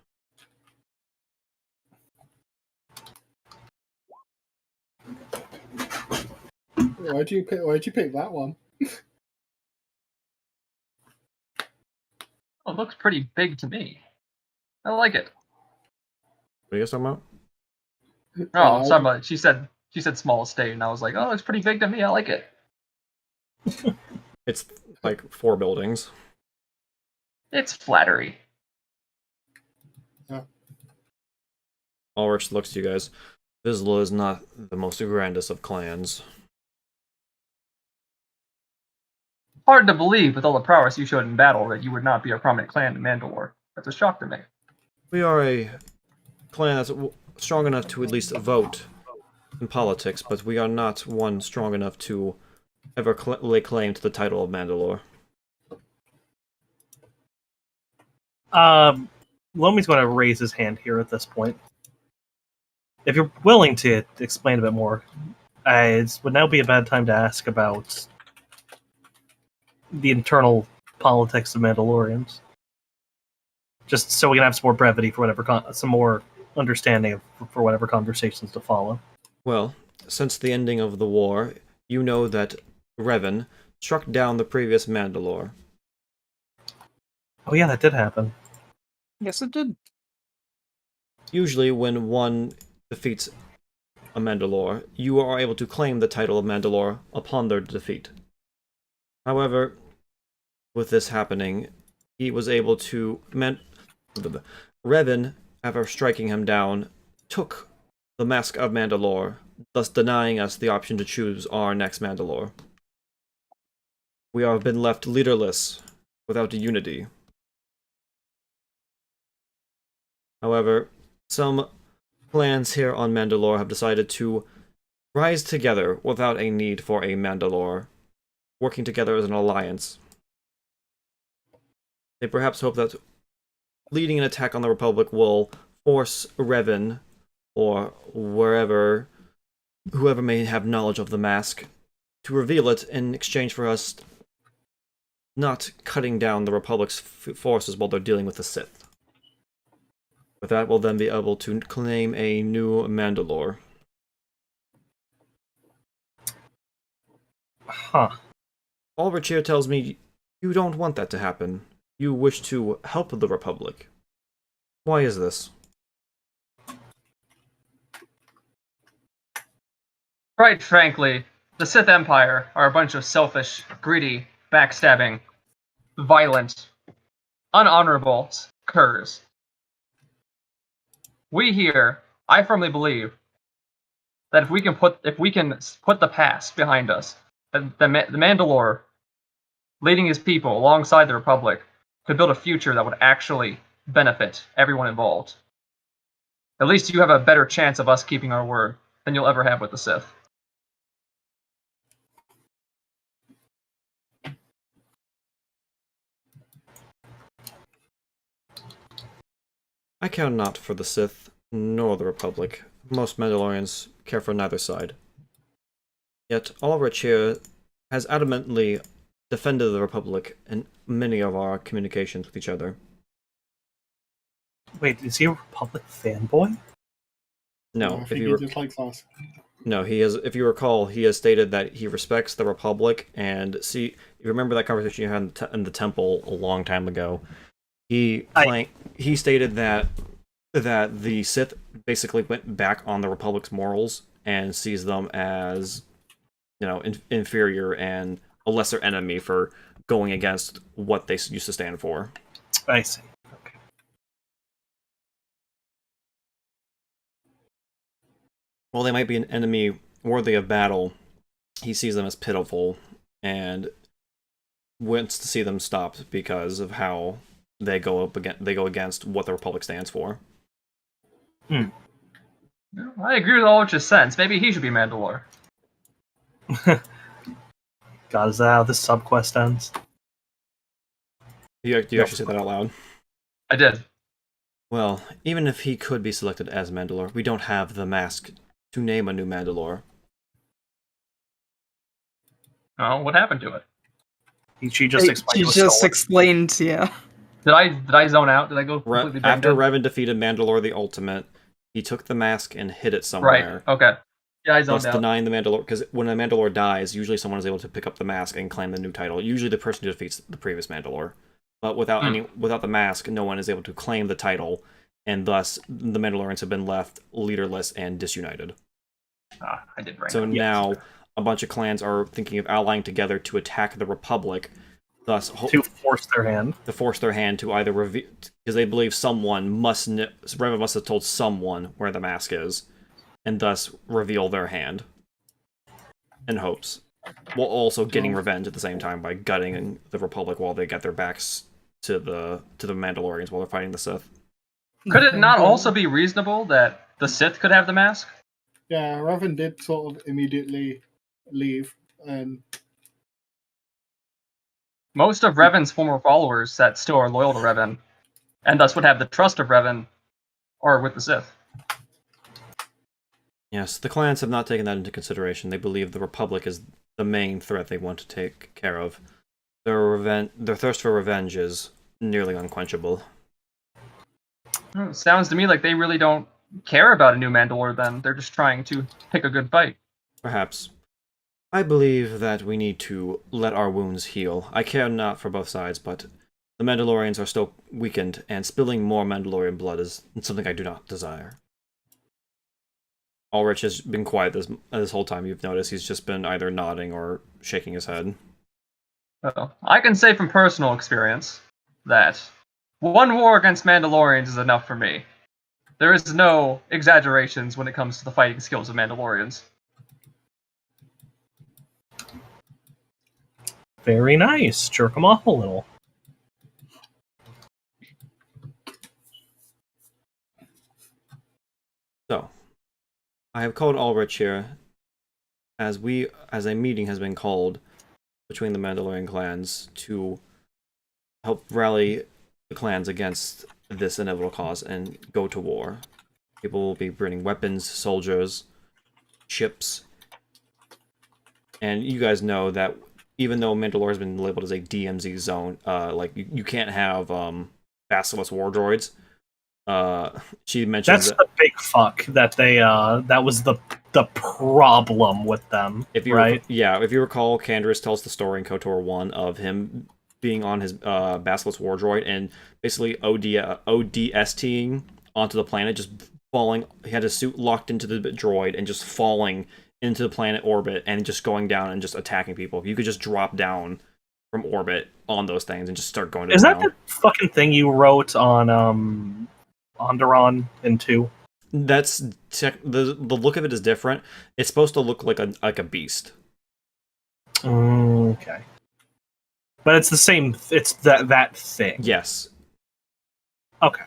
Why'd you pick that one? Oh, it looks pretty big to me. I like it. What are you guys talking about? Oh, sorry about it. She said small estate, and I was like, oh, it's pretty big to me. I like it. It's like 4 buildings. It's flattery. Ulrich looks to you guys. Vizsla is not the most grandest of clans. Hard to believe with all the prowess you showed in battle that you would not be a prominent clan in Mandalore. That's a shock to me. We are a clan that's strong enough to at least vote in politics, but we are not one strong enough to ever lay claim to the title of Mandalore. Lomi's going to raise his hand here at this point. If you're willing to explain a bit more, it would now be a bad time to ask about the internal politics of Mandalorians. Just so we can have some more brevity for whatever, some more understanding for whatever conversations to follow. Well, since the ending of the war, you know that Revan struck down the previous Mandalore. Oh yeah, that did happen. Yes, it did. Usually when one defeats a Mandalore, you are able to claim the title of Mandalore upon their defeat. However, with this happening, he was able to... Revan, after striking him down, took the Mask of Mandalore, thus denying us the option to choose our next Mandalore. We have been left leaderless, without a unity. However, some clans here on Mandalore have decided to rise together without a need for a Mandalore, working together as an alliance. They perhaps hope that leading an attack on the Republic will force Revan, or whoever may have knowledge of the mask, to reveal it in exchange for us not cutting down the Republic's forces while they're dealing with the Sith. With that, we'll then be able to claim a new Mandalore. Huh. Ulrich here tells me you don't want that to happen. You wish to help the Republic. Why is this? Quite frankly, the Sith Empire are a bunch of selfish, greedy, backstabbing, violent, unhonorable curs. We here, I firmly believe that if we can put the past behind us, the Mandalore, leading his people alongside the Republic, could build a future that would actually benefit everyone involved. At least you have a better chance of us keeping our word than you'll ever have with the Sith. I care not for the Sith, nor the Republic. Most Mandalorians care for neither side. Yet Ulrich here has adamantly defended the Republic in many of our communications with each other. Wait, is he a Republic fanboy? No, I if think you he just likes us. No, he has. If you recall, he has stated that he respects the Republic. And see, you remember that conversation you had in the temple a long time ago. He stated that the Sith basically went back on the Republic's morals and sees them as, inferior and a lesser enemy for going against what they used to stand for. I see. Okay. While they might be an enemy worthy of battle, he sees them as pitiful and wants to see them stopped because of how they go against what the Republic stands for. I agree with all of his sense. Maybe he should be Mandalore. God, is that how this subquest ends? Do you actually say that out loud? I did. Well, even if he could be selected as Mandalore, we don't have the mask to name a new Mandalore. Oh, what happened to it? She just explained. She it was just stolen. explained, yeah. Did I zone out? Did I go completely brain After dead? Revan defeated Mandalore the Ultimate, he took the mask and hid it Right. somewhere. Okay. Yeah, I Thus zoned out. denying the Mandalore, because when a Mandalore dies, usually someone is able to pick up the mask and claim the new title. Usually the person who defeats the previous Mandalore. But without the mask, no one is able to claim the title, and thus the Mandalorians have been left leaderless and disunited. I did brain So out. now a bunch of clans are thinking of allying together to attack the Republic, thus To force their hand. to force their hand to either reveal, because they believe Revan must have told someone where the mask is, and thus reveal their hand. In hopes, while also getting revenge at the same time by gutting the Republic while they get their backs to the Mandalorians while they're fighting the Sith. Could it not also be reasonable that the Sith could have the mask? Yeah, Revan did sort of immediately leave, and Most of Revan's former followers that still are loyal to Revan, and thus would have the trust of Revan, are with the Sith. Yes, the clans have not taken that into consideration. They believe the Republic is the main threat they want to take care of. Their thirst for revenge is nearly unquenchable. Sounds to me like they really don't care about a new Mandalore then. They're just trying to pick a good fight. Perhaps. I believe that we need to let our wounds heal. I care not for both sides, but the Mandalorians are still weakened, and spilling more Mandalorian blood is something I do not desire. Ulrich has been quiet this whole time. You've noticed he's just been either nodding or shaking his head. I can say from personal experience that one war against Mandalorians is enough for me. There is no exaggerations when it comes to the fighting skills of Mandalorians. Very nice. Jerk them off a little. So, I have called Ulrich here, as a meeting has been called between the Mandalorian clans to help rally the clans against this inevitable cause and go to war. People will be bringing weapons, soldiers, ships, and you guys know that even though Mandalore has been labeled as a DMZ zone, like you can't have Basilisk war droids. She mentions That's the big fuck that they that was the problem with them. if you right? if you recall, Canderous tells the story in KOTOR 1 of him being on his Basilisk war droid and basically ODSTing onto the planet, just falling. He had his suit locked into the droid and just falling into the planet orbit and just going down and just attacking people. If you could just drop down from orbit on those things and just start going to Is that town. the fucking thing you wrote on Onderon in 2? That's the look of it is different. It's supposed to look like a beast. Okay. But it's the same. It's that thing. Yes. Okay.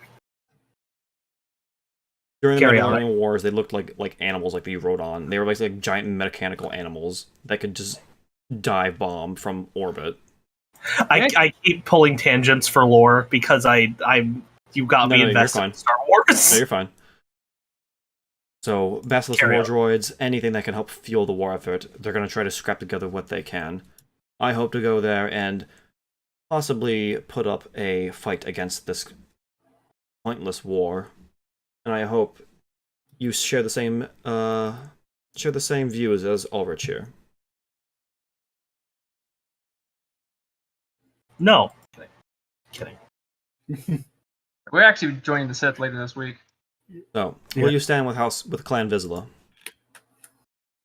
During the Carry on. Mandalorian Wars, they looked like animals, like you wrote on. They were basically like giant mechanical animals that could just dive bomb from orbit. I keep pulling tangents for lore because you got me you're invested fine. in Star Wars. No, you're fine. So, Basilisk Carry war on. droids, anything that can help fuel the war effort, they're going to try to scrap together what they can. I hope to go there and possibly put up a fight against this pointless war. And I hope you share the same views as Ulrich here. No. Kidding. We're actually joining the Sith later this week. So, Yeah. will you stand with Clan Vizsla?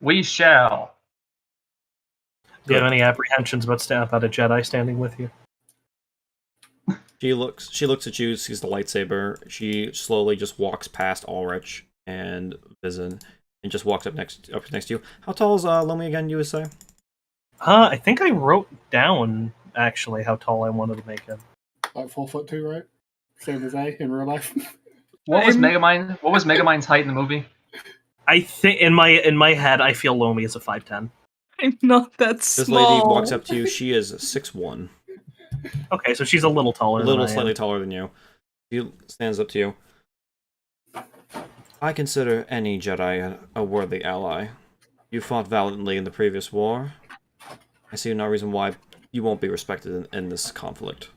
We shall. Do you have any apprehensions about a Jedi standing with you? She looks at you, sees the lightsaber. She slowly just walks past Ulrich and Vizen, and just walks up next to you. How tall is Lomi again? You would say? I think I wrote down actually how tall I wanted to make him. like 4'2", right? Same as A in real life. What was Megamind? What was Megamind's height in the movie? I think in my head I feel Lomi is a 5'10". I'm not that This small. lady walks up to you. She is 6'1". Okay, so she's a little taller. A little than I am. slightly taller than you. She stands up to you. I consider any Jedi a worthy ally. You fought valiantly in the previous war. I see no reason why you won't be respected in this conflict.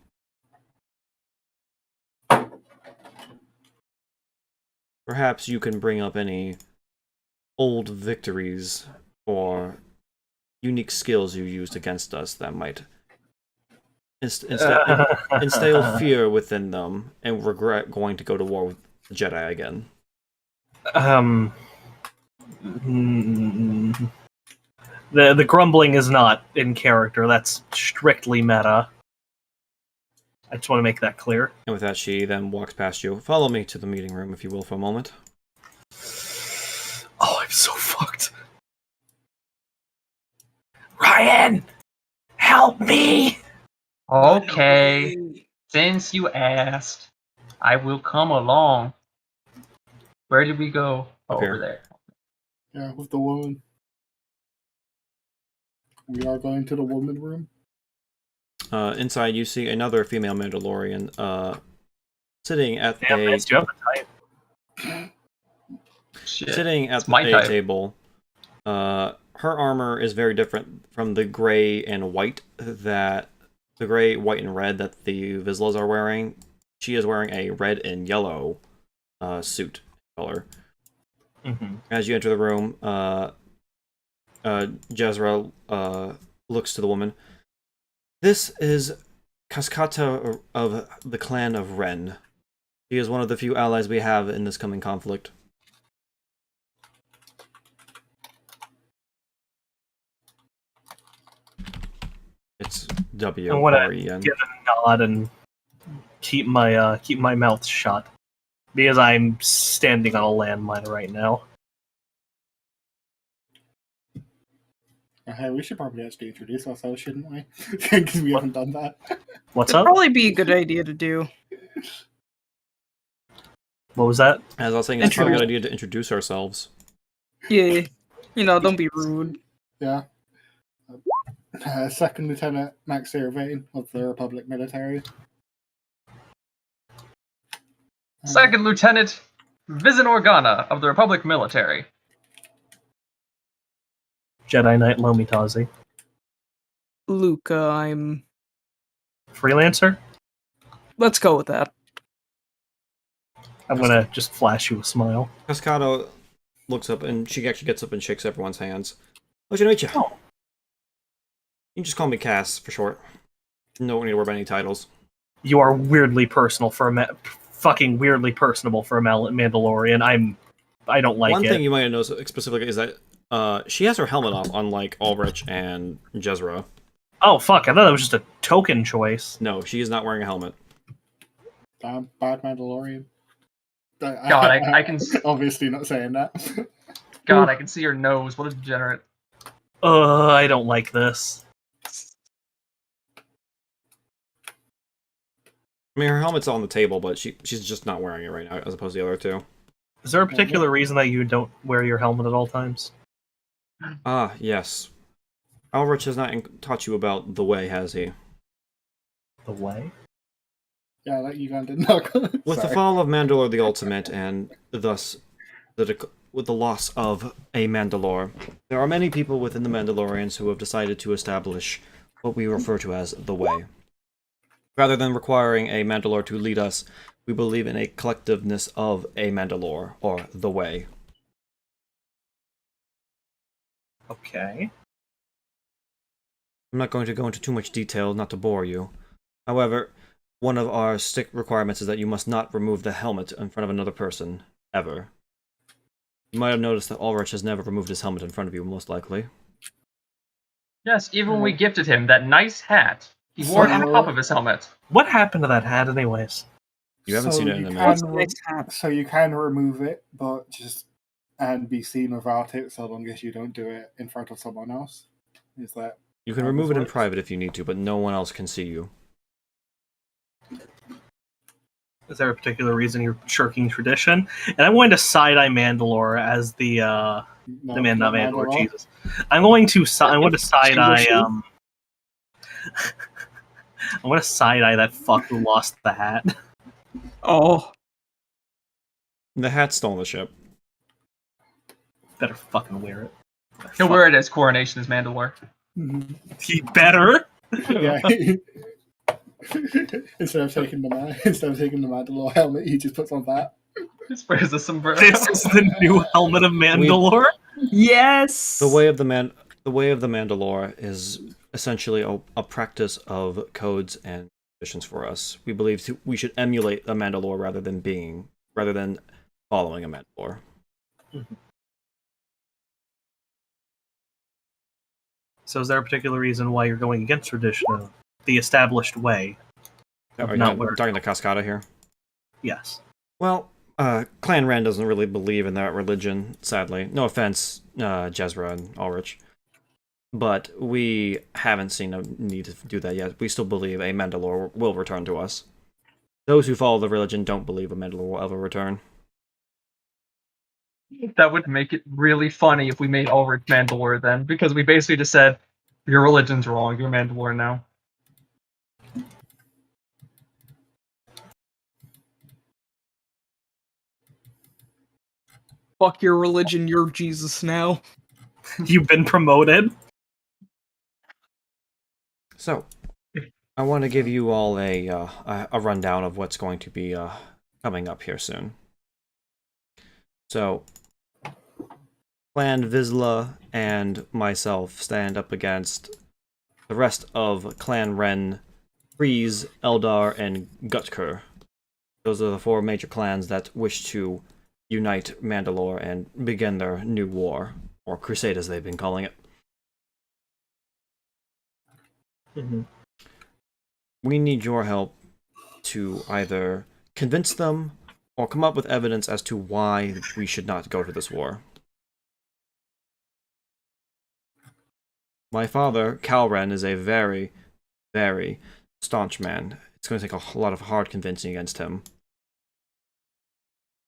Perhaps you can bring up any old victories or unique skills you used against us that might instill fear within them and regret going to go to war with the Jedi again. The grumbling is not in character. That's strictly meta. I just want to make that clear. And with that, she then walks past you. Follow me to the meeting room, if you will, for a moment. Oh, I'm so fucked. Ryan! Help me! Okay, since you asked, I will come along. Where did we go? Up Over here. there. Yeah, with the woman. We are going to the woman room. Inside, you see another female Mandalorian sitting at Damn, a nice. Do you have the type? Shit. sitting at It's my a type. table. Her armor is very different from the gray and white white, and red that the Vizslas are wearing. She is wearing a red and yellow suit color. Mm-hmm. As you enter the room, Jezra looks to the woman. This is Cascata of the clan of Ren. She is one of the few allies we have in this coming conflict. It's W I want R to E N. give a nod and keep my mouth shut because I'm standing on a landmine right now. Hey, we should probably actually introduce ourselves, shouldn't we? Because we haven't done that. What's It'd up? probably be a good idea to do. What was that? As I was saying, it's probably a good idea to introduce ourselves. Yeah. Don't be rude. Yeah. Second Lieutenant Max Irvine of the Republic Military. Second Lieutenant Vizin Organa of the Republic Military. Jedi Knight Lomitazi. Luca, I'm... Freelancer? Let's go with that. I'm gonna just flash you a smile. Cascado looks up and she actually gets up and shakes everyone's hands. Pleasure to meet you. Oh. You can just call me Cass for short. No need to worry about any titles. You are weirdly personal for fucking weirdly personable for a Mandalorian. I don't like One it. thing you might have noticed specifically is that she has her helmet off, unlike Ulrich and Jezra. Oh fuck! I thought that was just a token choice. No, she is not wearing a helmet. Damn, bad Mandalorian. God, I can obviously not saying that. God, I can see your nose. What a degenerate. I don't like this. I mean, her helmet's on the table, but she's just not wearing it right now, as opposed to the other two. Is there a particular reason that you don't wear your helmet at all times? Ah, yes. Ulrich has not taught you about the way, has he? The way? Yeah, that Ugandan knuckle. With the fall of Mandalore the Ultimate, and thus with the loss of a Mandalore, there are many people within the Mandalorians who have decided to establish what we refer to as the Way. Rather than requiring a Mandalore to lead us, we believe in a collectiveness of a Mandalore, or the Way. Okay. I'm not going to go into too much detail, not to bore you. However, one of our strict requirements is that you must not remove the helmet in front of another person, ever. You might have noticed that Ulrich has never removed his helmet in front of you, most likely. Yes, even when we gifted him that nice hat, he wore it on top of his helmet. What happened to that hat, anyways? You haven't seen it in a can minute. So you can remove it, but just and be seen without it, so long as you don't do it in front of someone else. Is that? You can remove it in private if you need to, but no one else can see you. Is there a particular reason you're shirking tradition? And I'm going to side-eye Mandalore as the not Mandalore, Jesus. I'm going to side-eye I'm going to side-eye that fuck who lost the hat. Oh. The hat's still on the ship. Better fucking wear it. He'll wear it as coronation as Mandalore. He better. Yeah. instead of taking the Mandalore helmet, he just puts on that. Just wears a sombrero. This is the new helmet of Mandalore. Yes. The way of the Mandalore is essentially a practice of codes and traditions for us. We believe we should emulate a Mandalore rather than following a Mandalore. So is there a particular reason why you're going against tradition, the established way? Are you not talking to Cascada here? Yes. Well, Clan Ren doesn't really believe in that religion, sadly. No offense, Jezra and Ulrich. But we haven't seen a need to do that yet. We still believe a Mandalore will return to us. Those who follow the religion don't believe a Mandalore will ever return. That would make it really funny if we made Ulrich Mandalore then, because we basically just said, your religion's wrong, you're Mandalore now. Fuck your religion, you're Jesus now. You've been promoted. So, I want to give you all a rundown of what's going to be coming up here soon. So, Clan Vizsla and myself stand up against the rest of Clan Ren, Kryze, Eldar, and Gutkur. Those are the 4 major clans that wish to unite Mandalore and begin their new war, or crusade as they've been calling it. We need your help to either convince them or come up with evidence as to why we should not go to this war. My father, Cal Ren, is a very, very staunch man. It's going to take a lot of hard convincing against him.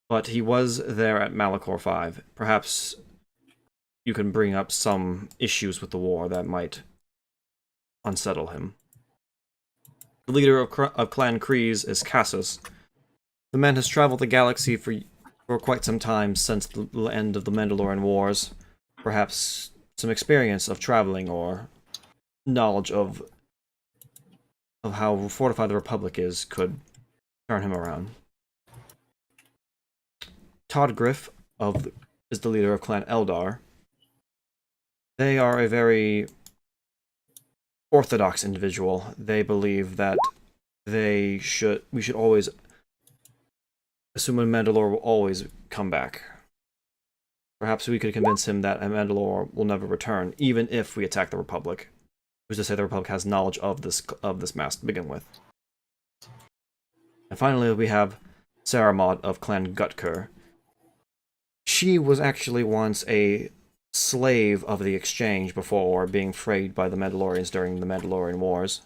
But he was there at Malachor 5. Perhaps you can bring up some issues with the war that might unsettle him. The leader of Clan Kryze is Cassus. The man has traveled the galaxy for quite some time since the end of the Mandalorian Wars. Perhaps some experience of traveling or knowledge of how fortified the Republic is could turn him around. Todd Griff is the leader of Clan Eldar. They are a very orthodox individual. They believe that we should always assume a Mandalore will always come back. Perhaps we could convince him that a Mandalore will never return, even if we attack the Republic. Who's to say the Republic has knowledge of this mass to begin with? And finally, we have Saramod of Clan Gutkur. She was actually once a slave of the Exchange before being freed by the Mandalorians during the Mandalorian Wars.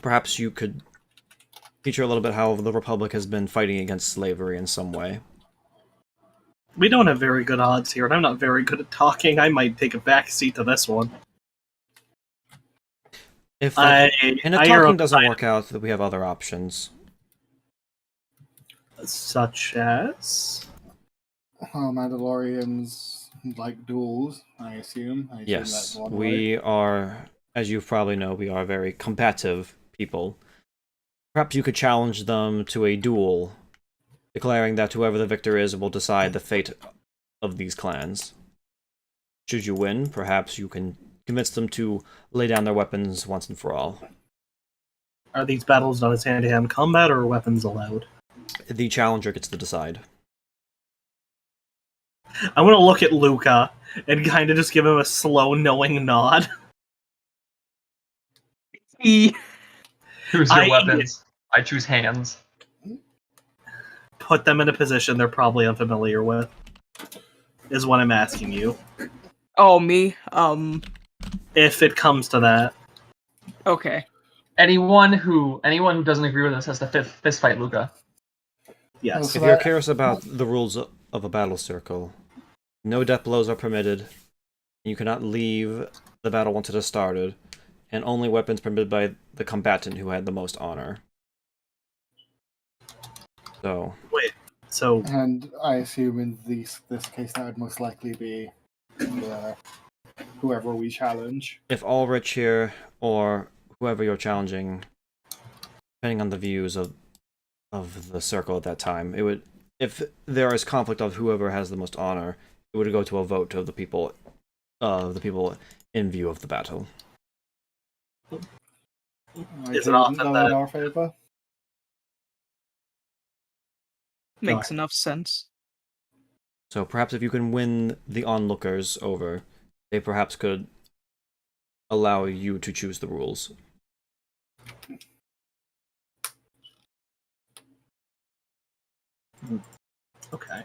Perhaps you could teach her a little bit how the Republic has been fighting against slavery in some way. We don't have very good odds here, and I'm not very good at talking. I might take a backseat to this one. If talking doesn't work out, that we have other options. Such as? Mandalorians like duels, I assume. Yes, that's one way. we are, as you probably know, we are very combative people. Perhaps you could challenge them to a duel, declaring that whoever the victor is will decide the fate of these clans. Should you win, perhaps you can convince them to lay down their weapons once and for all. Are these battles done as hand-to-hand combat, or are weapons allowed? The challenger gets to decide. I want to look at Luca and kind of just give him a slow, knowing nod. Choose your weapons. I choose hands. Put them in a position they're probably unfamiliar with, is what I'm asking you. Oh, me? If it comes to that. Okay. Anyone who doesn't agree with us has to fist fight Luca. Yes. If you're curious about the rules of a battle circle, no death blows are permitted, you cannot leave the battle once it has started, and only weapons permitted by the combatant who had the most honor. So... Wait, So And I assume in this case that would most likely be whoever we challenge. If Ulrich here, or whoever you're challenging, depending on the views of the circle at that time, it would, if there is conflict of whoever has the most honor, it would go to a vote of the people in view of the battle. Is it often go that- in our favor? Makes enough sense. So perhaps if you can win the onlookers over, they perhaps could allow you to choose the rules. okay.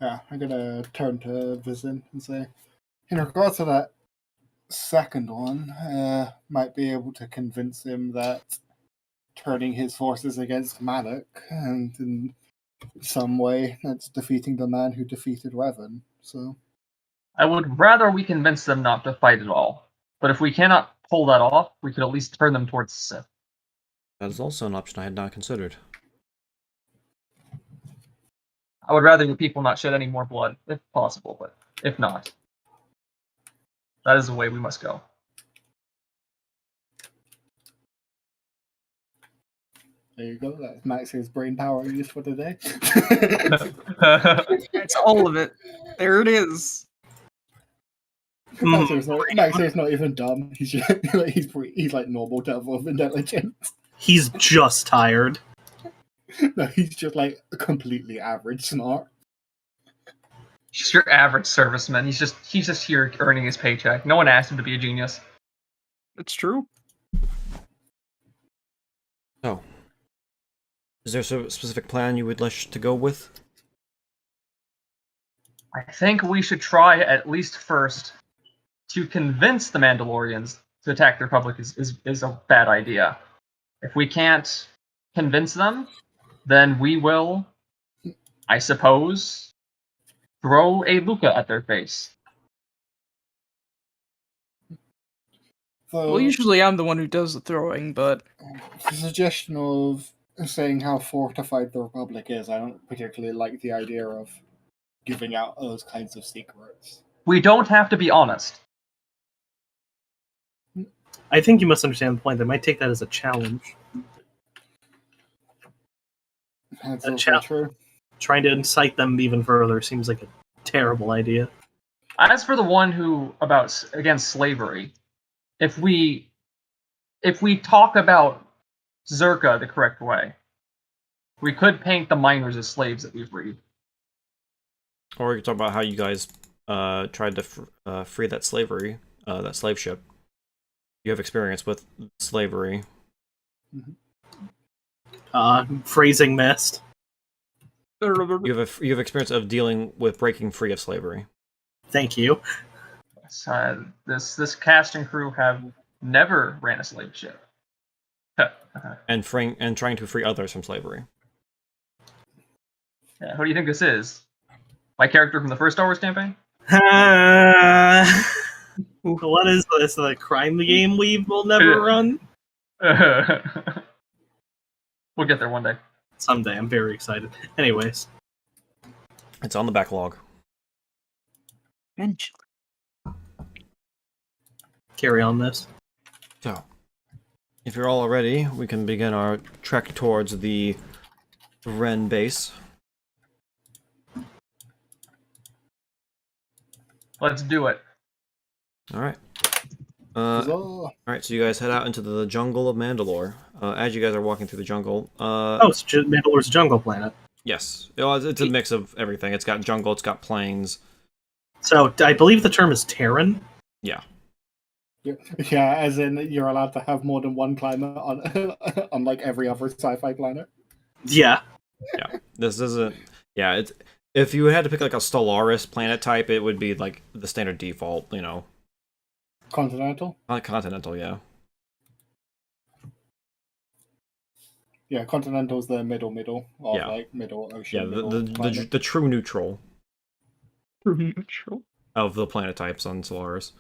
Yeah, I'm gonna turn to Vizin and say, in regards to that second one, might be able to convince him that turning his forces against Malik, and in some way, that's defeating the man who defeated Revan. So I would rather we convince them not to fight at all. But if we cannot pull that off, we could at least turn them towards the Sith. That is also an option I had not considered. I would rather the people not shed any more blood, if possible, but if not, that is the way we must go. there you go. That's Max's brain power used for today. That's all of it. There it is. Max's not even dumb. He's just, he's like normal level of intelligence. He's just tired. No, he's just like completely average smart. Just your average serviceman. He's just here earning his paycheck. No one asked him to be a genius. It's true. So, is there a specific plan you would like to go with? I think we should try at least first to convince the Mandalorians to attack the Republic is a bad idea. If we can't convince them, then we will, I suppose, throw a Luca at their face. So, Well, usually I'm the one who does the throwing, but the suggestion of saying how fortified the Republic is, I don't particularly like the idea of giving out those kinds of secrets. We don't have to be honest. I think you must understand the point. They might take that as a challenge. That's A also challenge. true. Trying to incite them even further seems like a terrible idea. As for the one who against slavery, if we talk about Zerka the correct way, we could paint the miners as slaves that we've freed. Or we could talk about how you guys tried to free that that slave ship. You have experience with slavery. Phrasing missed. You have experience of dealing with breaking free of slavery. Thank you. This cast and crew have never ran a slave ship. And trying to free others from slavery. Yeah, who do you think this is? My character from the first Star Wars campaign? What is this? The crime game we will never run? We'll get there one day. Someday. I'm very excited. Anyways. It's on the backlog. eventually. Carry on this. So, if you're all ready, we can begin our trek towards the Ren base. Let's do it. Alright. So, Alright, so you guys head out into the jungle of Mandalore. As you guys are walking through the jungle, It's Mandalore's jungle planet. yes, it's a mix of everything. It's got jungle, it's got plains. So, I believe the term is Terran. Yeah. yeah, as in you're allowed to have more than one climate on on like every other sci-fi planet. Yeah. Yeah. This isn't. Yeah, it's. If you had to pick like a Stellaris planet type, it would be like the standard default, Continental? Continental, yeah. Yeah, Continental's the middle of Yeah. like middle Yeah, ocean. the true neutral Neutral. of the planet types on Solaris.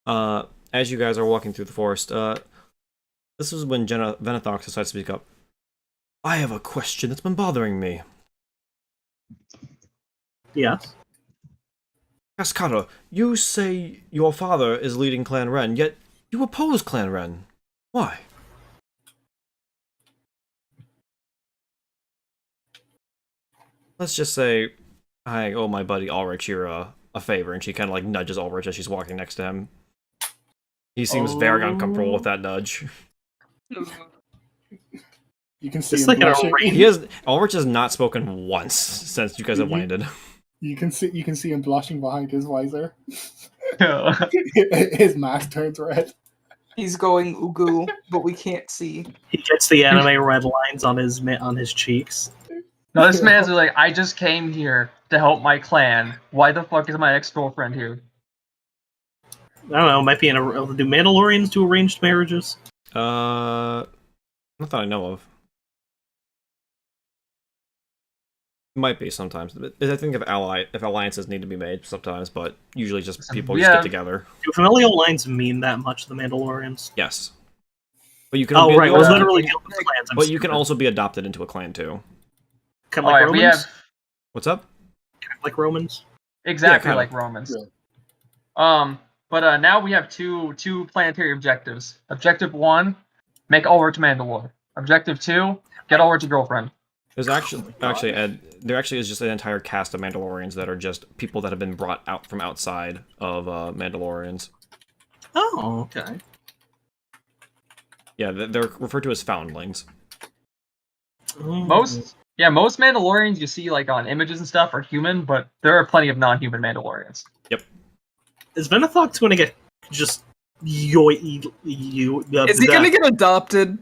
As you guys are walking through the forest, This is when Venethox decides to speak up. I have a question that's been bothering me. Yes. Cascada, you say your father is leading Clan Ren, yet you oppose Clan Ren. Why? Let's just say I owe my buddy Ulrich here a favor, and she kind of like nudges Ulrich as she's walking next to him. He seems very uncomfortable with that nudge. You can see It's him like an blushing. Ulrich has not spoken once since you guys have landed. You can see him blushing behind his visor. Yeah. His mask turns red. He's going ugu, but we can't see. He gets the anime red lines on his cheeks. No, this man's like, I just came here to help my clan. Why the fuck is my ex-girlfriend here? I don't know. Might be do Mandalorians do arranged marriages? Not that I know of. Might be sometimes. I think if alliances need to be made sometimes, but usually just people just get together. Do familial lines mean that much to the Mandalorians? Yes. But you can literally deal with clans. But you can also be adopted into a clan too. Kind of like Romans? We have What's up? Like Romans? exactly Yeah, like Romans. Yeah. But now we have two planetary objectives. Objective 1, make Ulrich Mandalore. Objective 2, get Ulrich a girlfriend. There's actually Ed, there actually is just an entire cast of Mandalorians that are just people that have been brought out from outside of Mandalorians. Oh, okay. Yeah, they're referred to as foundlings. Most Mandalorians you see like on images and stuff are human, but there are plenty of non-human Mandalorians. Yep. Is Venethox going to get just Is he gonna get adopted?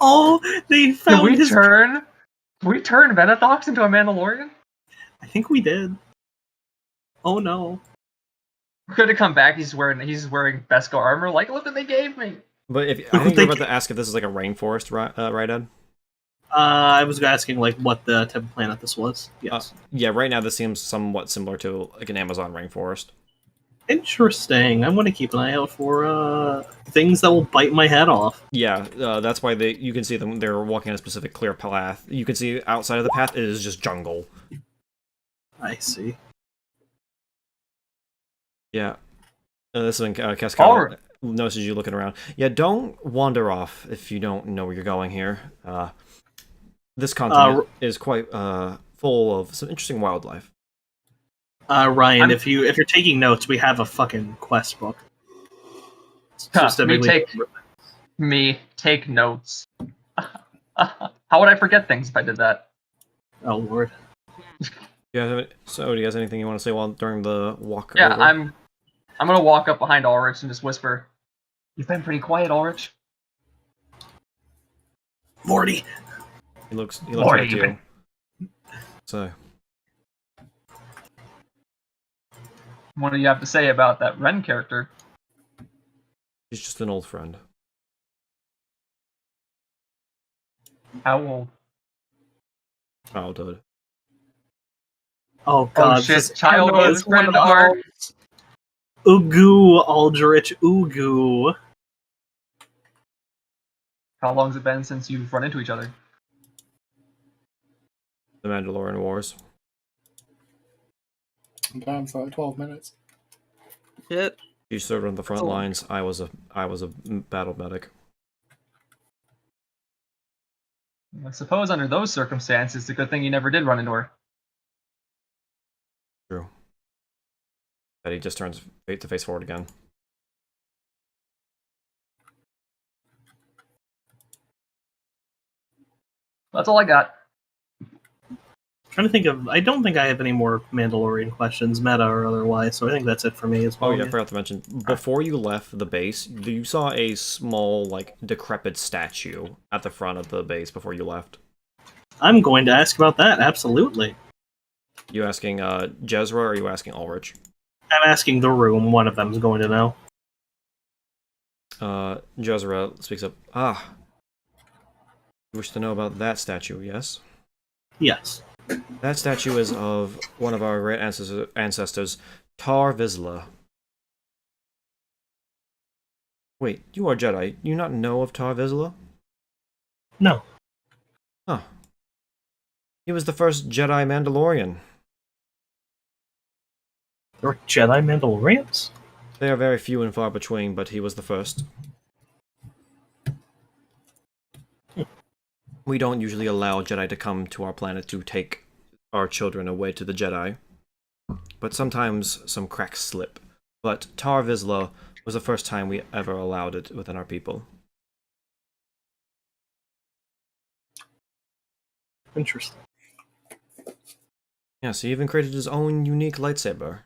Oh, they found Did we turn Venethox into a Mandalorian? I think we did. Oh no. Could have come back. He's wearing Beskar armor. Like, look what they gave me. But I think you're about to ask if this is like a rainforest, right, Ed? I was asking like what the type of planet this was. Yes. Yeah, right now this seems somewhat similar to like an Amazon rainforest. Interesting. I want to keep an eye out for things that will bite my head off. Yeah, that's why you can see them. They're walking on a specific clear path. You can see outside of the path it is just jungle. I see. Yeah. This is when Cascada notices you looking around. Yeah, don't wander off if you don't know where you're going here. This continent is quite full of some interesting wildlife. Ryan, if you're taking notes, we have a fucking quest book. Me take notes. How would I forget things if I did that? Oh lord. Do you guys have anything you want to say during the walk? Yeah, over? I'm gonna walk up behind Ulrich and just whisper, "You've been pretty quiet, Ulrich." Morty. He looks Morty, at you. So. What do you have to say about that Ren character? He's just an old friend. How old? Childhood. Oh god. Oh shit, childhood friend art. Ugu, Aldrich, Ugu. How long's it been since you've run into each other? The Mandalorian Wars. Sometimes like 12 minutes. Shit. You served on the front lines. I was a battle medic. I suppose under those circumstances, it's a good thing you never did run into her. True. That he just turns to face forward again. That's all I got. Trying to think of. I don't think I have any more Mandalorian questions, meta or otherwise. So I think that's it for me as well. Oh yeah, I forgot to mention. Before you left the base, you saw a small, like, decrepit statue at the front of the base before you left. I'm going to ask about that. Absolutely. You asking Jezra or are you asking Ulrich? I'm asking the room. One of them's going to know. Jezra speaks up. Ah. You wish to know about that statue, yes? Yes. That statue is of one of our great ancestors, Tar Vizsla. Wait, you are Jedi. You not know of Tar Vizsla? No. Huh. He was the first Jedi Mandalorian. There were Jedi Mandalorians? They are very few and far between, but he was the first. We don't usually allow Jedi to come to our planet to take our children away to the Jedi. But sometimes some cracks slip. But Tar Vizsla was the first time we ever allowed it within our people. Interesting. Yes, he even created his own unique lightsaber.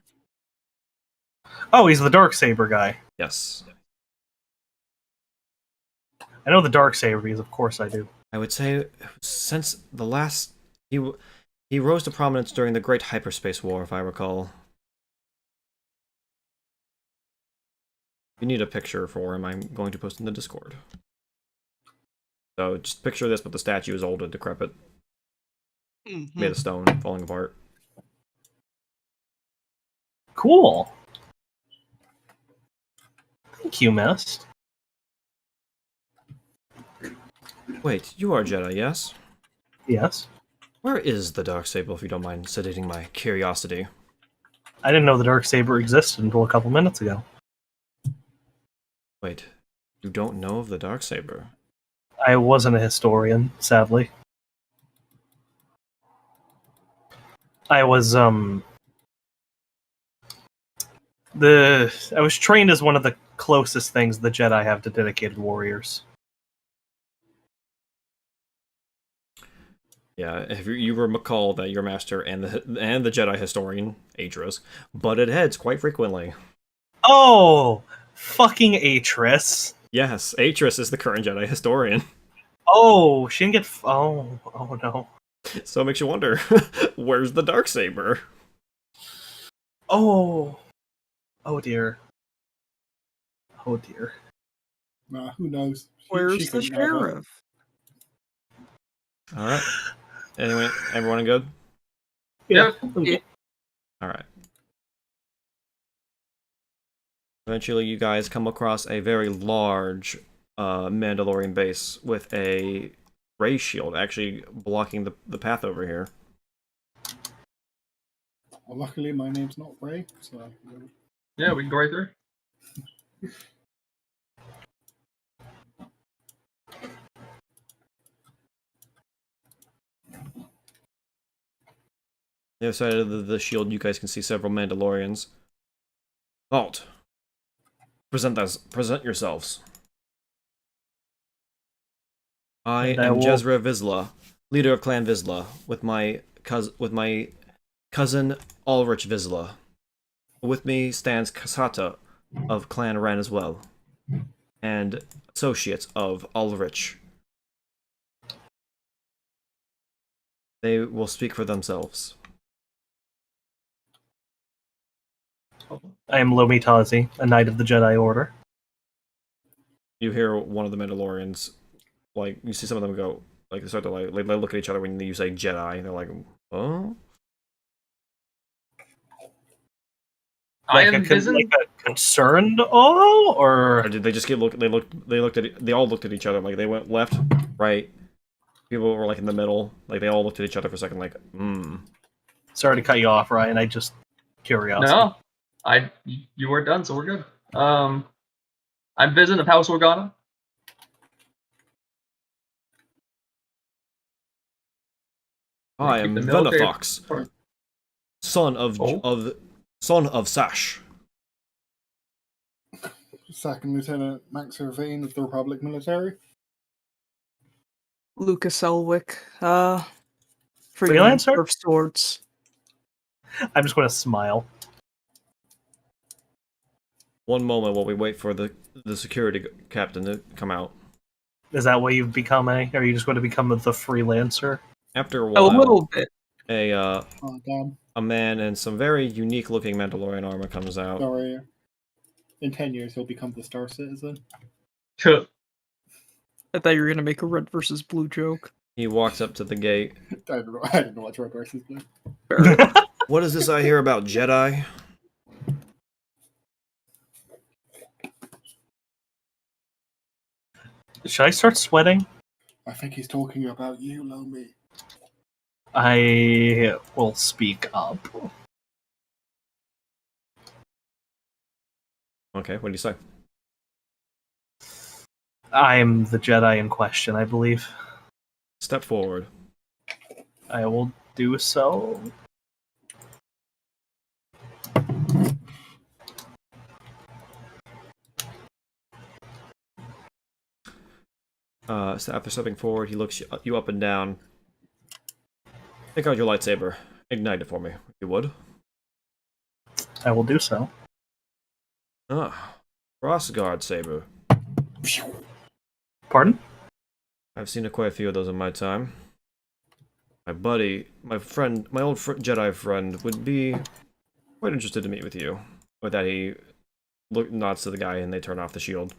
Oh, he's the Darksaber guy. Yes. I know the Darksaber because, of course, I do. I would say, since the last... He rose to prominence during the Great Hyperspace War, if I recall. If you need a picture for him, I'm going to post in the Discord. So, just picture this, but the statue is old and decrepit. Made of stone, falling apart. Cool. Thank you, Mist. Wait, you are Jedi, yes? Yes. Where is the Darksaber, if you don't mind sedating my curiosity? I didn't know the Darksaber existed until a couple minutes ago. Wait, you don't know of the Darksaber? I wasn't a historian, sadly. I was, I was trained as one of the closest things the Jedi have to dedicated warriors. Yeah, if you recall that your master and the Jedi historian, Atris, butted heads quite frequently. Oh! Fucking Atris. Yes, Atris is the current Jedi historian. Oh, she didn't get... oh no. So it makes you wonder, where's the Darksaber? Oh. Oh dear. Oh dear. Nah, who knows? Where's the couldn't have it. sheriff? Alright. Anyway, everyone good? Yeah. Alright. Eventually you guys come across a very large Mandalorian base with a ray shield actually blocking the path over here. Well, luckily my name's not Ray, so... Yeah, we can go right through. The other side of the shield, you guys can see several Mandalorians. Halt! Present yourselves. I And I am will- Jezra Vizsla, leader of Clan Vizsla, with my cousin Ulrich Vizsla. With me stands Kasata of Clan Ren as well, and associates of Ulrich. They will speak for themselves. I am Lomitazi, a Knight of the Jedi Order. You hear one of the Mandalorians, like, you see some of them go, like, they start to, like, they look at each other when you say Jedi, and they're like, oh? I Like am a, Vision. like a concerned oh, or Or did they just get look? They all looked at each other, like, they went left, right. People were, like, in the middle, like, they all looked at each other for a second, like, sorry to cut you off, Ryan. I just curiosity. No, you weren't done, so we're good. I'm Vision of House Organa. I Keep am the military- Venafox, son of Sash. Second Lieutenant Max Irvine of the Republic Military. Lucas Elwick. Freelancer? Of sorts. I'm just going to smile. One moment while we wait for the security captain to come out. Is that what you've become? Are you just going to become the freelancer? After a A while, little bit. Oh, damn. a man in some very unique-looking Mandalorian armor comes out. Sorry. In 10 years, he'll become the Star Citizen. I thought you were gonna make a red versus blue joke. He walks up to the gate. I don't know what Red versus Blue. What is this I hear about Jedi? Should I start sweating? I think he's talking about you, Lomi. I will speak up. Okay, what do you say? I'm the Jedi in question, I believe. Step forward. I will do so. So after stepping forward, he looks you up and down. Take out your lightsaber. Ignite it for me, if you would. I will do so. Ah, cross guard saber. Pardon? I've seen quite a few of those in my time. My buddy, my friend, my old Jedi friend would be quite interested to meet with you. With that, he nods to the guy and they turn off the shield.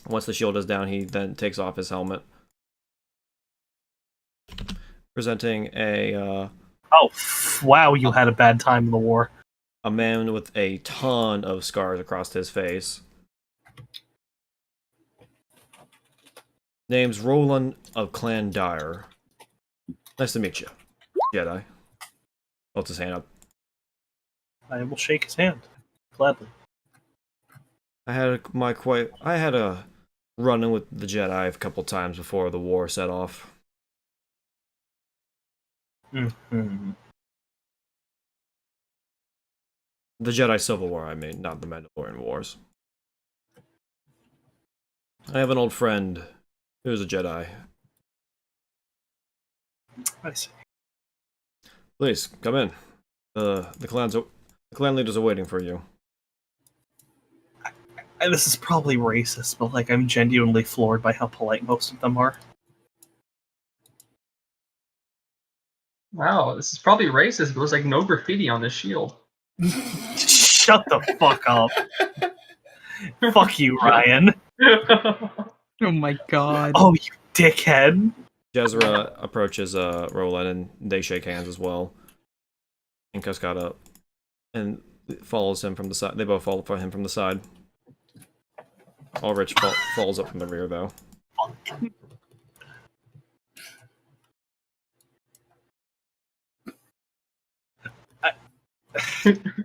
Once the shield is down, he then takes off his helmet. Presenting a, Oh, wow, you had a bad time in the war. a man with a ton of scars across his face. Name's Roland of Clan Dyer. Nice to meet you, Jedi. Holds his hand up. I will shake his hand. Gladly. I had a run-in with the Jedi a couple times before the war set off. Mm-hmm. The Jedi Civil War, I mean, not the Mandalorian Wars. I have an old friend who's a Jedi. I see. Please, come in. The clan leaders are waiting for you. And this is probably racist, but like I'm genuinely floored by how polite most of them are. Wow, this is probably racist, but there's like no graffiti on this shield. Shut the fuck up. Fuck you, Ryan. Oh my god. Oh, you dickhead. Jezra approaches Roland and they shake hands as well. And Cascada and follows him from the side. They both follow him from the side. Ulrich follows up from the rear though.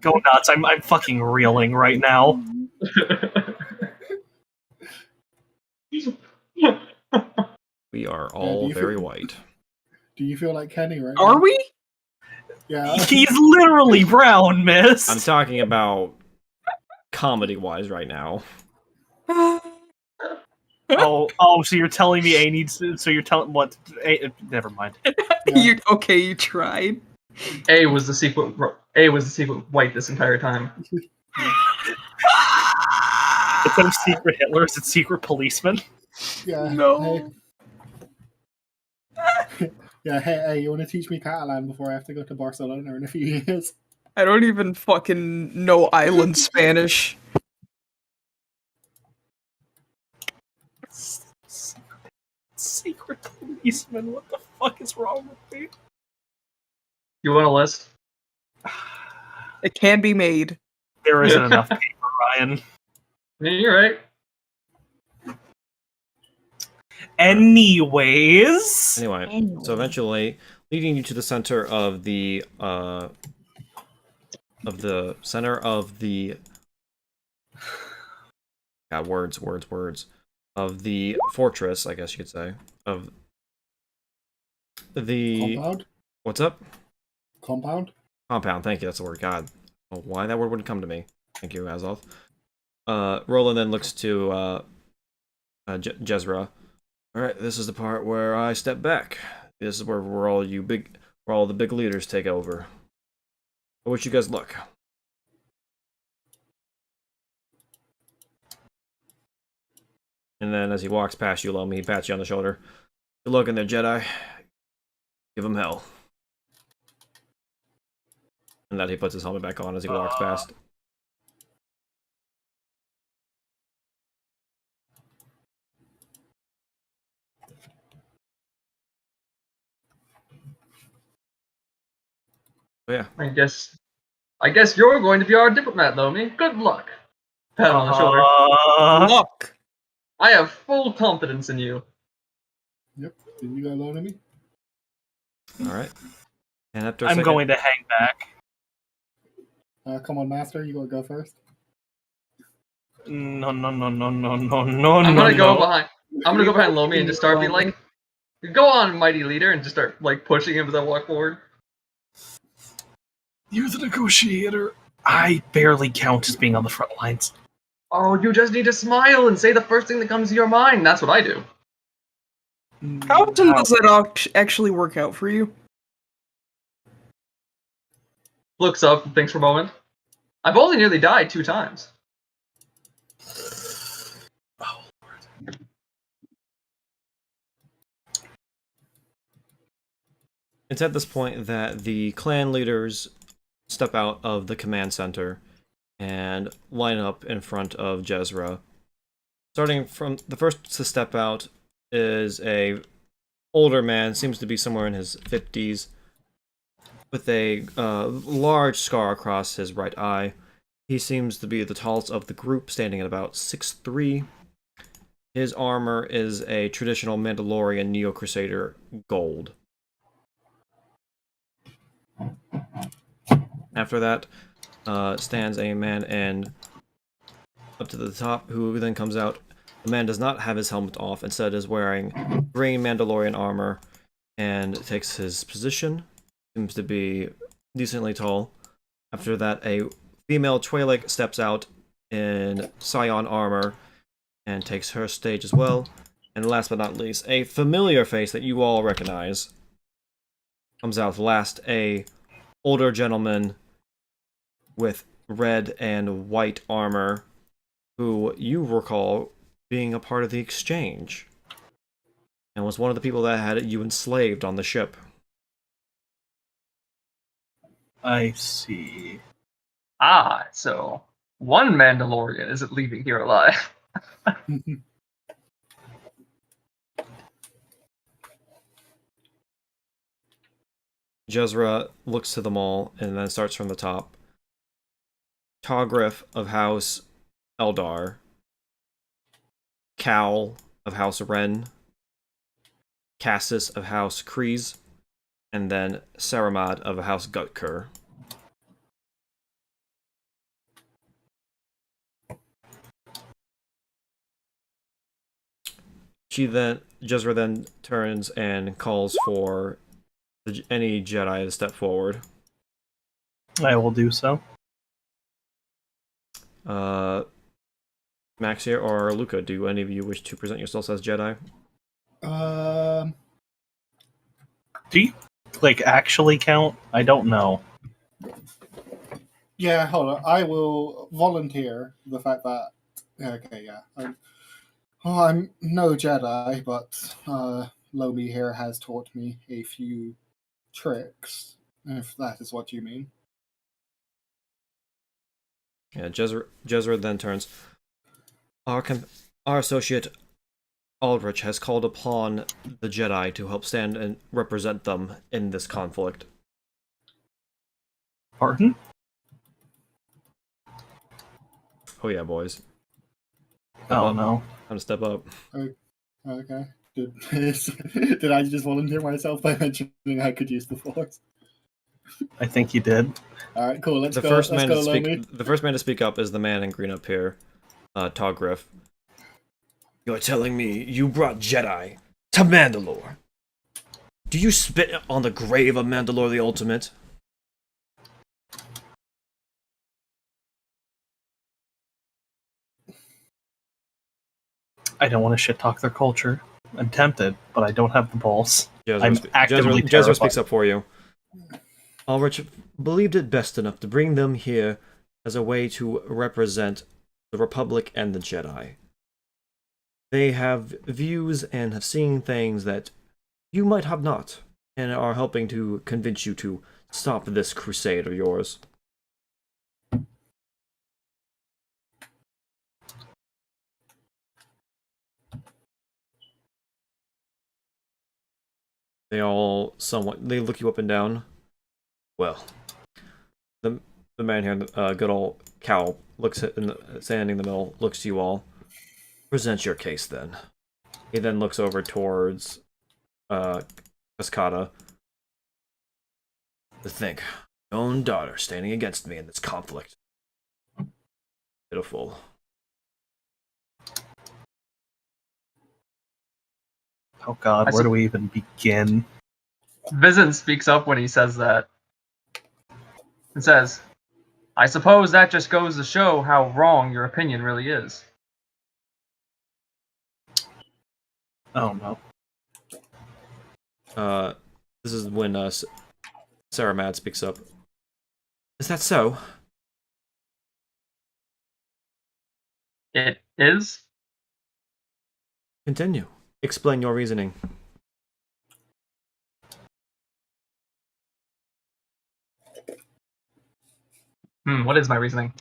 Go nuts. I'm fucking reeling right now. We are all you very feel- white. Do you feel like Kenny right Are now? we? Yeah. He's literally brown, miss. I'm talking about comedy-wise right now. Oh, so you're telling me A needs to, so you're telling what A, never mind. Yeah. You tried. A was the secret white this entire time. Instead of secret Hitlers, it's secret policemen. Yeah. No. Hey. Yeah, hey, you want to teach me Catalan before I have to go to Barcelona in a few years? I don't even fucking know island Spanish. Secret policeman, what the fuck is wrong with me? You want a list? It can be made. There isn't enough paper, Ryan. Yeah, you're right. Anyways, Anyway, so eventually, leading you to the center of the God, words of the fortress, I guess you could say, of the Compound? what's up? Compound? Compound. Thank you. That's the word. God, oh, why that word wouldn't come to me. Thank you, Azoth. Roland then looks to Jezra. All right, this is the part where I step back. This is where all the big leaders take over. I wish you guys luck. And then as he walks past you, Lomi, he pats you on the shoulder. Good luck in there, Jedi. Give him hell. And then he puts his helmet back on as he walks past. Oh, yeah. I guess you're going to be our diplomat, Lomi. Good luck. Pat on the shoulder. Luck. I have full confidence in you. Yep. Did you go alone, me? All right. And after a I'm second, going to hang back. Come on, Master. You want to go first? No, no, no, no, no, no, no, I'm gonna no, go no. behind. I'm gonna go behind Lomi and just start being like, "Go on, mighty leader," and just start like pushing him as I walk forward. You're the negotiator. I barely count as being on the front lines. Oh, you just need to smile and say the first thing that comes to your mind. That's what I do. How often does that actually work out for you? Looks up and thinks for a moment. I've only nearly died 2 times. Oh, it's at this point that the clan leaders step out of the command center and line up in front of Jezra. Starting from the first to step out is a older man, seems to be somewhere in his 50s, with a large scar across his right eye. He seems to be the tallest of the group, standing at about 6'3". His armor is a traditional Mandalorian Neo-Crusader gold. After that stands a man and up to the top, who then comes out. The man does not have his helmet off, instead is wearing green Mandalorian armor and takes his position. Seems to be decently tall. After that, a female Twi'lek steps out in Scion armor and takes her stage as well. And last but not least, a familiar face that you all recognize comes out last, a older gentleman with red and white armor, who you recall being a part of the exchange, and was one of the people that had you enslaved on the ship. I see. Ah, so one Mandalorian isn't leaving here alive. Jezra looks to them all and then starts from the top. Togrif of House Eldar, Cal of House Ren, Cassis of House Kryze, and then Saramad of House Gutkur. Jezra then turns and calls for any Jedi to step forward. I will do so. Max here or Luca, do any of you wish to present yourselves as Jedi? Do you actually count? I don't know. Yeah, hold on. I will volunteer the fact that. Okay, yeah. I'm no Jedi, but Lomi here has taught me a few tricks, if that is what you mean. Yeah, Jezra then turns. Our associate Aldrich has called upon the Jedi to help stand and represent them in this conflict. Pardon? Oh yeah, boys. Oh no. Time to step up. Okay. Did I just volunteer myself by mentioning I could use the Force? I think you did. All right, cool. Let's The go. first Let's man go, to speak. Lomi. The first man to speak up is the man in green up here, Togrif. You're telling me you brought Jedi to Mandalore? Do you spit on the grave of Mandalore the Ultimate? I don't want to shit talk their culture. I'm tempted, but I don't have the balls. I'm Jezra actively Jezra speaks terrified. up for you. Aldrich believed it best enough to bring them here as a way to represent the Republic and the Jedi. They have views and have seen things that you might have not, and are helping to convince you to stop this crusade of yours. They all they look you up and down. Well, the man here, good old Cal, looks at standing in the middle, looks to you all. Present your case, then. He then looks over towards Cascada. To think, my own daughter standing against me in this conflict. Pitiful. Oh God, where do we even begin? Vizen speaks up when he says that. And says, I suppose that just goes to show how wrong your opinion really is. Oh no. This is when Sarah Mad speaks up. Is that so? It is? Continue. Explain your reasoning. What is my reasoning?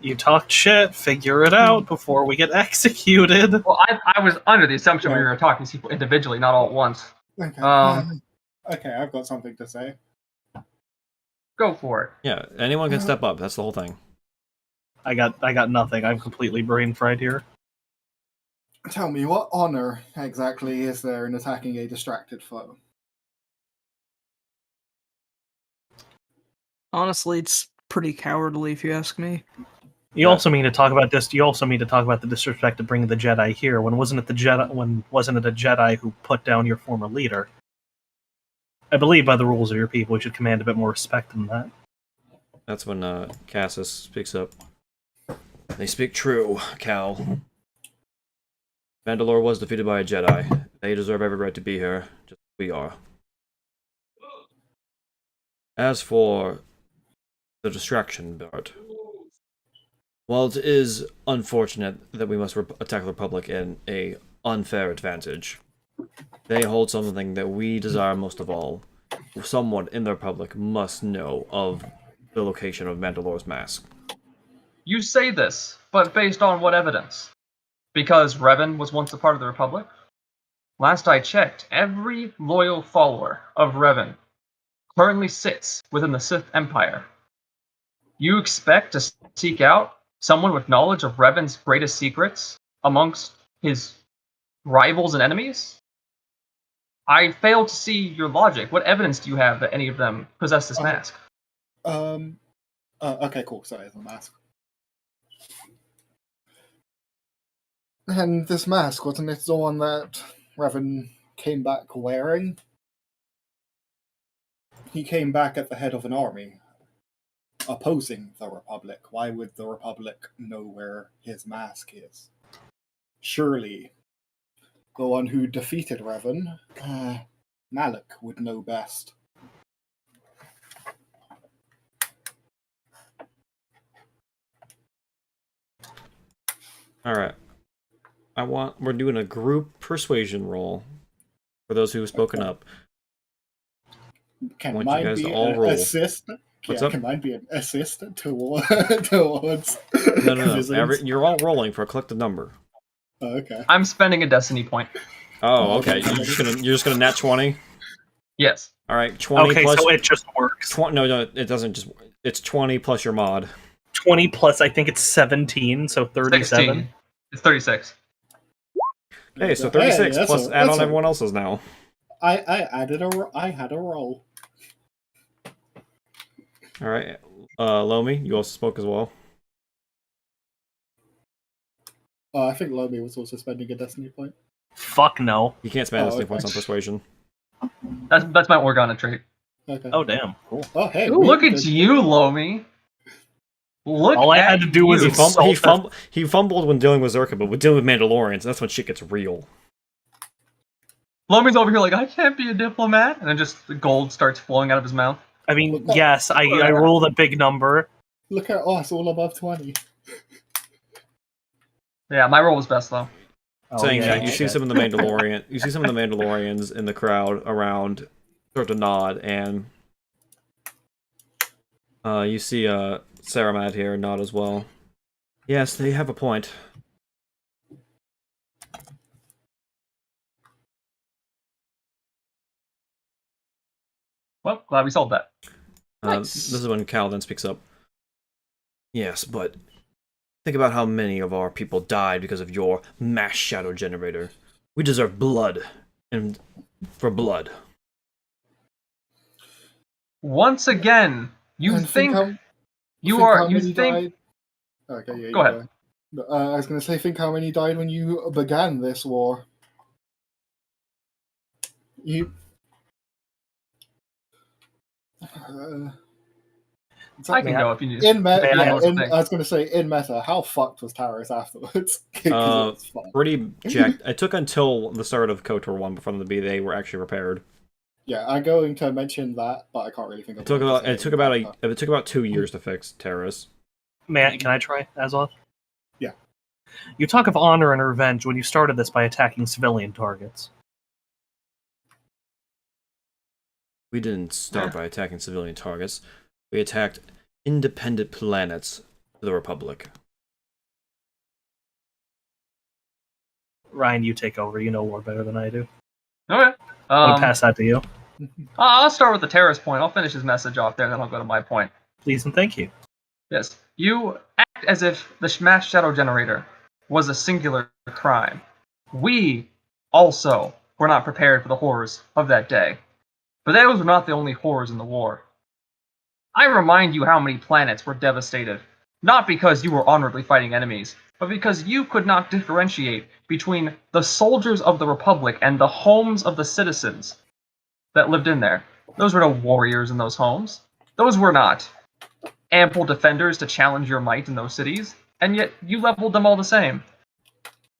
You talked shit, figure it out before we get executed. Well, I was under the assumption we were talking to people individually, not all at once. Okay. Okay, I've got something to say. Go for it. Yeah, anyone can step up. That's the whole thing. I got nothing. I'm completely brain fried here. Tell me, what honor exactly is there in attacking a distracted foe? Honestly, it's pretty cowardly if you ask me. You also mean to talk about this? You also mean to talk about the disrespect of bringing the Jedi here? When wasn't it the Jedi? When wasn't it a Jedi who put down your former leader? I believe by the rules of your people, we should command a bit more respect than that. That's when Cassus speaks up. They speak true, Cal. Mandalore was defeated by a Jedi. They deserve every right to be here, just as we are. As for the distraction part, while it is unfortunate that we must attack the Republic in an unfair advantage, they hold something that we desire most of all. Someone in the Republic must know of the location of Mandalore's mask. You say this, but based on what evidence? Because Revan was once a part of the Republic? Last I checked, every loyal follower of Revan currently sits within the Sith Empire. You expect to seek out someone with knowledge of Revan's greatest secrets amongst his rivals and enemies? I fail to see your logic. What evidence do you have that any of them possess this mask? Okay, cool. Sorry, it's a mask. And this mask, wasn't it the one that Revan came back wearing? He came back at the head of an army, opposing the Republic. Why would the Republic know where his mask is? Surely, the one who defeated Revan, Malik, would know best. Alright. We're doing a group persuasion roll for those who have spoken up. Can want you mine guys be to all an roll. assist? What's Yeah, up? can mine be an assist towards No. Visions? You're all rolling for a collective number. Oh, okay. I'm spending a destiny point. Oh, okay. You're just gonna nat 20? Yes. Alright, 20 Okay, plus... so it just works. No, it doesn't just... It's 20 plus your mod. 20 plus, I think it's 17, so 37. 16. It's 36. Hey, so 36 Hey, plus add on everyone else's now. I had a roll. Alright. Lomi, you also spoke as well. I think Lomi was also spending a destiny point. Fuck no. You can't spend Oh, destiny okay. points on persuasion. That's my Organa trait. Okay. Oh, damn. Cool. Oh, hey. Look at you, Lomi. Look All I at had to do was you. He fumbled when dealing with Zerka, but when dealing with Mandalorians, that's when shit gets real. Lomi's over here like, I can't be a diplomat. And then just the gold starts flowing out of his mouth. I mean, yes, I rolled a big number. Look at us, all above 20. Yeah, my roll was best, though. Saying that, you shit. see some of the Mandalorians in the crowd around start to nod, and you see Sarah Mad here nod as well. Yes, they have a point. Well, glad we solved that. Nice. This is when Cal then speaks up. Yes, but Think about how many of our people died because of your mass shadow generator. We deserve blood, and for blood. Once again, you And think how you think are. how You many think. died? Okay, yeah, Go you ahead. go. I was going to say, think how many died when you began this war. You. I can May I- go if you need. In May I yeah, ask- I was going to say, in meta, how fucked was Taris afterwards? Because it was fun. Pretty jacked. It took until the start of KOTOR 1 before they were actually repaired. Yeah, I'm going to mention that, but I can't really think of It took what to about say it took about 2 years to fix Terrace. Can I try, Azoth? Yeah. You talk of honor and revenge when you started this by attacking civilian targets. We didn't start by attacking civilian targets. We attacked independent planets of the Republic. Ryan, you take over. You know war better than I do. Okay. I'm gonna pass that to you. I'll start with the terrorist point. I'll finish his message off there, and then I'll go to my point. Please and thank you. Yes, you act as if the mass shadow generator was a singular crime. We also were not prepared for the horrors of that day. But those were not the only horrors in the war. I remind you how many planets were devastated, not because you were honorably fighting enemies, but because you could not differentiate between the soldiers of the Republic and the homes of the citizens that lived in there. Those were no warriors in those homes. Those were not ample defenders to challenge your might in those cities, and yet you leveled them all the same.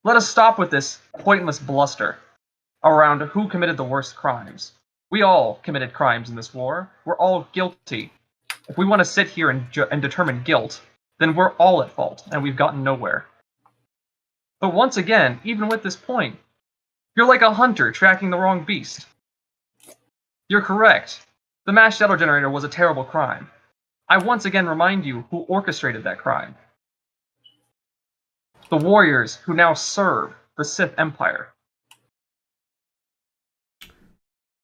Let us stop with this pointless bluster around who committed the worst crimes. We all committed crimes in this war. We're all guilty. If we want to sit here and determine guilt, then we're all at fault, and we've gotten nowhere. But once again, even with this point, you're like a hunter tracking the wrong beast. You're correct. The mass shadow generator was a terrible crime. I once again remind you who orchestrated that crime. The warriors who now serve the Sith Empire.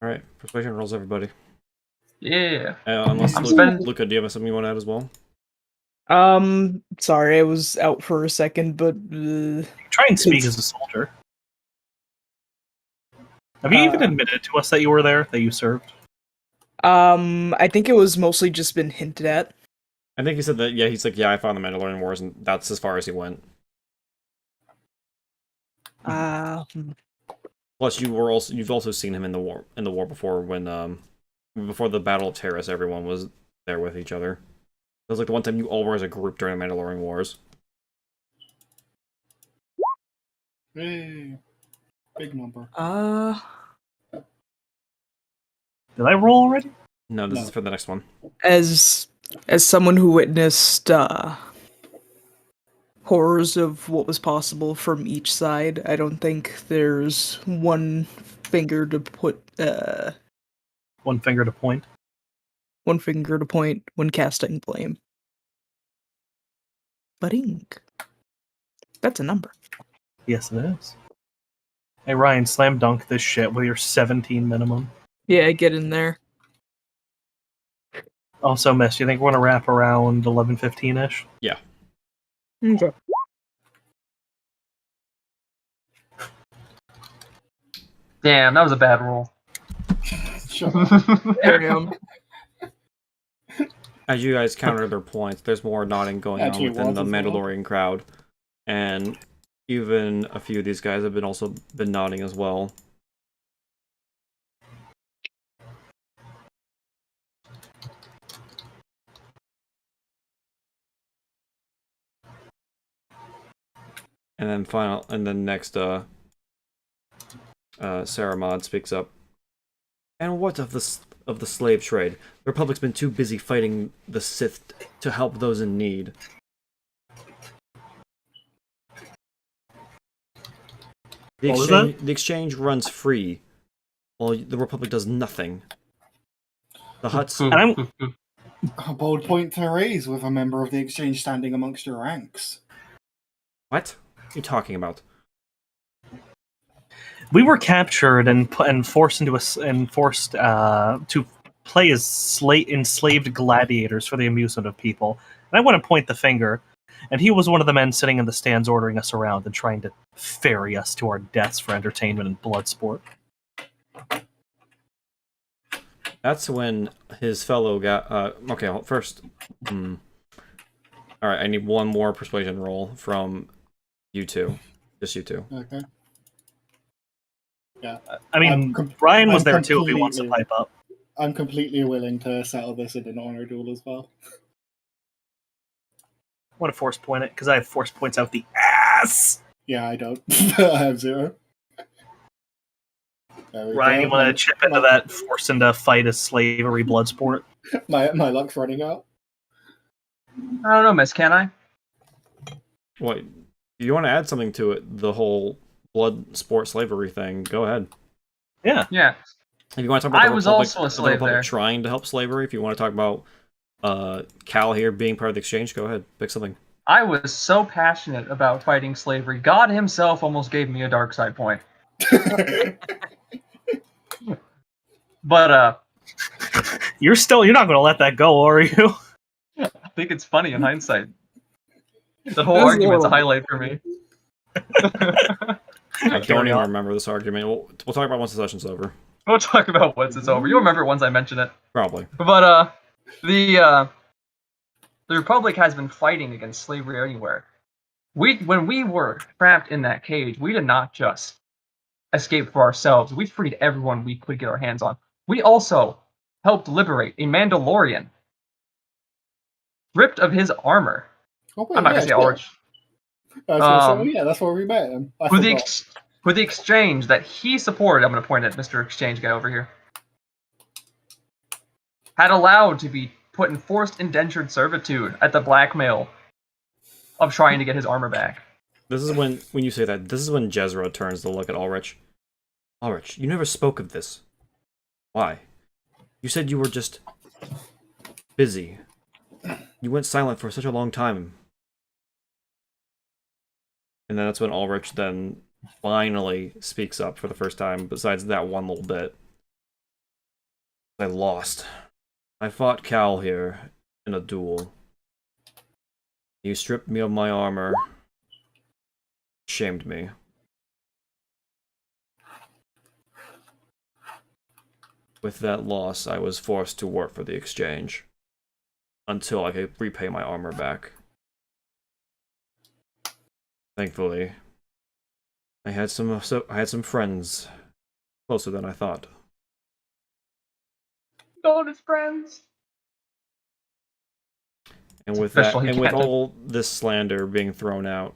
Alright, persuasion rolls, everybody. Yeah. Unless I'm spending- Luca, do you have something you want to add as well? Sorry, I was out for a second, but Try and speak as a soldier. Have you even admitted to us that you were there, that you served? I think it was mostly just been hinted at. I think he said that, yeah, he's like, yeah, I found the Mandalorian Wars, and that's as far as he went. Plus, you've also seen him in the war before when before the Battle of Terrace, everyone was there with each other. It was like the one time you all were as a group during the Mandalorian Wars. Hey, big number. Did I roll already? No, this No. is for the next one. As someone who witnessed horrors of what was possible from each side, I don't think there's one finger to put One finger to point. one finger to point when casting blame. But ink. That's a number. Yes, it is. Hey, Ryan, slam dunk this shit with your 17 minimum. Yeah, get in there. Also, Miss, you think we're going to wrap around 11:15-ish? Yeah. Okay. Damn, that was a bad roll. Shut up. Damn. As you guys counter their points, there's more nodding going Actually, on within the was as well. Mandalorian crowd, and even a few of these guys have been nodding as well. And then next, Saramad speaks up. And what of the slave trade? The Republic's been too busy fighting the Sith to help those in need. The exchange runs free, while the Republic does nothing. The Hutts... And I'm, A bold point to raise with a member of the exchange standing amongst your ranks. What are you talking about? we were captured and forced to play as enslaved gladiators for the amusement of people. And I want to point the finger And he was one of the men sitting in the stands ordering us around and trying to ferry us to our deaths for entertainment and blood sport. That's when his fellow got. Okay, well, first. Alright, I need one more persuasion roll from you two. Just you two. Okay. Yeah. I mean, Brian was I'm there too if he wants to pipe up. I'm completely willing to settle this in an honor duel as well. I want to force point it because I have force points out the ass. Yeah, I don't. I have 0. Ryan, you want to chip into that forcing to fight a slavery blood sport? My luck's running out. I don't know, miss, can I? What? You want to add something to it? The whole blood sport slavery thing? Go ahead. Yeah. Yeah. If you want to talk about I was also a slave the Republic there. trying to help slavery, if you want to talk about Cal here being part of the exchange, go ahead. Pick something. I was so passionate about fighting slavery. God himself almost gave me a dark side point. But You're not going to let that go, are you? I think it's funny in hindsight. The whole That's argument's a horrible. highlight for me. I don't Carry even on. remember this argument. We'll talk about it once the session's over. We'll talk about once it's over. You'll remember it once I mention it. Probably. But the Republic has been fighting against slavery anywhere. When we were trapped in that cage, we did not just escape for ourselves. We freed everyone we could get our hands on. We also helped liberate a Mandalorian, stripped of his armor. Oh, wait, I'm not gonna say orange. I was gonna say, yeah, that's where we met him. I forgot. For the exchange that he supported, I'm gonna point at Mr. Exchange guy over here, had allowed to be put in forced indentured servitude at the blackmail of trying to get his armor back. This is when you say that, this is when Jezra turns to look at Ulrich. Ulrich, you never spoke of this. Why? You said you were just busy. You went silent for such a long time. And then that's when Ulrich then finally speaks up for the first time, besides that one little bit. I lost. I fought Cal here in a duel. You stripped me of my armor. Shamed me. With that loss, I was forced to work for the exchange. Until I could repay my armor back. Thankfully, I had some friends closer than I thought. All his friends. And with Official, that, he and with can't- all this slander being thrown out,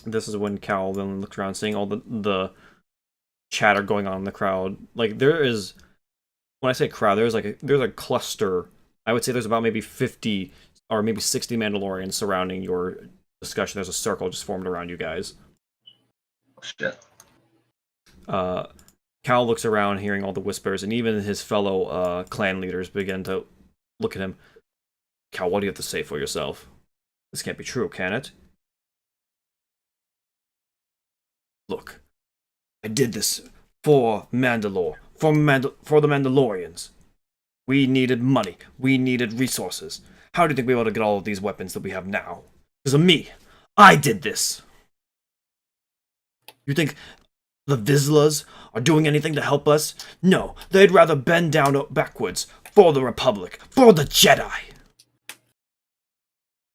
this is when Cal then looks around, seeing all the chatter going on in the crowd. Like there is, when I say crowd, there's a cluster. I would say there's about maybe 50 or maybe 60 Mandalorians surrounding your discussion. There's a circle just formed around you guys. Shit. Cal looks around, hearing all the whispers, and even his fellow clan leaders begin to look at him. Cal, what do you have to say for yourself? This can't be true, can it? Look, I did this for Mandalore, for the Mandalorians. We needed money. We needed resources. How do you think we were able to get all of these weapons that we have now? Because of me. I did this. You think the Vizslas are doing anything to help us? No, they'd rather bend down backwards for the Republic, for the Jedi.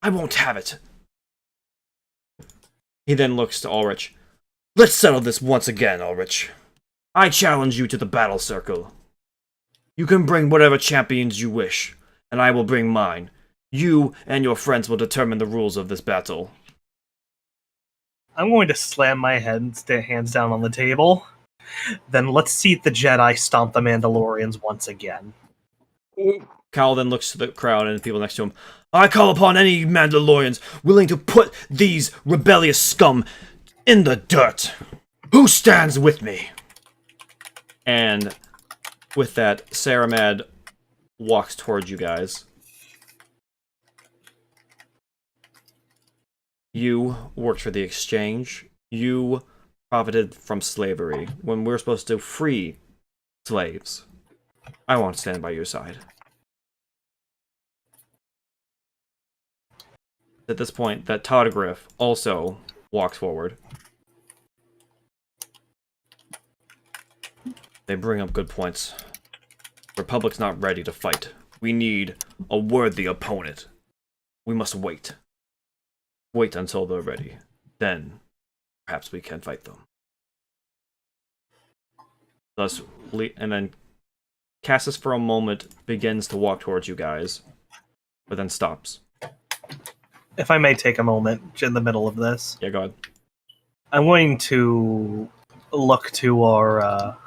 I won't have it. He then looks to Ulrich. Let's settle this once again, Ulrich. I challenge you to the battle circle. You can bring whatever champions you wish, and I will bring mine. You and your friends will determine the rules of this battle. I'm going to slam my hands down on the table. Then let's see the Jedi stomp the Mandalorians once again. Cal then looks to the crowd and the people next to him. I call upon any Mandalorians willing to put these rebellious scum in the dirt. Who stands with me? And with that, Saramad walks towards you guys. You worked for the exchange. You profited from slavery when we're supposed to free slaves. I won't stand by your side. at this point that Todgriff also walks forward. They bring up good points. Republic's not ready to fight. We need a worthy opponent. We must wait. Wait until they're ready. Then, perhaps we can fight them. Thus, and then Cassis for a moment begins to walk towards you guys, but then stops. If I may take a moment in the middle of this. Yeah, go ahead. I'm going to look to our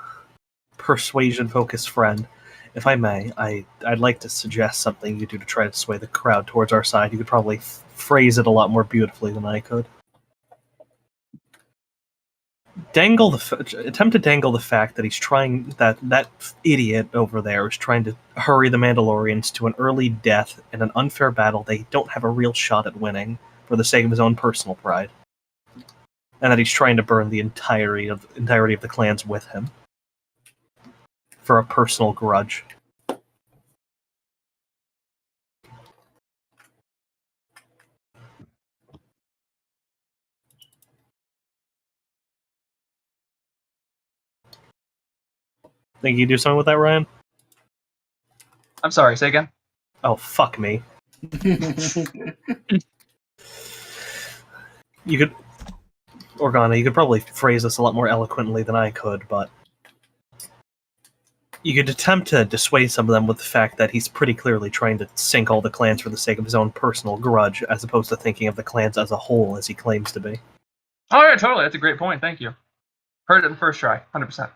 persuasion-focused friend. If I may, I'd like to suggest something you do to try to sway the crowd towards our side. You could probably phrase it a lot more beautifully than I could. Attempt to dangle the fact that he's trying that idiot over there is trying to hurry the Mandalorians to an early death in an unfair battle they don't have a real shot at winning for the sake of his own personal pride, and that he's trying to burn the entirety of the clans with him for a personal grudge. Think you can do something with that, Ryan? I'm sorry, say again? Oh, fuck me. You could... Organa, you could probably phrase this a lot more eloquently than I could, but... You could attempt to dissuade some of them with the fact that he's pretty clearly trying to sink all the clans for the sake of his own personal grudge, as opposed to thinking of the clans as a whole, as he claims to be. Oh yeah, totally. That's a great point. Thank you. Heard it in the first try, 100%.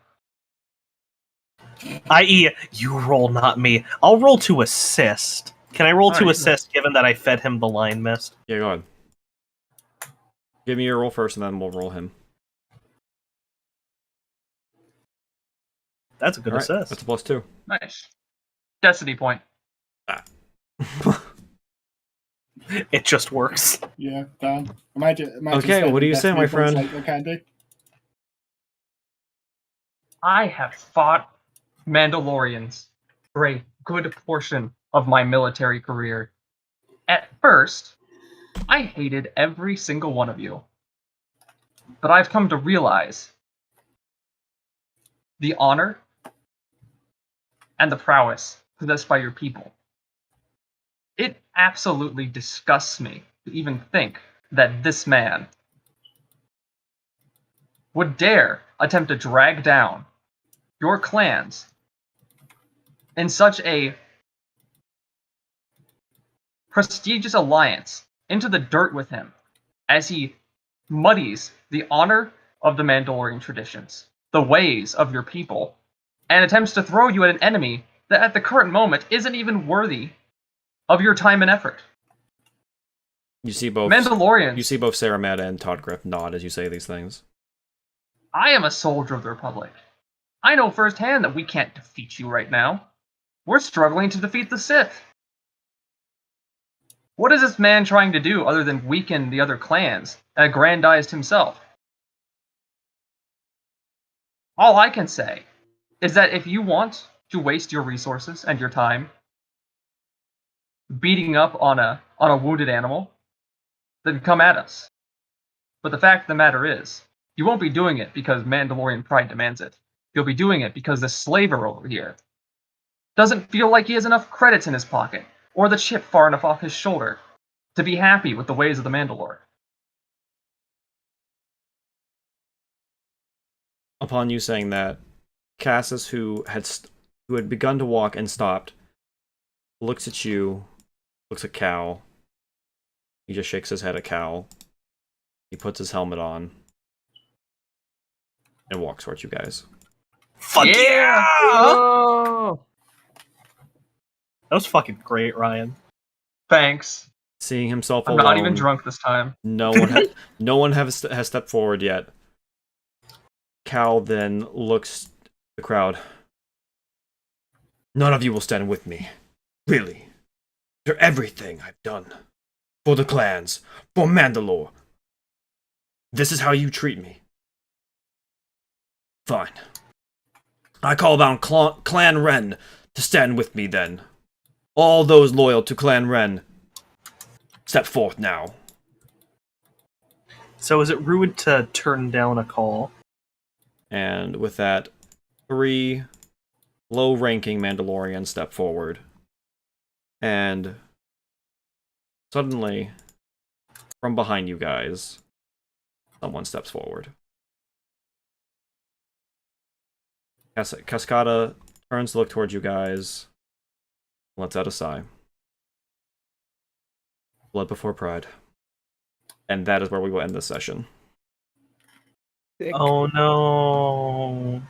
I.e., you roll, not me. I'll roll to assist. Can I roll to assist, given that I fed him the line mist? Yeah, go ahead. Give me your roll first, and then we'll roll him. That's a good assist. That's a +2. Nice. Destiny point. It just works. Yeah, Dan. Imagine Okay, what do you say, my friend? Like the candy. I have fought Mandalorians for a good portion of my military career. At first, I hated every single one of you. But I've come to realize the honor and the prowess possessed by your people. It absolutely disgusts me to even think that this man would dare attempt to drag down your clans in such a prestigious alliance into the dirt with him as he muddies the honor of the Mandalorian traditions, the ways of your people, and attempts to throw you at an enemy that at the current moment isn't even worthy of your time and effort. You see both Mandalorians. You see both Sarah Mata and Todgriff nod as you say these things. I am a soldier of the Republic. I know firsthand that we can't defeat you right now. We're struggling to defeat the Sith. What is this man trying to do other than weaken the other clans and aggrandize himself? All I can say is that if you want to waste your resources and your time beating up on a wounded animal, then come at us. But the fact of the matter is, you won't be doing it because Mandalorian pride demands it. You'll be doing it because the slaver over here doesn't feel like he has enough credits in his pocket, or the chip far enough off his shoulder, to be happy with the ways of the Mandalore. Upon you saying that, Cassis, who had begun to walk and stopped, looks at you, looks at Cal. He just shakes his head at Cal. He puts his helmet on and walks towards you guys. Fuck yeah! Oh. That was fucking great, Ryan. Thanks. Seeing himself I'm alone, not even drunk this time. no one has stepped forward yet. Cal then looks at the crowd. None of you will stand with me. Really. For everything I've done. For the clans. For Mandalore. This is how you treat me. Fine. I call down Clan Ren to stand with me then. All those loyal to Clan Ren. Step forth now. So is it rude to turn down a call? And with that, 3 low-ranking Mandalorians step forward. And suddenly, from behind you guys, someone steps forward. Cascada turns to look towards you guys, lets out a sigh. Blood before pride. And that is where we will end this session. Sick. Oh no.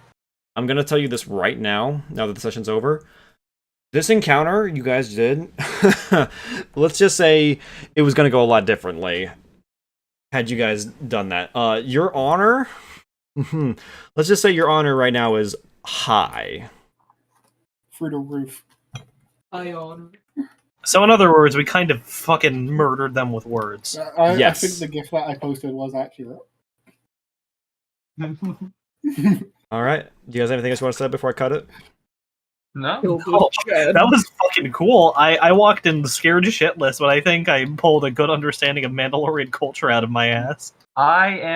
I'm going to tell you this right now that the session's over. This encounter you guys did, let's just say it was going to go a lot differently had you guys done that. Your honor, let's just say your honor right now is high. Through the roof. I honor. So in other words, we kind of fucking murdered them with words. I Yes. think the gift that I posted was accurate. All right. Do you guys have anything else you want to say before I cut it? No. Killed Oh, with Chad. that was fucking cool. I walked in scared shitless, but I think I pulled a good understanding of Mandalorian culture out of my ass. I am